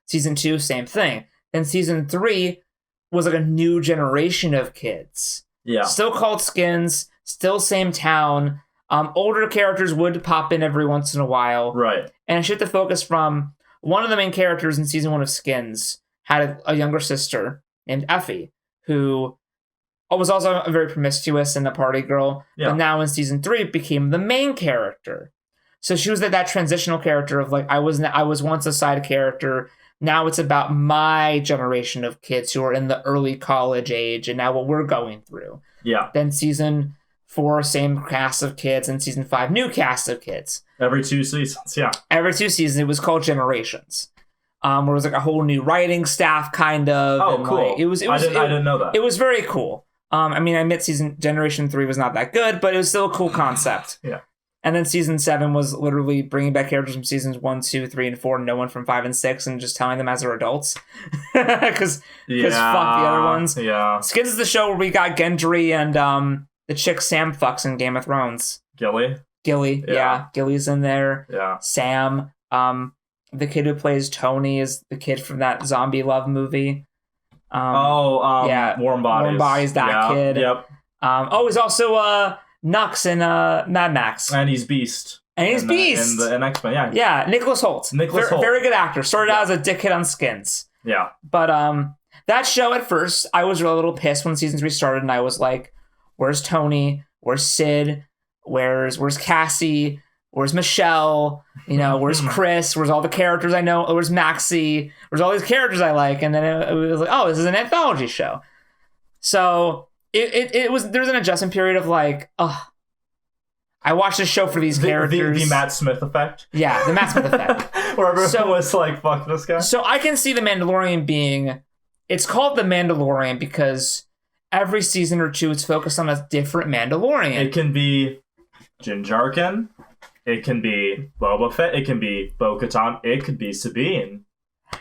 Season 2, same thing. Then season 3 was like a new generation of kids. Yeah. Still called Skins, still same town. Older characters would pop in every once in a while. Right. And I shift the focus from one of the main characters in season 1 of Skins had a younger sister named Effie, who was also a very promiscuous and a party girl. Yeah. But now in season 3 became the main character. So she was that transitional character of like, I was once a side character. Now it's about my generation of kids who are in the early college age and now what we're going through. Yeah. Then season 4, same cast of kids, and season 5, new cast of kids. Every 2 seasons, yeah. Every 2 seasons, it was called Generations. Where it was like a whole new writing staff, kind of. Oh, and cool. Like, I didn't know that. It was very cool. I mean, I admit Generation 3 was not that good, but it was still a cool concept. Yeah. And then season 7 was literally bringing back characters from seasons 1, 2, 3, and 4, no one from 5 and 6, and just telling them as they're adults. Because fuck the other ones. Yeah. Skins is the show where we got Gendry and the chick Sam fucks in Game of Thrones. Gilly, yeah. Gilly's in there. Yeah. Sam, the kid who plays Tony is the kid from that zombie love movie. Warm Bodies. Warm Bodies, that kid. Yep. He's also Nux in Mad Max. And he's Beast. Beast. In X-Men, yeah. Yeah, Nicholas Hoult. Hoult. Very good actor. Started out as a dickhead on Skins. Yeah. But that show at first, I was a little pissed when season 3 started, and I was like, where's Tony? Where's Sid? Where's Cassie? Where's Michelle? You know, where's Chris? Where's all the characters I know? Where's Maxie? Where's all these characters I like? And then it was like, oh, this is an anthology show. So it was, there was an adjustment period of like, I watched this show for these characters. The Matt Smith effect? Yeah, the Matt Smith effect. Where everyone was like, fuck this guy. So I can see The Mandalorian being, it's called The Mandalorian because every season or 2 it's focused on a different Mandalorian. It can be Din Djarin. It can be Boba Fett. It can be Bo-Katan. It could be Sabine.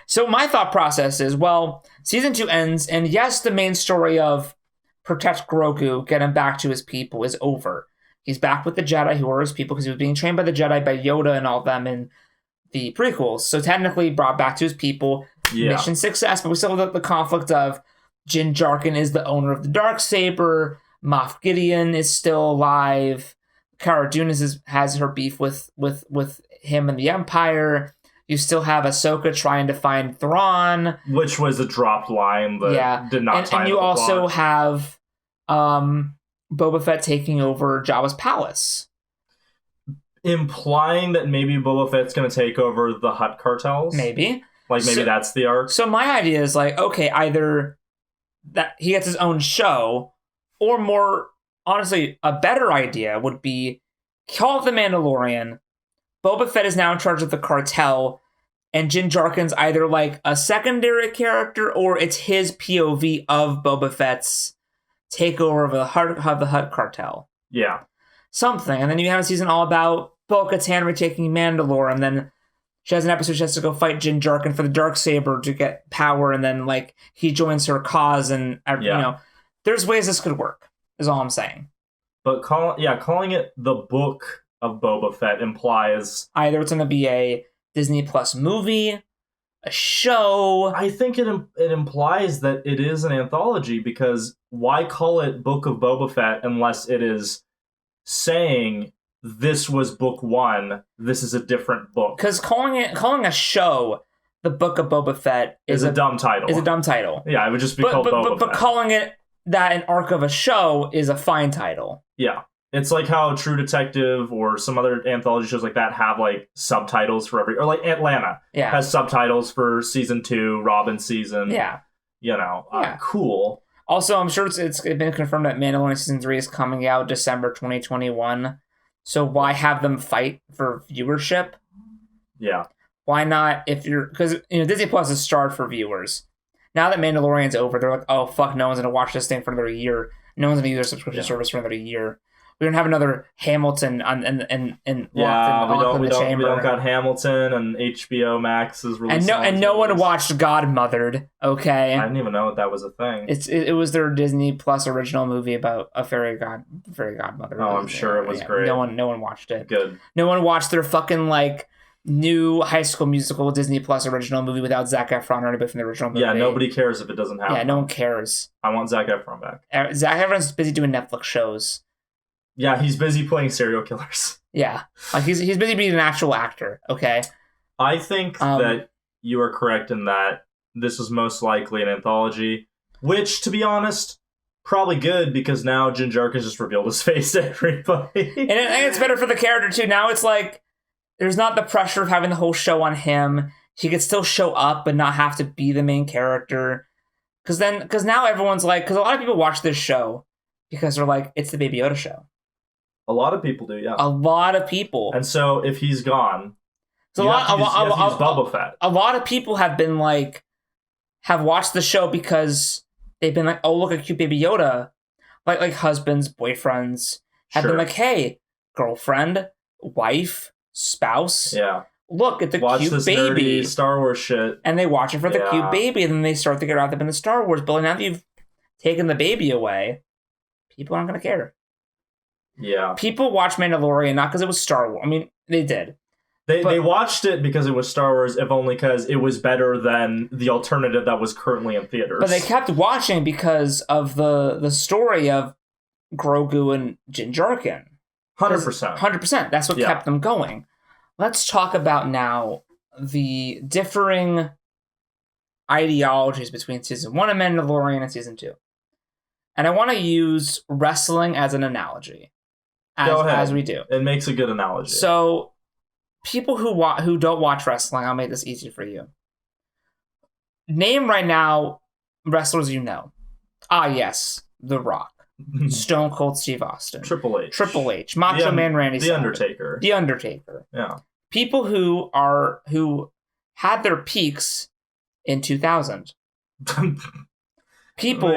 So my thought process is, well, season 2 ends, and yes, the main story of protect Grogu, get him back to his people is over. He's back with the Jedi who are his people because he was being trained by the Jedi, by Yoda and all them in the prequels. So technically brought back to his people. Yeah. Mission success, but we still have the conflict of Din Djarin is the owner of the Darksaber. Moff Gideon is still alive. Cara Dune has her beef with him and the Empire. You still have Ahsoka trying to find Thrawn. Which was a dropped line that did not tie and you also have Boba Fett taking over Jabba's palace. Implying that maybe Boba Fett's going to take over the Hutt cartels? Maybe. Like maybe that's the arc? So my idea is like, okay, either that he gets his own show, or more, honestly, a better idea would be call it The Mandalorian. Boba Fett is now in charge of the cartel, and Din Djarin's either like a secondary character or it's his POV of Boba Fett's takeover of the Hutt cartel. Yeah. Something. And then you have a season all about Bo-Katan retaking Mandalore, and then she has an episode she has to go fight Din Djarin for the Darksaber to get power, and then like he joins her cause, and you know, there's ways this could work, is all I'm saying. But calling it the book of Boba Fett implies either it's going to be a Disney Plus movie, a show. I think it implies that it is an anthology, because why call it Book of Boba Fett unless it is saying this was book 1, this is a different book? Because calling a show the Book of Boba Fett is a dumb title. Is a dumb title. Yeah, it would just be called Boba Fett. But calling it that an arc of a show is a fine title. Yeah. It's like how True Detective or some other anthology shows like that have like subtitles for every, or like Atlanta has subtitles for season 2, Robin season. Yeah. You know, cool. Also, I'm sure it's been confirmed that Mandalorian season 3 is coming out December 2021. So why have them fight for viewership? Yeah. Why not, because Disney Plus is starved for viewers. Now that Mandalorian's over, they're like, oh fuck, no one's gonna watch this thing for another year. No one's gonna use their subscription service for another year. We don't have another Hamilton locked in the chamber. We don't got Hamilton, and HBO Max is releasing. And no one watched Godmothered. Okay, I didn't even know that was a thing. It was their Disney Plus original movie about a fairy godmother. Oh, I'm sure it was great. No one watched it. Good. No one watched their fucking new High School Musical Disney Plus original movie without Zac Efron or anybody from the original movie. Yeah, nobody cares if it doesn't happen. Yeah, no one cares. I want Zac Efron back. Zac Efron's busy doing Netflix shows. Yeah, he's busy playing serial killers. Yeah, he's busy being an actual actor. Okay. I think that you are correct in that this is most likely an anthology, which, to be honest, probably good because now Jin Jarkin's just revealed his face to everybody. And it's better for the character too. Now it's there's not the pressure of having the whole show on him. He could still show up but not have to be the main character. Because now everyone's because a lot of people watch this show because they're like, it's the Baby Yoda show. A lot of people do, yeah. A lot of people. And so if he's gone, you have to use Boba Fett. A lot of people have been have watched the show because they've been like, oh, look at cute Baby Yoda. Like husbands, boyfriends have been like, hey, girlfriend, wife, spouse. Yeah. Look at the watch cute this baby. Nerdy Star Wars shit. And they watch it for the cute baby, and then they start to get wrapped up in the Star Wars. But now that you've taken the baby away, people aren't going to care. Yeah. People watch Mandalorian not because it was Star Wars. I mean, they did. They watched it because it was Star Wars, if only because it was better than the alternative that was currently in theaters. But they kept watching because of the story of Grogu and Jin Jarkin. 100%. 100%. That's what kept them going. Let's talk about now the differing ideologies between Season 1 of Mandalorian and Season 2. And I want to use wrestling as an analogy. Go ahead. As we do. It makes a good analogy. So, people who don't watch wrestling, I'll make this easy for you. Name right now wrestlers you know. Ah, yes. The Rock. Stone Cold Steve Austin. Triple H. Macho Man Randy The Undertaker. The Undertaker. Yeah. People who had their peaks in 2000. People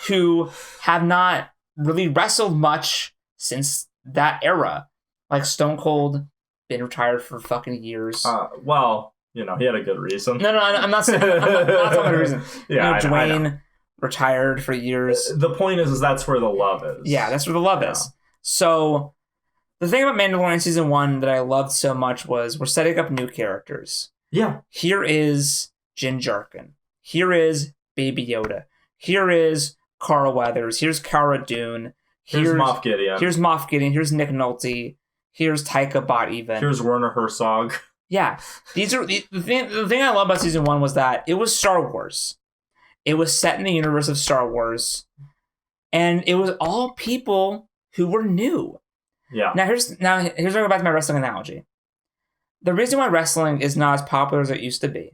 who have not really wrestled much since that era. Like Stone Cold, been retired for fucking years. Well, he had a good reason. No, I'm not saying I'm not talking about a reason. Yeah, Dwayne retired for years. The point is that's where the love is. Yeah, that's where the love is. So, the thing about Mandalorian Season 1 that I loved so much was we're setting up new characters. Yeah. Here is Jin Jarkin. Here is Baby Yoda. Here is Carl Weathers. Here's Cara Dune. Here's Moff Gideon. Here's Moff Gideon. Here's Nick Nolte. Here's Taika Bot-Even. Here's Werner Herzog. Yeah. These are the thing I love about Season 1 was that it was Star Wars. It was set in the universe of Star Wars. And it was all people who were new. Yeah. Now here's where I go back to my wrestling analogy. The reason why wrestling is not as popular as it used to be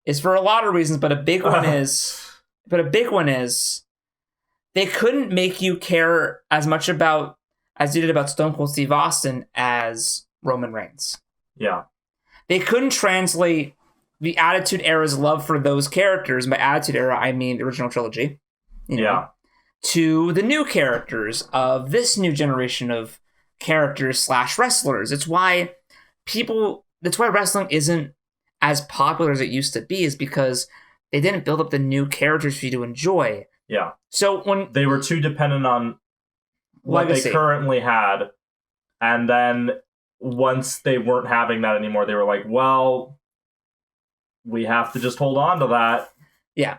is for a lot of reasons, but a big one is they couldn't make you care as much about as you did about Stone Cold Steve Austin as Roman Reigns. Yeah. They couldn't translate the Attitude Era's love for those characters, by Attitude Era, I mean the original trilogy, to the new characters of this new generation of characters / wrestlers. That's why wrestling isn't as popular as it used to be, is because they didn't build up the new characters for you to enjoy. Yeah. So when they were too dependent on what they currently had, and then once they weren't having that anymore, they were like, well, we have to just hold on to that. Yeah.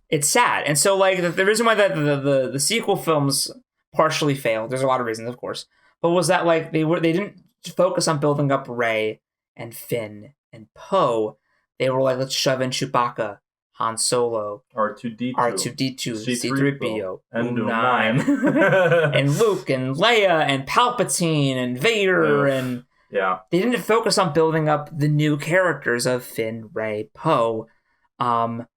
It's sad. And so the reason why the sequel films partially failed, there's a lot of reasons, of course, but was that they didn't focus on building up Rey and Finn and Poe. They were let's shove in Chewbacca, Han Solo, R2-D2, C-3PO, and U9, and Luke and Leia and Palpatine and Vader. And they didn't focus on building up the new characters of Finn, Rey, Poe, Kylo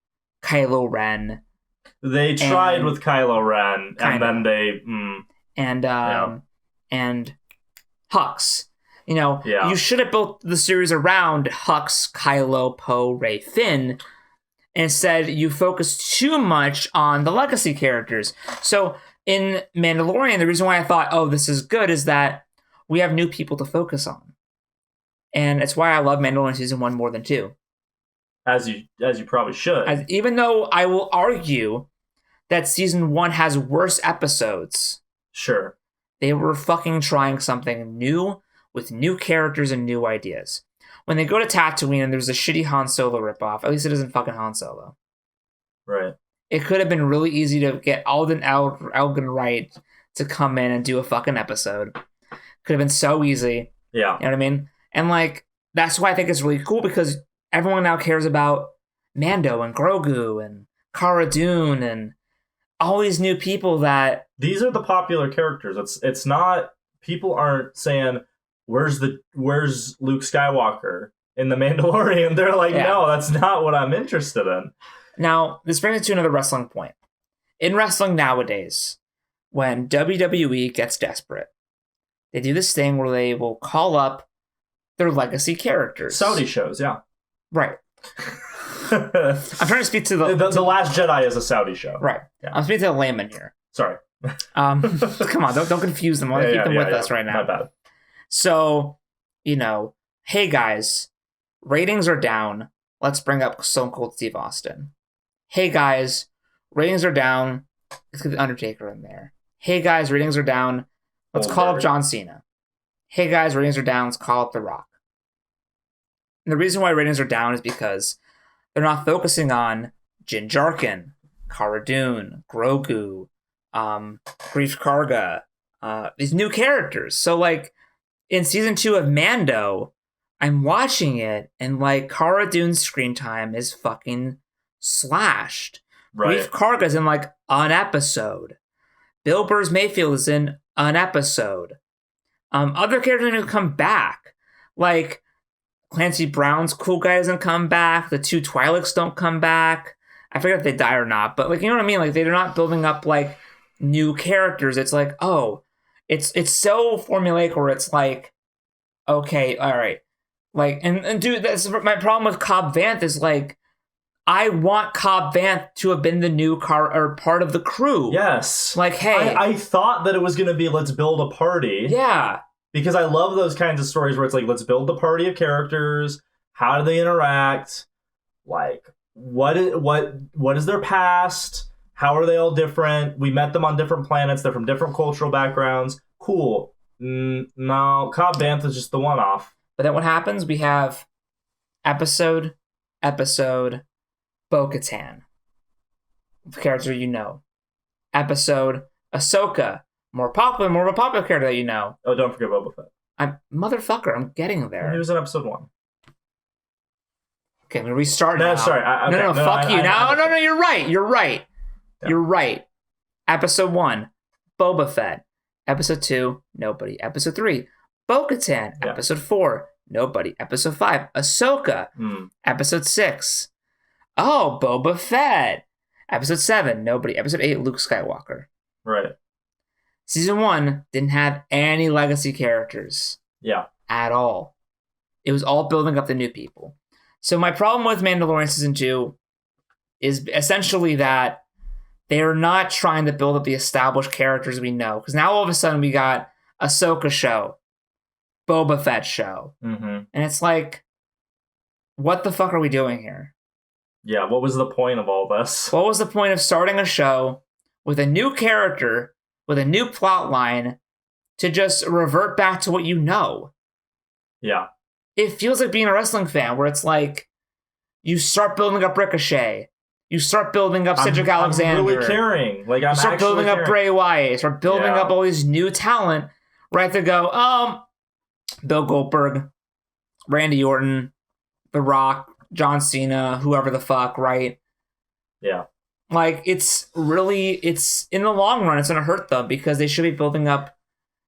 Ren. They tried with Kylo Ren, and then they and Hux. Yeah. You should have built the series around Hux, Kylo, Poe, Rey, Finn. Instead, you focus too much on the legacy characters. So in Mandalorian, the reason why I thought, oh, this is good, is that we have new people to focus on. And it's why I love Mandalorian Season 1 more than 2. As you probably should. Even though I will argue that Season 1 has worse episodes. Sure. They were fucking trying something new with new characters and new ideas. When they go to Tatooine and there's a shitty Han Solo ripoff, at least it isn't fucking Han Solo. Right. It could have been really easy to get Alden Ehrenreich to come in and do a fucking episode. Could have been so easy. Yeah. You know what I mean? And like, that's why I think it's really cool, because everyone now cares about Mando and Grogu and Cara Dune and all these new people that... These are the popular characters. It's not... People aren't saying, where's Luke Skywalker in The Mandalorian? They're like, no, that's not what I'm interested in. Now, this brings me to another wrestling point. In wrestling nowadays, when WWE gets desperate, they do this thing where they will call up their legacy characters. Saudi shows, yeah. Right. I'm trying to speak to the Last Jedi is a Saudi show. Right. Yeah. I'm speaking to the layman here. Sorry. Come on, don't confuse them. I want to keep them with us right now. My bad. So, hey guys, ratings are down. Let's bring up Stone Cold Steve Austin. Hey guys, ratings are down. Let's get the Undertaker in there. Hey guys, ratings are down. Let's call up John Cena. Hey guys, ratings are down. Let's call up The Rock. And the reason why ratings are down is because they're not focusing on Jin Jarkin, Cara Dune, Grogu, Grief Karga, these new characters. So like in season 2 of Mando, I'm watching it and like Cara Dune's screen time is fucking slashed. Right. Grief Karga's in like an episode. Bill Burr's Mayfield is in an episode. Other characters are going to come back. Like Clancy Brown's cool guy doesn't come back. The 2 Twi'leks don't come back. I forget if they die or not, but like, you know what I mean? Like they're not building up like new characters. It's like, oh, it's so formulaic where it's like, okay, all right. Like, and dude, that's my problem with Cobb Vanth is like, I want Cobb Vanth to have been the new or part of the crew. Yes. Like, hey. I thought that it was going to be, let's build a party. Yeah. Because I love those kinds of stories where it's like, let's build the party of characters. How do they interact? Like, what is their past? How are they all different? We met them on different planets. They're from different cultural backgrounds. Cool. No, Cobb Vanth is just the one-off. But then what happens? We have episode, Bo-Katan, character you know. Episode, Ahsoka, more of a popular character that you know. Oh, don't forget Boba Fett. I'm getting there. He was in episode 1. Okay, I'm gonna restart now. No, sorry. No, fuck you. No, you're right. Yeah. You're right. Episode 1, Boba Fett. Episode 2, nobody. Episode 3, Bo-Katan. Yeah. Episode 4, nobody. Episode 5, Ahsoka. Episode 6, oh, Boba Fett. Episode 7, nobody. Episode 8, Luke Skywalker. Right. Season 1 didn't have any legacy characters. Yeah. At all. It was all building up the new people. So my problem with Mandalorian Season 2 is essentially that they're not trying to build up the established characters we know. Because now all of a sudden we got Ahsoka show, Boba Fett show. Mm-hmm. And it's like, what the fuck are we doing here? Yeah, what was the point of all this? What was the point of starting a show with a new character, with a new plot line, to just revert back to what you know? Yeah. It feels like being a wrestling fan, where it's like, you start building up Ricochet. You start building up Cedric Alexander. I'm really caring. Like, you start building up Bray Wyatt. Start building up all these new talent. Right to go, Bill Goldberg, Randy Orton, The Rock, John Cena, whoever the fuck, right? Yeah. Like, it's in the long run, it's going to hurt them because they should be building up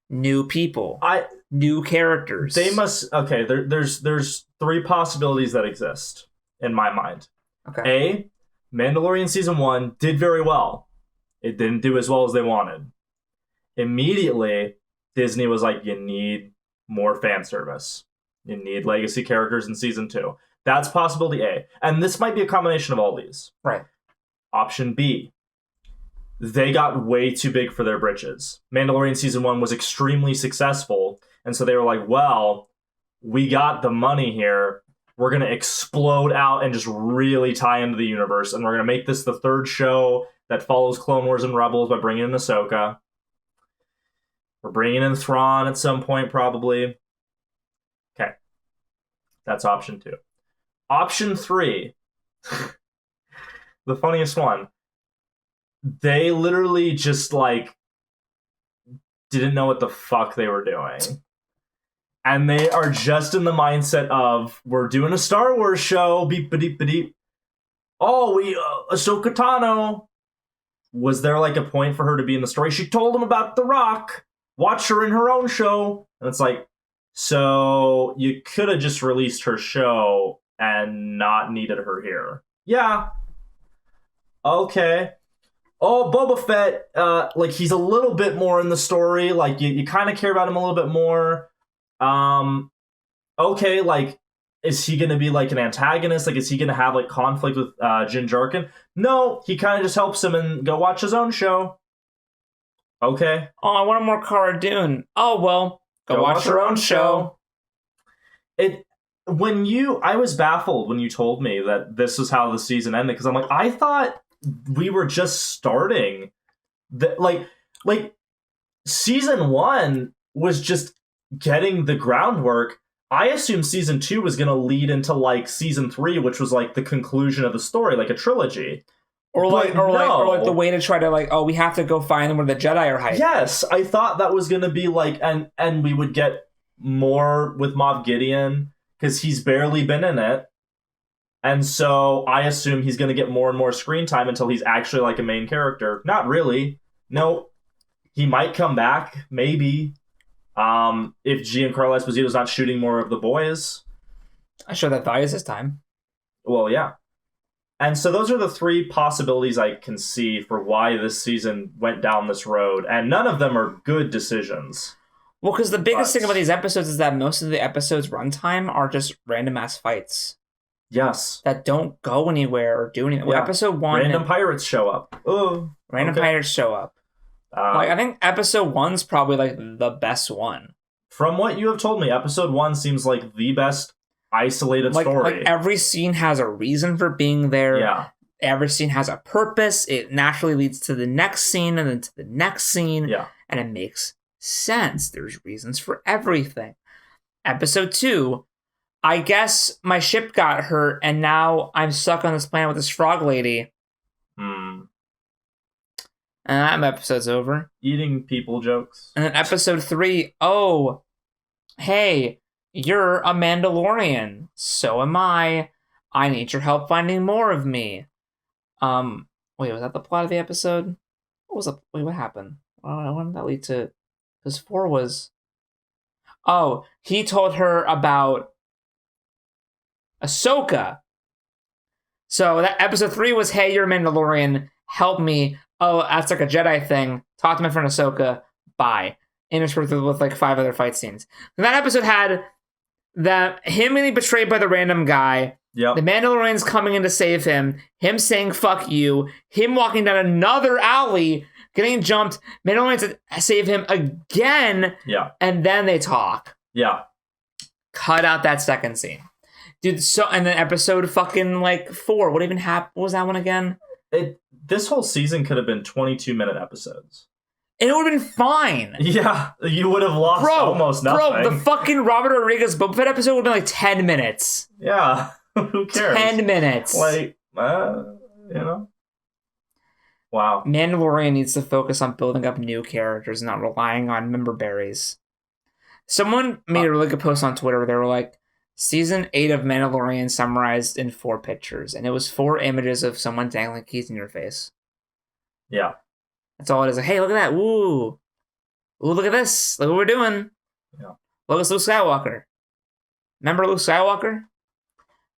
new people. New characters. They must, okay, there's 3 possibilities that exist in my mind. Okay. A, Mandalorian Season 1 did very well. It didn't do as well as they wanted. Immediately, Disney was like, you need more fan service. You need legacy characters in season 2. That's possibility A. And this might be a combination of all these. Right. Option B. They got way too big for their britches. Mandalorian season 1 was extremely successful. And so they were like, well, we got the money here. We're going to explode out and just really tie into the universe. And we're going to make this the 3rd show that follows Clone Wars and Rebels by bringing in Ahsoka. We're bringing in Thrawn at some point, probably. Okay. That's option 2. Option 3. The funniest one. They literally just, like, didn't know what the fuck they were doing. And they are just in the mindset of, we're doing a Star Wars show, beep-ba-deep-ba-deep. Oh, Ahsoka Tano. Was there, like, a point for her to be in the story? She told them about The Rock. Watch her in her own show. And it's like, so you could have just released her show and not needed her here. Yeah. Okay. Oh, Boba Fett, like, he's a little bit more in the story. Like, you kind of care about him a little bit more. Okay, like, is he going to be, like, an antagonist? Like, is he going to have, like, conflict with Din Djarin? No, he kind of just helps him and go watch his own show. Okay. Oh, I want more Cara Dune. Oh, well, go watch your own show. I was baffled when you told me that this was how the season ended, because I'm like, I thought we were just starting. Like, season 1 was just getting the groundwork. I assumed season 2 was going to lead into, like, season 3, which was, like, the conclusion of the story, like a trilogy. Or like the way to try to, like, oh, we have to go find them where the Jedi are hiding. Yes, I thought that was going to be, like, and we would get more with Moff Gideon, because he's barely been in it. And so I assume he's going to get more and more screen time until he's actually, like, a main character. Not really. No. He might come back, maybe. If Giancarlo Esposito's not shooting more of the boys. I sure that values his time. Well, yeah. And so those are the 3 possibilities I can see for why this season went down this road. And none of them are good decisions. Well, because the biggest thing about these episodes is that most of the episodes' runtime are just random-ass fights. Yes. That don't go anywhere or do anything. Yeah. Well, episode 1... Random pirates show up. Oh. Random pirates show up. Like, I think episode 1's probably, like, the best one. From what you have told me, episode 1 seems like the best isolated story. Like, every scene has a reason for being there. Yeah. Every scene has a purpose. It naturally leads to the next scene and then to the next scene. Yeah. And it makes sense. There's reasons for everything. Episode 2, I guess my ship got hurt and now I'm stuck on this planet with this frog lady. And that episode's over. Eating people jokes. And then episode 3, oh, hey, you're a Mandalorian. So am I. I need your help finding more of me. Wait, was that the plot of the episode? What happened? What did that lead to? Because 4 was... Oh, he told her about Ahsoka. So that episode 3 was, hey, you're a Mandalorian. Help me. Oh, that's like a Jedi thing. Talk to my friend Ahsoka. Bye. Interspersed with like 5 other fight scenes. And that episode had him getting betrayed by the random guy. Yep. The Mandalorians coming in to save him. Him saying fuck you. Him walking down another alley, getting jumped. Mandalorians save him again. Yeah. And then they talk. Yeah. Cut out that second scene. Dude, and then episode fucking like 4. What even happened? What was that one again? This whole season could have been 22-minute episodes. And it would have been fine. Yeah, you would have lost almost nothing. Bro, the fucking Robert Rodriguez Boba Fett episode would have been like 10 minutes. Yeah, who cares? 10 minutes. Like, you know? Wow. Mandalorian needs to focus on building up new characters, not relying on member berries. Someone made a really good post on Twitter where they were like, Season 8 of Mandalorian summarized in 4 pictures, and it was 4 images of someone dangling keys in your face. Yeah. That's all it is. Like, hey, look at that. Ooh. Ooh, look at this. Look what we're doing. Yeah. Look, it's Luke Skywalker. Remember Luke Skywalker?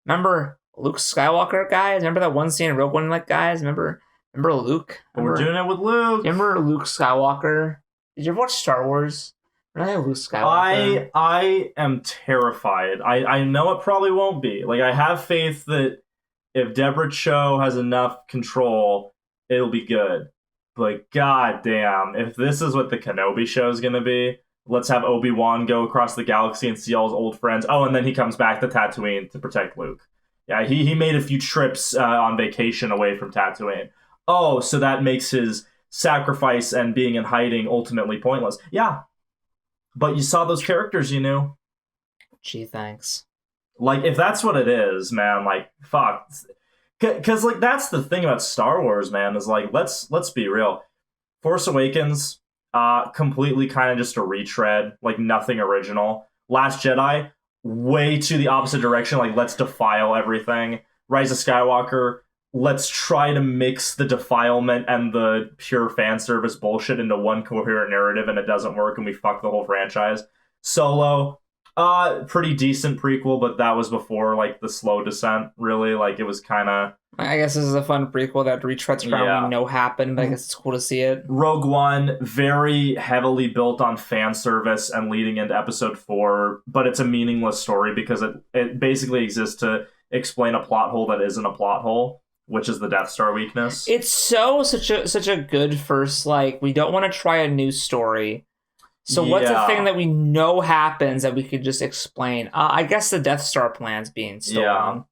Remember Luke Skywalker, guys? Remember that one scene in Rogue One, like, guys? Remember Luke? We're doing it with Luke. Remember Luke Skywalker? Did you ever watch Star Wars? Luke Skywalker. I am terrified. I know it probably won't be. Like, I have faith that if Deborah Cho has enough control, it'll be good. But goddamn, if this is what the Kenobi show is gonna be, let's have Obi-Wan go across the galaxy and see all his old friends. Oh, and then he comes back to Tatooine to protect Luke. Yeah, he made a few trips on vacation away from Tatooine. Oh, so that makes his sacrifice and being in hiding ultimately pointless. Yeah, but you saw those characters you knew. Gee, thanks. Like, if that's what it is, man, like, fuck. Because, like, that's the thing about Star Wars, man, is, like, let's be real. Force Awakens, completely kind of just a retread, like, nothing original. Last Jedi, way to the opposite direction, like, let's defile everything. Rise of Skywalker, let's try to mix the defilement and the pure fan service bullshit into one coherent narrative, and it doesn't work, and we fuck the whole franchise. Solo, pretty decent prequel, but that was before, like, the slow descent, really. Like, it was kind of... I guess this is a fun prequel that retreads around we know happened, but I guess it's cool to see it. Rogue One, very heavily built on fan service and leading into Episode 4, but it's a meaningless story because it basically exists to explain a plot hole that isn't a plot hole, which is the Death Star weakness. It's such a good first, like, we don't want to try a new story. So what's the thing that we know happens that we could just explain? I guess the Death Star plan's being stolen. Yeah.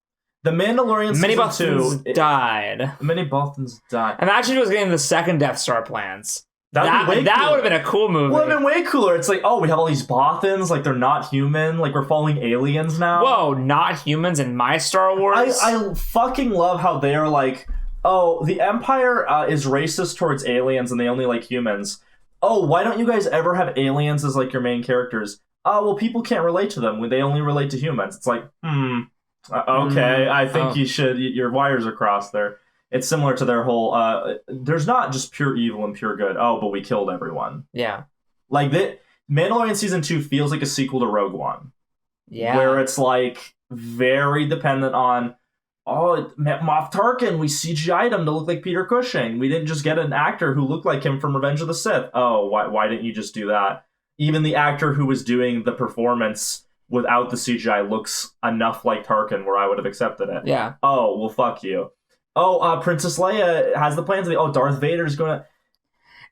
The Mandalorian season 2 died. Many Bothans died. Imagine it was getting the second Death Star plans. That would have been a cool movie. Would have been way cooler. It's like, oh, we have all these Bothans, like they're not human, like we're following aliens now. Whoa, not humans in my Star Wars? I fucking love how they're like, oh, the Empire is racist towards aliens and they only like humans. Oh, why don't you guys ever have aliens as, like, your main characters? Oh, well, people can't relate to them. They only relate to humans. It's like, okay, I think you should... Your wires are crossed there. It's similar to their whole... there's not just pure evil and pure good. Oh, but we killed everyone. Yeah. Like, Mandalorian Season 2 feels like a sequel to Rogue One. Yeah. Where it's, like, very dependent on... Oh, Moff Tarkin, we CGI'd him to look like Peter Cushing. We didn't just get an actor who looked like him from Revenge of the Sith. Oh, why didn't you just do that? Even the actor who was doing the performance without the CGI looks enough like Tarkin where I would have accepted it. Yeah. Oh, well, fuck you. Oh, Princess Leia has the plans to be... Oh, Darth Vader's going to...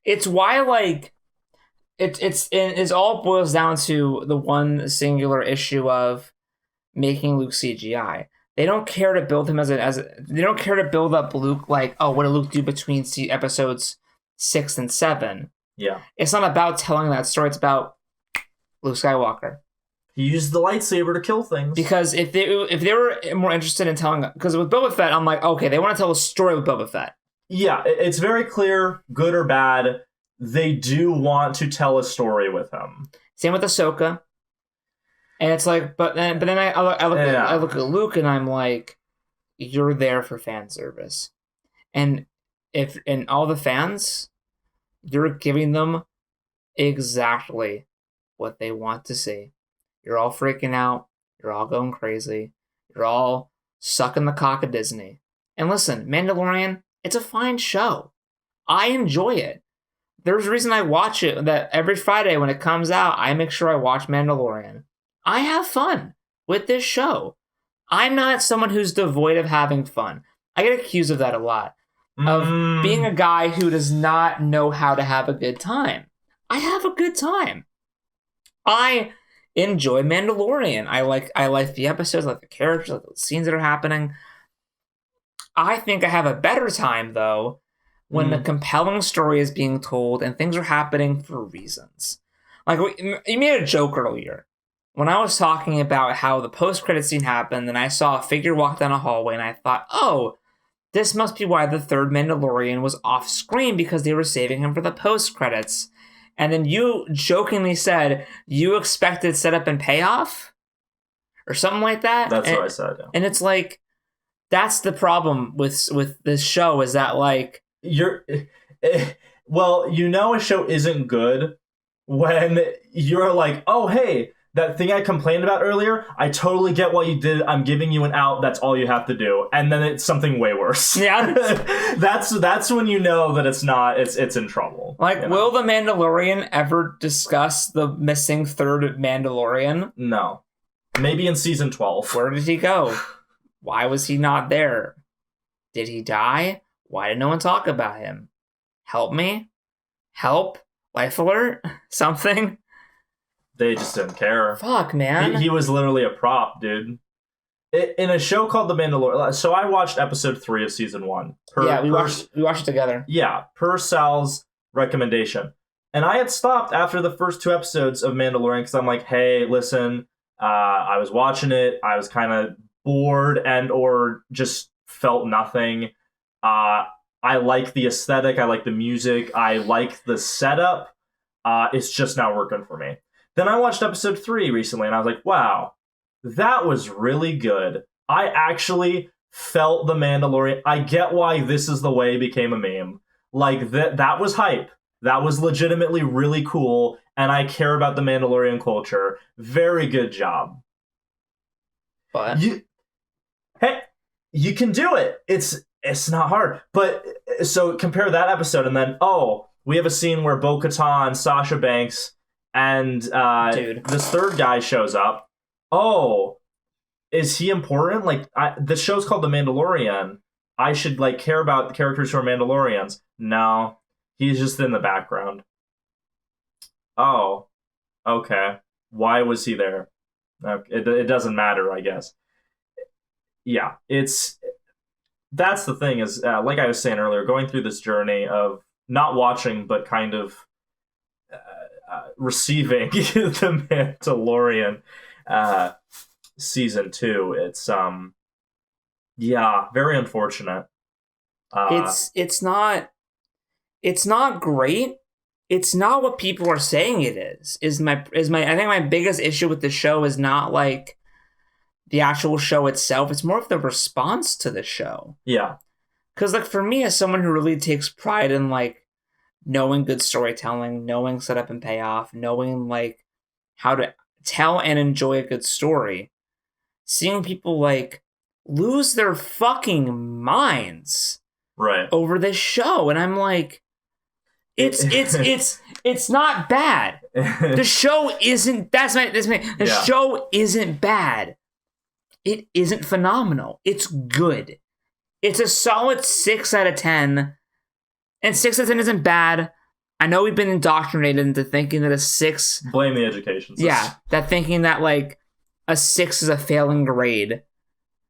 It's why, like... It all boils down to the one singular issue of making Luke CGI. They don't care to build him they don't care to build up Luke like, oh, what did Luke do between episodes 6 and 7? Yeah. It's not about telling that story. It's about Luke Skywalker. He used the lightsaber to kill things. Because if they were more interested in telling, because with Boba Fett, I'm like, okay, they want to tell a story with Boba Fett. Yeah, it's very clear, good or bad, they do want to tell a story with him. Same with Ahsoka. And it's like, but then I look at Luke and I'm like, you're there for fan service, and all the fans, you're giving them exactly what they want to see. You're all freaking out. You're all going crazy. You're all sucking the cock of Disney. And listen, Mandalorian, it's a fine show. I enjoy it. There's a reason I watch it. That every Friday when it comes out, I make sure I watch Mandalorian. I have fun with this show. I'm not someone who's devoid of having fun. I get accused of that a lot. Of being a guy who does not know how to have a good time. I have a good time. I enjoy Mandalorian. I like the episodes, I like the characters, I like the scenes that are happening. I think I have a better time, though, when the compelling story is being told and things are happening for reasons. Like, you made a joke earlier. When I was talking about how the post-credit scene happened, and I saw a figure walk down a hallway, and I thought, oh, this must be why the third Mandalorian was off-screen, because they were saving him for the post-credits. And then you jokingly said, you expected setup and payoff? Or something like that? That's what I said, yeah. And it's like, that's the problem with this show, is that, like... Well, you know a show isn't good when you're like, oh, hey... that thing I complained about earlier, I totally get what you did. I'm giving you an out. That's all you have to do. And then it's something way worse. Yeah. that's when you know that it's in trouble. Like, will the Mandalorian ever discuss the missing third Mandalorian? No. Maybe in season 12. Where did he go? Why was he not there? Did he die? Why did no one talk about him? Help me? Help? Life alert? Something? They just didn't care. Fuck, man. He was literally a prop, dude. In a show called The Mandalorian. So I watched episode 3 of season 1. We watched it together. Yeah, per Sal's recommendation. And I had stopped after the first 2 episodes of Mandalorian because I'm like, hey, listen, I was watching it. I was kind of bored and or just felt nothing. I like the aesthetic. I like the music. I like the setup. It's just not working for me. Then I watched episode 3 recently, and I was like, wow, that was really good. I actually felt The Mandalorian. I get why this is the way it became a meme. Like, that was hype. That was legitimately really cool, and I care about the Mandalorian culture. Very good job. But you can do it. It's not hard. But so compare that episode, and then we have a scene where Bo-Katan, Sasha Banks, and this third guy shows up. Oh, is he important? Like, the show's called The Mandalorian. I should care about the characters who are Mandalorians. No, he's just in the background. Oh, okay. Why was he there? It doesn't matter, I guess. Yeah, that's the thing is, like I was saying earlier, going through this journey of not watching, but kind of receiving The Mandalorian season 2. It's very unfortunate. It's not great. It's not what people are saying it is. I think my biggest issue with the show is not like the actual show itself. It's more of the response to the show. Yeah. Because for me, as someone who really takes pride in knowing good storytelling, knowing setup and payoff, knowing how to tell and enjoy a good story, seeing people lose their fucking minds right over this show, and I'm like, it's not bad. The show isn't. The show isn't bad. It isn't phenomenal. It's good. It's a solid 6 out of 10. And 6 out of 10 isn't bad. I know we've been indoctrinated into thinking that a 6... Blame the education system. Yeah, that thinking that, a 6 is a failing grade.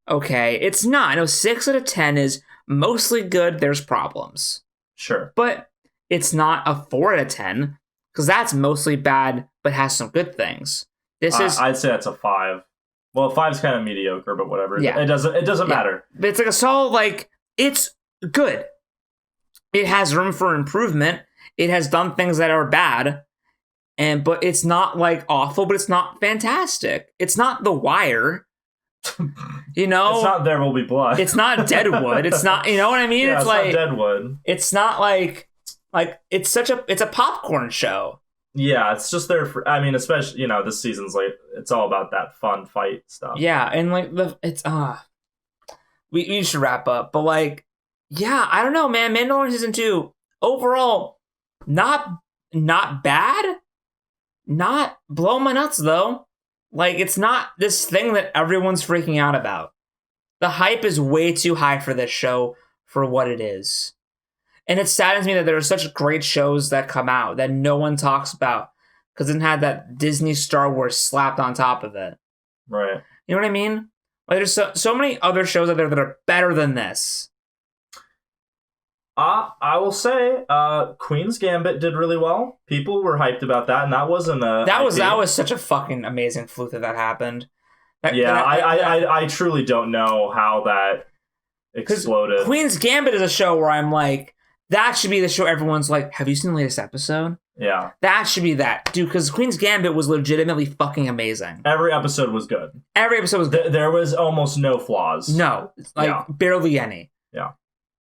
Okay, it's not. No, 6 out of 10 is mostly good. There's problems. Sure. But it's not a 4 out of 10, because that's mostly bad, but has some good things. I'd say that's a 5. Well, 5's kind of mediocre, but whatever. Yeah. It doesn't matter. But it's a solid, it's good. It has room for improvement. It has done things that are bad, but it's not awful, but it's not fantastic. It's not The Wire. It's not There Will Be Blood. It's not Deadwood. It's not, you know what I mean? Yeah, it's not Deadwood. It's not it's a popcorn show. Yeah, it's just there for, especially, this season's it's all about that fun fight stuff. Yeah, and we should wrap up, but I don't know, man. Mandalorian season 2 overall, not bad, not blowing my nuts though. It's not this thing that everyone's freaking out about. The hype is way too high for this show for what it is. And it saddens me that there are such great shows that come out that no one talks about because it had that Disney Star Wars slapped on top of it. Right. You know what I mean? There's so many other shows out there that are better than this. I will say, Queen's Gambit did really well. People were hyped about that, and that wasn't a... That was such a fucking amazing fluke that happened. I truly don't know how that exploded. Queen's Gambit is a show where I'm like, that should be the show everyone's like, have you seen the latest episode? Yeah. That should be that. Dude, because Queen's Gambit was legitimately fucking amazing. Every episode was good. There was almost no flaws. No. Barely any. Yeah.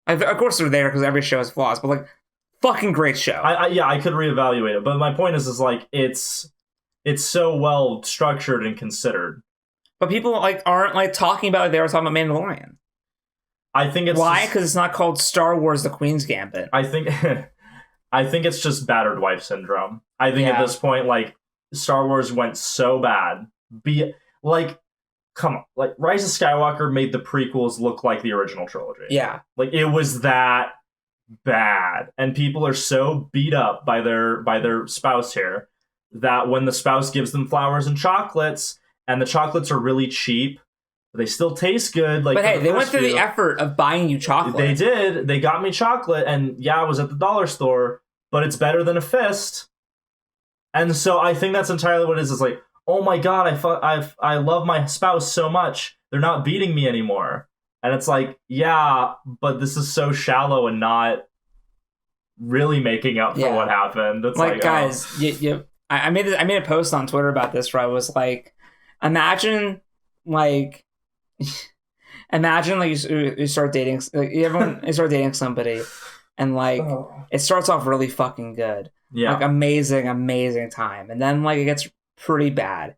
Of course they're there because every show has flaws, but fucking great show. I could reevaluate it, but my point is it's so well structured and considered. But people like aren't like talking about it. They were talking about Mandalorian. I think it's why? Because it's not called Star Wars: The Queen's Gambit. I think I think it's just battered wife syndrome. I think at this point, like, Star Wars went so bad. Come on, like, Rise of Skywalker made the prequels look like the original trilogy. Yeah, like, it was that bad, and people are so beat up by their spouse here that when the spouse gives them flowers and chocolates, and the chocolates are really cheap, but they still taste good. Like, but hey, they went through the effort of buying you chocolate. They did. They got me chocolate, and yeah, I was at the dollar store, but it's better than a fist. And so I think that's entirely what it is. It's like, oh my god, I love my spouse so much. They're not beating me anymore. And it's like, yeah, but this is so shallow and not really making up for what happened. It's like guys, I made a post on Twitter about this where I was like, imagine like you start dating, like, you start dating somebody, and like it starts off really fucking good, like amazing time, and then like it gets pretty bad,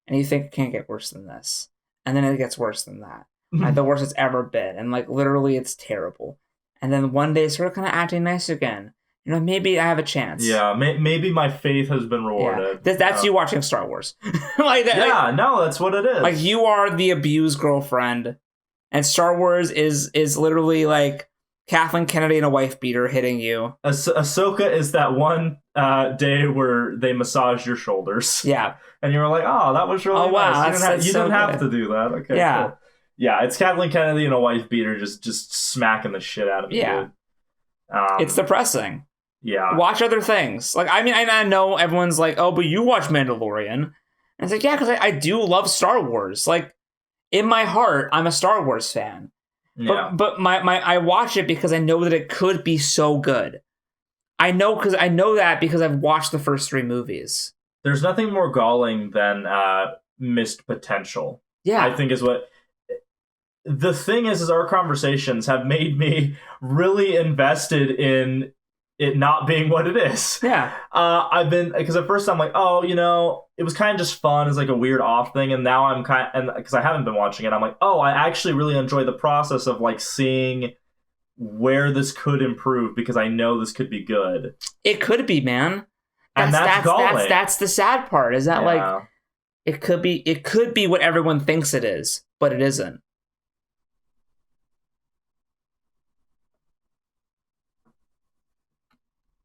and you think it can't get worse than this, and then it gets worse than that, like the worst it's ever been, and like literally it's terrible, and then one day sort of kind of acting nice again. You know, maybe I have a chance. Yeah, maybe my faith has been rewarded. Yeah. That's you watching Star Wars. Like that. Yeah, no, that's what it is. Like, you are the abused girlfriend, and Star Wars is literally like Kathleen Kennedy and a wife beater hitting you. Ahsoka is that one day where they massage your shoulders. Yeah, and you were like, "Oh, that was really nice." You didn't have to do that. Okay. Yeah, cool. Yeah, it's Kathleen Kennedy and a wife beater just smacking the shit out of you. Yeah, it's depressing. Yeah. Watch other things. Like, I mean, I know everyone's like, oh, but you watch Mandalorian. And it's like, yeah, because I do love Star Wars. Like, in my heart, I'm a Star Wars fan. Yeah. But I watch it because I know that it could be so good. I know that because I've watched the first 3 movies. There's nothing more galling than missed potential. Yeah. I think is what... The thing is our conversations have made me really invested in it not being what it is. Yeah. I've been, because at first I'm like, oh, you know, it was kind of just fun as like a weird off thing, and now I'm because I haven't been watching it, I'm like, oh, I actually really enjoy the process of like seeing where this could improve, because I know this could be good. It could be, man. That's the sad part, is that like it could be what everyone thinks it is, but it isn't.